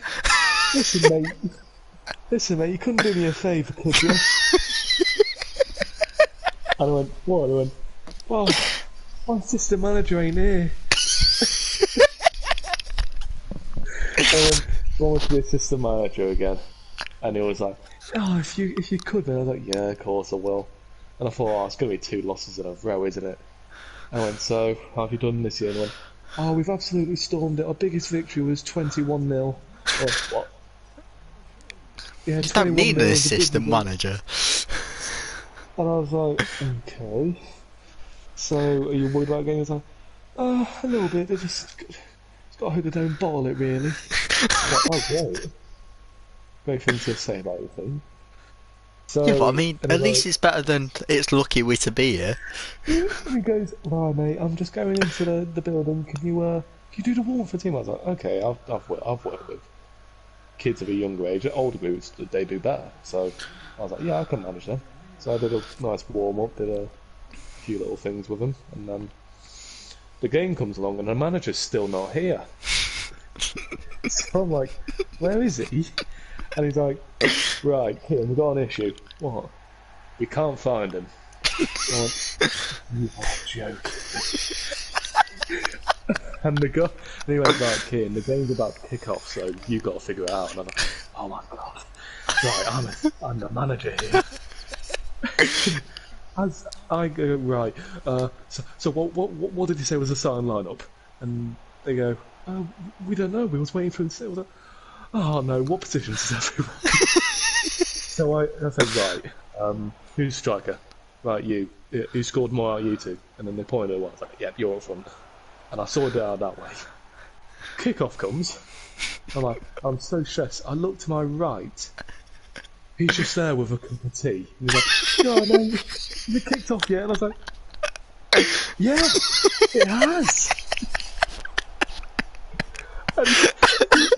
Listen, mate, you couldn't do me a favour, could you? And I went, what? And I went, well, my assistant manager ain't here. I went, well, I want to be assistant manager again. And he was like, oh, if you could, then I was like, yeah, of course I will. And I thought, oh, it's going to be 2 losses in a row, isn't it? I went, so, how have you done this year? And I went, oh, we've absolutely stormed it. Our biggest victory was 21-0. What? Yeah, you don't need an assistant manager. And I was like, okay. So, are you worried about getting? He was like, a little bit. They just got to hope they don't bottle it, really. I was like, oh, great. Great thing to say about your thing. So, yeah, but I mean, at least it's better than it's lucky we to be here. And he goes, right, mate, I'm just going into the building. Can you do the warm for the team? I was like, okay, I've worked with kids of a younger age. At older groups, they do better. So I was like, yeah, I can manage them. So I did a nice warm up, did a few little things with them, and then the game comes along and the manager's still not here. So I'm like, where is he? And he's like, right, here, we've got an issue. What? We can't find him. I went, you are joking. And he went, right, Kieran, the game's about to kick off, so you've got to figure it out. And I'm like, oh my god. Right, I'm the manager here. As I go, right, so what did you say was the starting lineup? And they go, oh, we don't know, we was waiting for him to say. I was like, oh no, what positions is everyone? So I said, right, who's striker? Right, you. Who scored more out of you two? And then they pointed at one. I was like, yep, you're up front. And I sorted it out that way. Kick-off comes. I'm like, I'm so stressed. I look to my right. He's just there with a cup of tea. And he's like, God, man, has it kicked off yet? And I was like, yeah, it has. And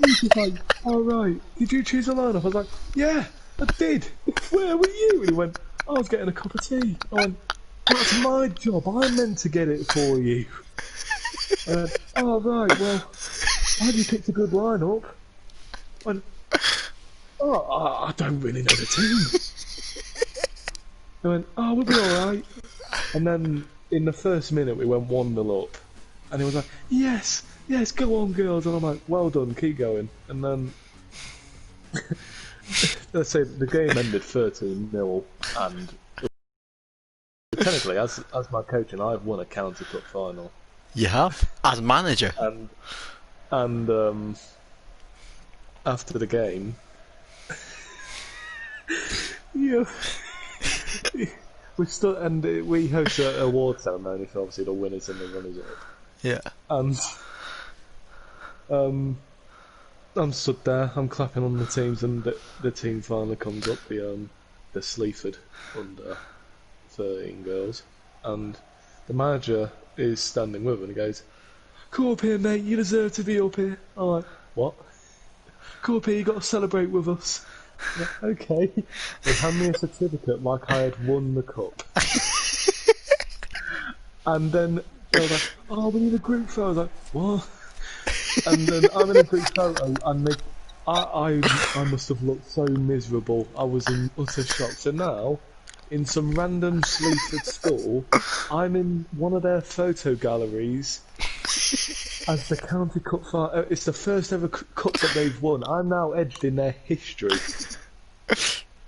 he's just like, oh right, did you choose a lineup? I was like, yeah, I did. Where were you? And he went, I was getting a cup of tea. I went, that's my job. I meant to get it for you. I went, oh right, well, have you picked a good lineup? I went, oh, I don't really know the team. I went, oh, we'll be alright. And then in the first minute we went 1-0 up. And he was like, yes, go on girls. And I'm like, well done, keep going. And then, let's say the game ended 13-0 and technically, as my coach and I've won a county cup final. You have? As manager? And after the game, yeah, we stood and we host an award ceremony for obviously the winners and the runners up. Yeah. And I'm stood there, I'm clapping on the teams, and the team finally comes up, the Sleaford under 13 girls, and the manager is standing with her and he goes, come up here mate, you deserve to be up here. I'm like, what? Come up here, you got to celebrate with us. Okay. They hand me a certificate like I had won the cup. And then they were like, oh, we need a group photo. I was like, what? And then I'm in a group photo, and I must have looked so miserable. I was in utter shock. So now, in some random Sleaford school, I'm in one of their photo galleries as the County Cup final. It's the first ever cup that they've won. I'm now edged in their history.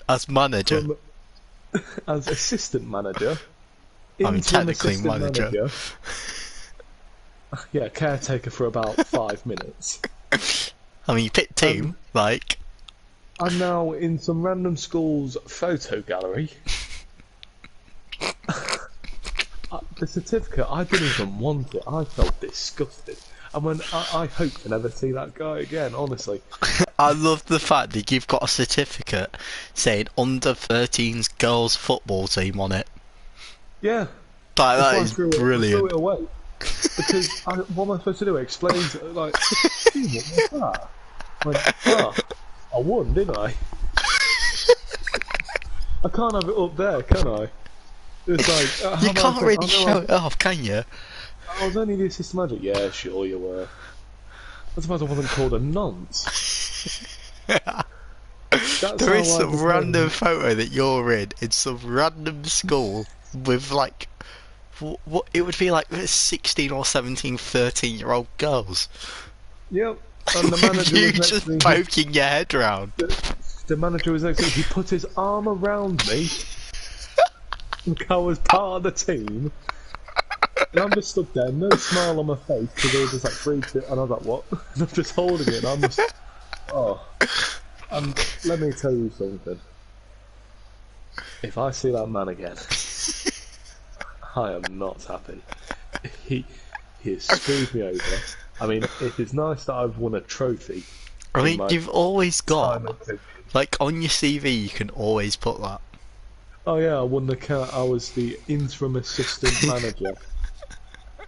As manager. As assistant manager. I mean, technically manager. Yeah, caretaker for about 5 minutes. I mean, you pick team, like... I'm now in some random school's photo gallery. The certificate, I didn't even want it. I felt disgusted. And when I hope to never see that guy again, honestly. I love the fact that you've got a certificate saying under 13's girls football team on it. Yeah. Like, that is brilliant. I threw it away. Because what am I supposed to do? Explain, like, what was that? I won, didn't I? I can't have it up there, can I? It's like you can't really show it off, can you? I was only the assistant manager. Yeah, sure you were. I suppose I wasn't called a nonce. There is some random photo that you're in some random school with like what it would be like 16 or 17, 13-year-old girls. Yep. And the manager you was next just to me. poking your head round. The manager was next to me. He put his arm around me. Like I was part of the team. And I'm just stood there, no smile on my face, because they were just like free to, and I was like, what? And I'm just holding it, and I'm just, oh. And let me tell you something. If I see that man again, I am not happy. He has screwed me over. I mean, it is nice that I've won a trophy. I mean, you've always got, like, on your CV, you can always put that. Oh yeah, I won I was the interim assistant manager.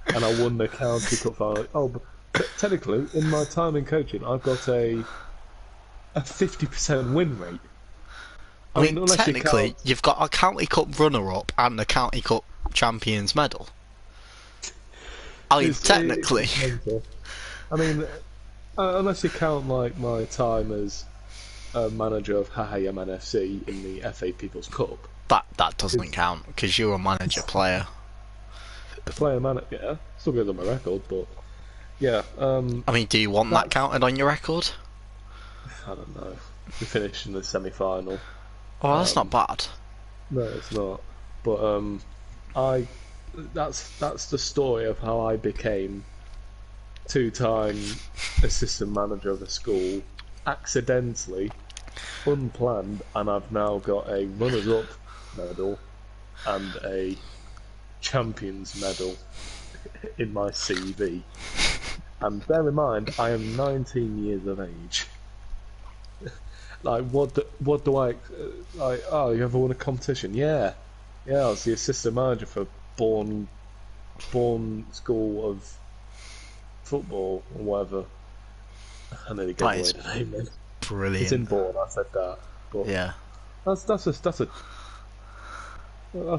And I won the county cup final. Oh, but technically, in my time in coaching, I've got a 50% win rate. I mean, technically, you've got a county cup runner-up and a county cup champions medal. I mean, technically. I mean, unless you count like my time as a manager of Hahayam NFC in the FA People's Cup. That doesn't count because you're a manager player. Player manager, yeah, still goes on my record, but yeah. I mean, do you want that counted on your record? I don't know. We finished in the semi-final. Oh, that's not bad. No, it's not. But that's the story of how I became two-time assistant manager of a school, accidentally, unplanned, and I've now got a runners-up medal and a champions medal in my CV. And bear in mind, I am 19 years of age. Like, what do I like? Oh, you ever won a competition? Yeah, I was the assistant manager for Bourne School of Football or whatever. I nearly gave away the name then. Brilliant. It's in Bourne. I said that. But yeah, that's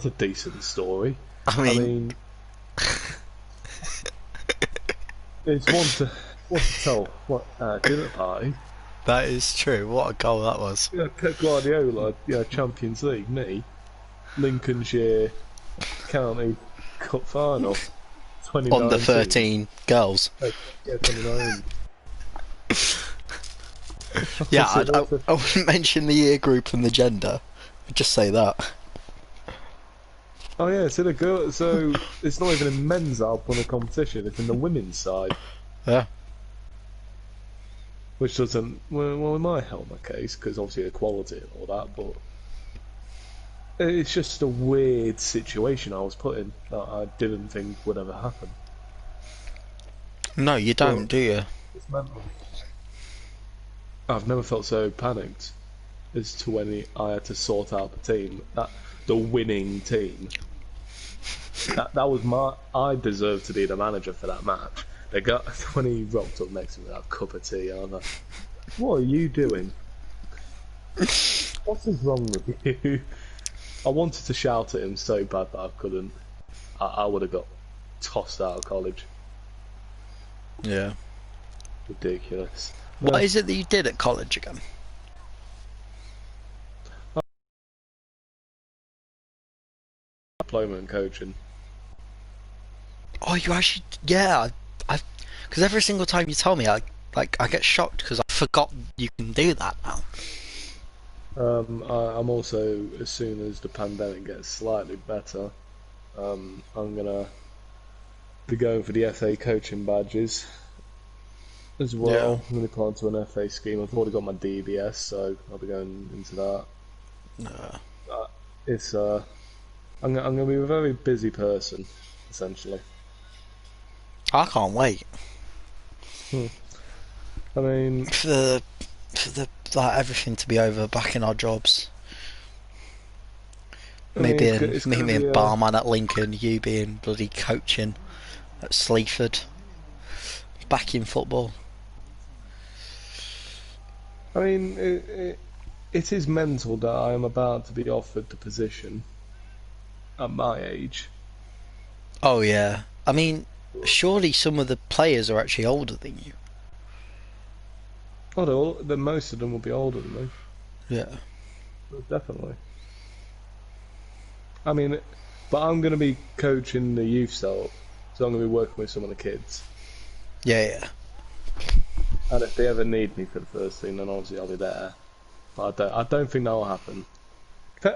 a decent story. I mean it's one to tell what dinner party. That is true. What a goal that was. Yeah, Pep Guardiola, Champions League, me, Lincolnshire County Cup final, 2019. Under 13 girls. Yeah, 2019. Yeah, I wouldn't mention the year group and the gender. I'd just say that. Oh yeah, so the girl. So it's not even in men's I've won a competition. It's in the women's side. Yeah. Which doesn't. Well, it might help my case because obviously equality and all that, but it's just a weird situation I was put in that I didn't think would ever happen. No, you don't, do you? It's mental. I've never felt so panicked as to when I had to sort out the team, the winning team. That was I deserved to be the manager for that match. When he rocked up next to me with that cup of tea, and I'm like, what are you doing? What is wrong with you? I wanted to shout at him so bad that I couldn't. I would have got tossed out of college. Yeah. Ridiculous. What is it that you did at college again? Diploma in coaching. Oh, you actually, yeah, because every single time you tell me, I get shocked because I forgot you can do that now. I'm also, as soon as the pandemic gets slightly better, I'm gonna be going for the FA coaching badges as well. Yeah. I'm gonna apply to an FA scheme. I've already got my DBS, so I'll be going into that. No. It's I'm gonna be a very busy person, essentially. I can't wait Hmm. I mean, for the like everything to be over, back in our jobs. I Me mean, being it's me gonna be being a. barman at Lincoln, you being bloody coaching at Sleaford, back in football. I mean, it is mental that I am about to be offered the position at my age. Oh yeah. I mean, surely some of the players are actually older than you. Although most of them will be older than me, Yeah. definitely. I mean, but I'm going to be coaching the youth cell, so I'm going to be working with some of the kids. Yeah, yeah. And if they ever need me for the first team, then obviously I'll be there. But I don't think that will happen.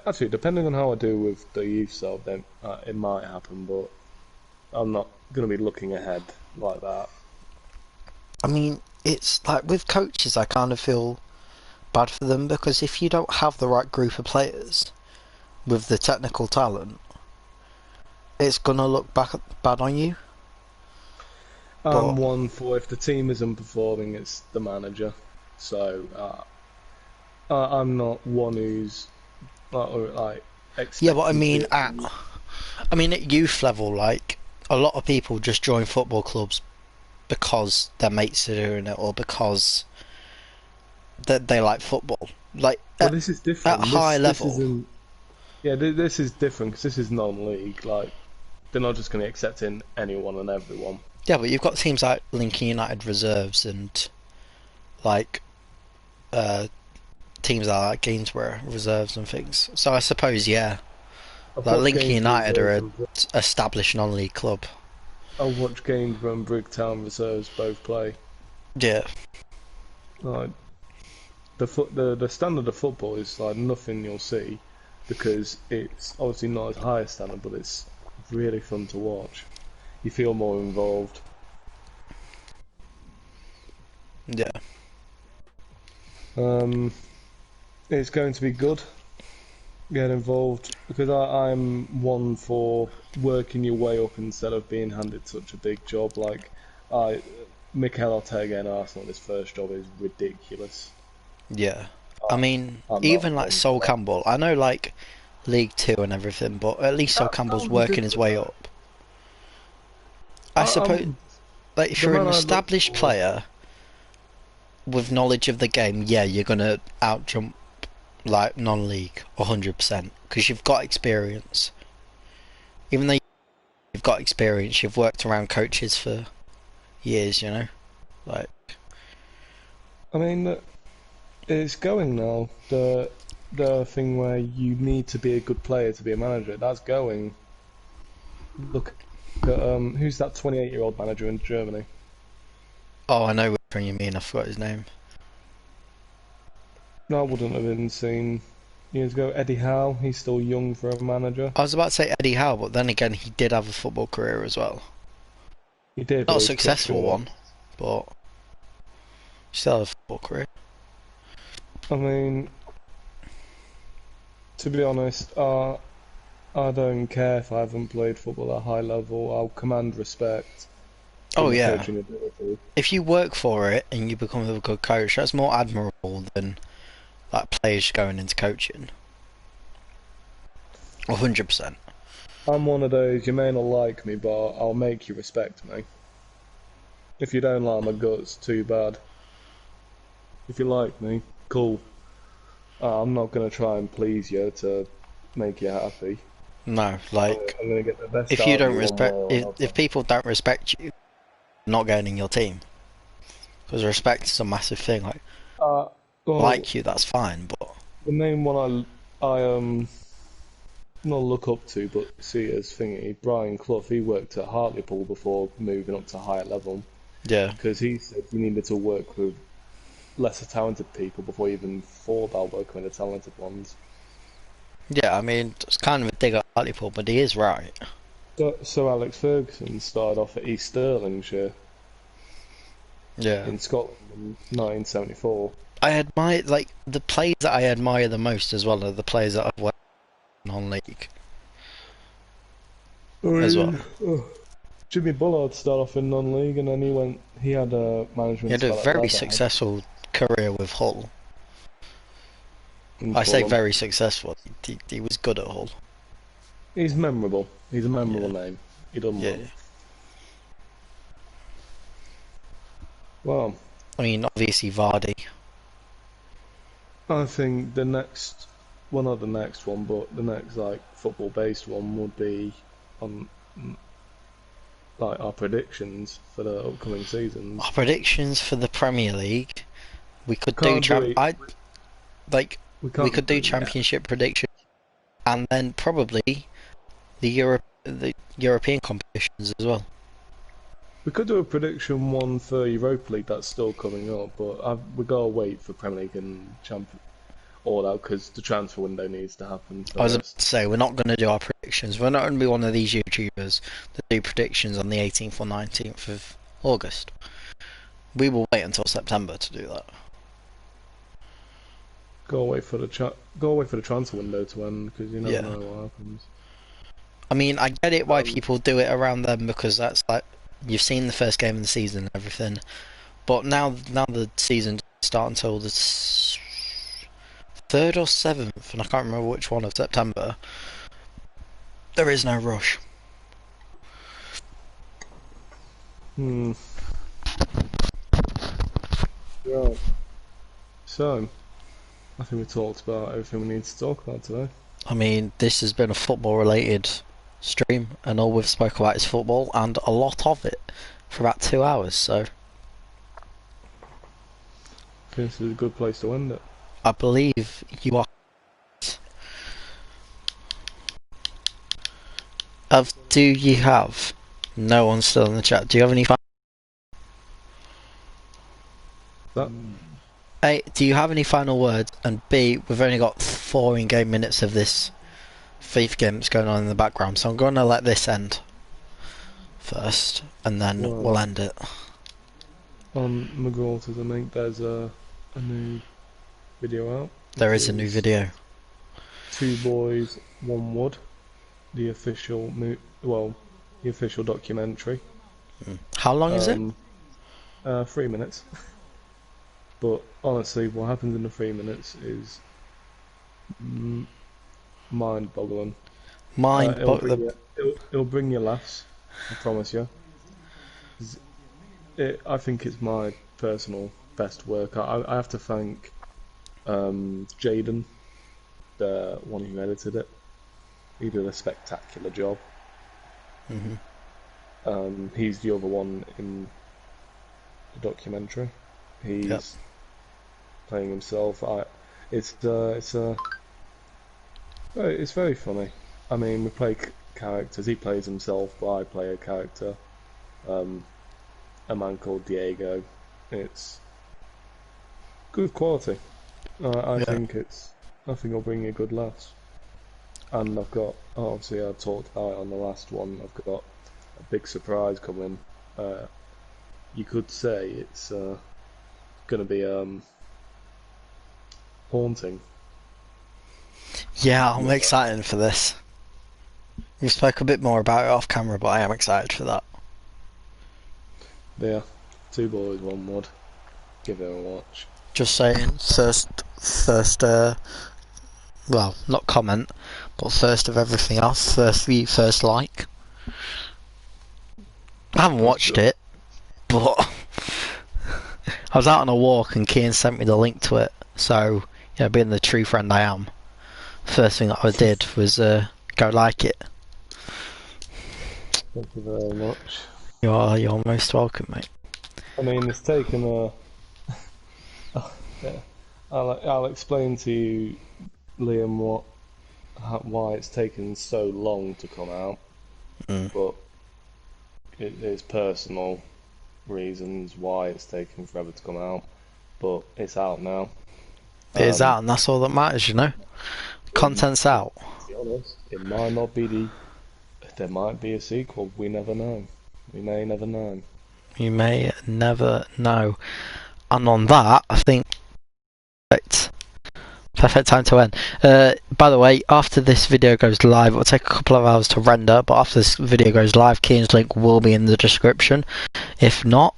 Actually, depending on how I do with the youth cell, then it might happen. But I'm not going to be looking ahead like that. I mean, it's like with coaches, I kind of feel bad for them because if you don't have the right group of players with the technical talent, it's gonna look bad on you. I'm But one for if the team isn't performing, it's the manager. So I'm not one who's like yeah, but I expecting to mean, be. at youth level, like a lot of people just join football clubs because their mates are doing it or because they like football. Like Well, this is at different. high This level, isn't. Yeah, this is different because this is non-league. Like they're not just going to accept in anyone and everyone. yeah, but you've got teams like Lincoln United reserves and like uh, teams like Gainsborough reserves and things. So I suppose yeah, I've like watched Lincoln games United are reserves a and established non-league club. I've watched games when Bricktown reserves both play. Yeah, Like the standard of football is like nothing you'll see because it's obviously not as high a standard, but it's really fun to watch. You feel more involved. yeah. Um, it's going to be good. Get involved because I'm one for working your way up instead of being handed such a big job. Like, I, Mikel Arteta in Arsenal, his first job is ridiculous. Yeah. I I, mean, I'm not even like one for Sol that. Campbell, I know like League Two and everything, but at least Sol That Campbell's would be working his different way though. up. I suppose, like, if The you're an man I look established for. player with knowledge of the game, yeah, you're gonna out jump like non-league 100% because you've got experience. Even though you've got experience, you've worked around coaches for years, you know? Like, I mean, it's going now. The thing where you need to be a good player to be a manager. That's going. Look at who's that 28-year-old manager in Germany? oh, I know which one you mean, I forgot his name. No, I wouldn't have been seen years ago. Eddie Howe. He's still young for a manager. I was about to say Eddie Howe, but then again, he did have a football career as well. He did, but Not a it was cut successful short. one, but still have a football career. I mean, to be honest, I don't care if I haven't played football at a high level. I'll command respect for Oh my yeah, coaching ability. if you work for it and you become a good coach, that's more admirable than like players going into coaching. 100%. I'm one of those, you may not like me, but I'll make you respect me. If you don't like my guts, too bad. If you like me, cool. I'm not gonna try and please you to make you happy. No, like I'm gonna get the best if you out of don't you one way respect, or if another. people don't respect you, you're not getting in your team because respect is a massive thing. Like Well, like you, that's fine, but the main one I not look up to, but see as thingy, Brian Clough. He worked at Hartlepool before moving up to higher level yeah, because he said you needed to work with lesser talented people before you even thought about working with the talented ones. yeah. I mean, it's kind of a dig at Hartlepool, but he is right. So Alex Ferguson started off at East Stirlingshire Yeah. in Scotland in 1974. I admire like the players that I admire the most as well are the players that I've worked non-league I as mean, well. Jimmy Bullard started off in non-league and then he had a He management had a spell at very Leatherhead successful career with Hull. in I say Fulham. very successful. He was good at Hull. He's memorable. He's a memorable Yeah, name. He done yeah. well. Well, I mean, obviously Vardy. I think the next, well, not the next one, but the next like football-based one would be on like our predictions for the upcoming seasons. Our predictions for the Premier League. We could do Can't do it. I like We we can't could do do it yet. championship prediction and then probably the European competitions as well. We could do a prediction one for Europa League that's still coming up, but we gotta wait for Premier League and Champions all out because the transfer window needs to happen I was about first. to say we're not going to do our predictions. We're not going to be one of these YouTubers that do predictions on the 18th or 19th of August. We will wait until September to do that. Go wait for the transfer window to end because you never Yeah. know what happens. I mean, I get it why Um, people do it around then because that's like you've seen the first game of the season and everything. But now the season doesn't start until the 3rd or 7th, and I can't remember which one of September. There is no rush. hmm. Right. So, I think we talked about everything we need to talk about today. I mean, this has been a football-related stream, and all we've spoke about is football, and a lot of it for about 2 hours. So I think this is a good place to end it. I believe you are. Do you have? No one's still in the chat. Do you have any? That A, do you have any final words? And B, we've only got 4 in-game minutes of this FIFA game that's going on in the background, so I'm going to let this end first, and then we'll end it. on McGraw, I think there's a new video out. There is a new video. Two Boys, One Wood, the official the official documentary. How long is it? 3 minutes. But honestly, what happens in the 3 minutes is mind-boggling. It'll bring you laughs, I promise you. I think it's my personal best work. I have to thank Jaden, the one who edited it. He did a spectacular job. He's the other one in the documentary. He's playing himself. It's very funny. I mean, we play characters. He plays himself, but I play a character. A man called Diego. It's good quality. I think it'll bring you good laughs. And I've got, obviously I talked about it on the last one, I've got a big surprise coming. You could say it's going to be haunting. Yeah, I'm excited for this. We spoke a bit more about it off camera, but I am excited for that. Yeah, Two Boys, One Wood. Give it a watch. Just saying, first, well, not comment, but first of everything else, first view, first like. I haven't watched it, but I was out on a walk and Kian sent me the link to it, so Yeah, being the true friend I am, first thing that I did was go like it. Thank you very much. You're most welcome, mate. I mean, it's taken a... yeah. I'll explain to you, Liam, why it's taken so long to come out. But it's personal reasons why it's taken forever to come out. But it's out now. It is out, and that's all that matters, you know. Content's out. To be honest, it might not be there might be a sequel. We never know. We may never know. You may never know. And on that, I think perfect time to end. By the way, after this video goes live, it will take a couple of hours to render, but after this video goes live, Keen's link will be in the description. If not,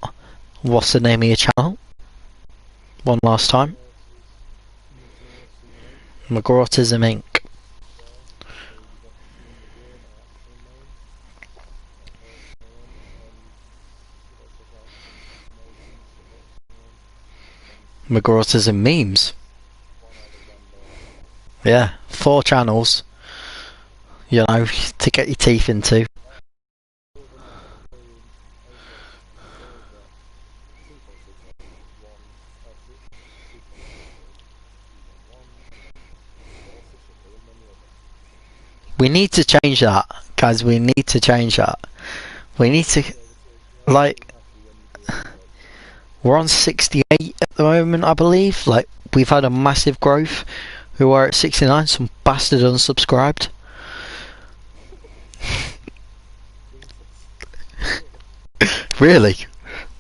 what's the name of your channel? One last time. McGrawtism Inc. McGrawtism Memes. Yeah, 4 channels, you know, to get your teeth into. We need to change that, guys. We need to change that. We need to, like, we're on 68 at the moment, I believe. Like, we've had a massive growth. We were at 69, some bastard unsubscribed. Really?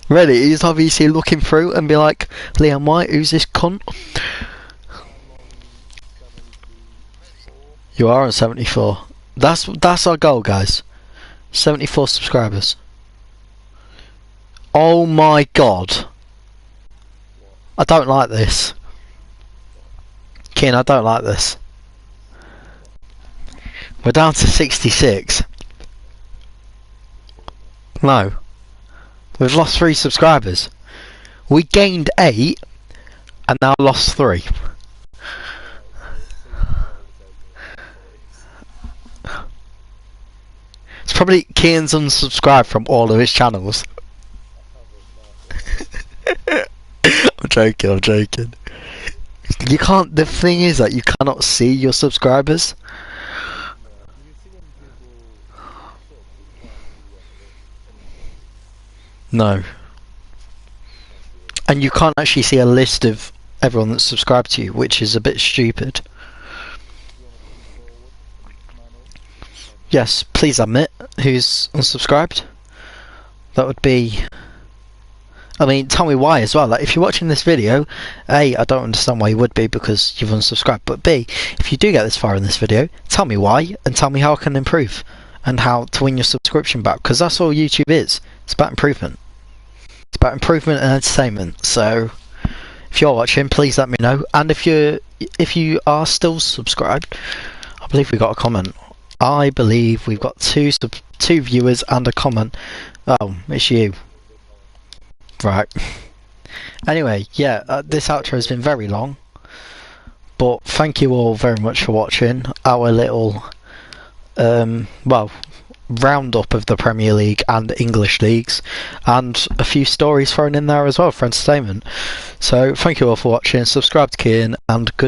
Really? He's obviously looking through and be like, Liam White, who's this cunt? You are on 74. That's our goal, guys. 74 subscribers. Oh my god. I don't like this. Keen, I don't like this. We're down to 66. No. We've lost 3 subscribers. We gained 8 and now lost 3. It's probably Keen's unsubscribed from all of his channels. I'm joking. You can't, the thing is that you cannot see your subscribers. No. And you can't actually see a list of everyone that's subscribed to you, which is a bit stupid. Yes, please admit who's unsubscribed. That would be... I mean, tell me why as well. Like, if you're watching this video, A, I don't understand why you would be because you've unsubscribed. But B, if you do get this far in this video, tell me why and tell me how I can improve and how to win your subscription back. Because that's all YouTube is. It's about improvement. It's about improvement and entertainment. So, if you're watching, please let me know. And if you are still subscribed, I believe we got a comment. I believe we've got two viewers and a comment. Oh, it's you. Right. Anyway, yeah, this outro has been very long, but thank you all very much for watching our little, well, roundup of the Premier League and English leagues, and a few stories thrown in there as well for entertainment. So thank you all for watching. Subscribe to Keen, and good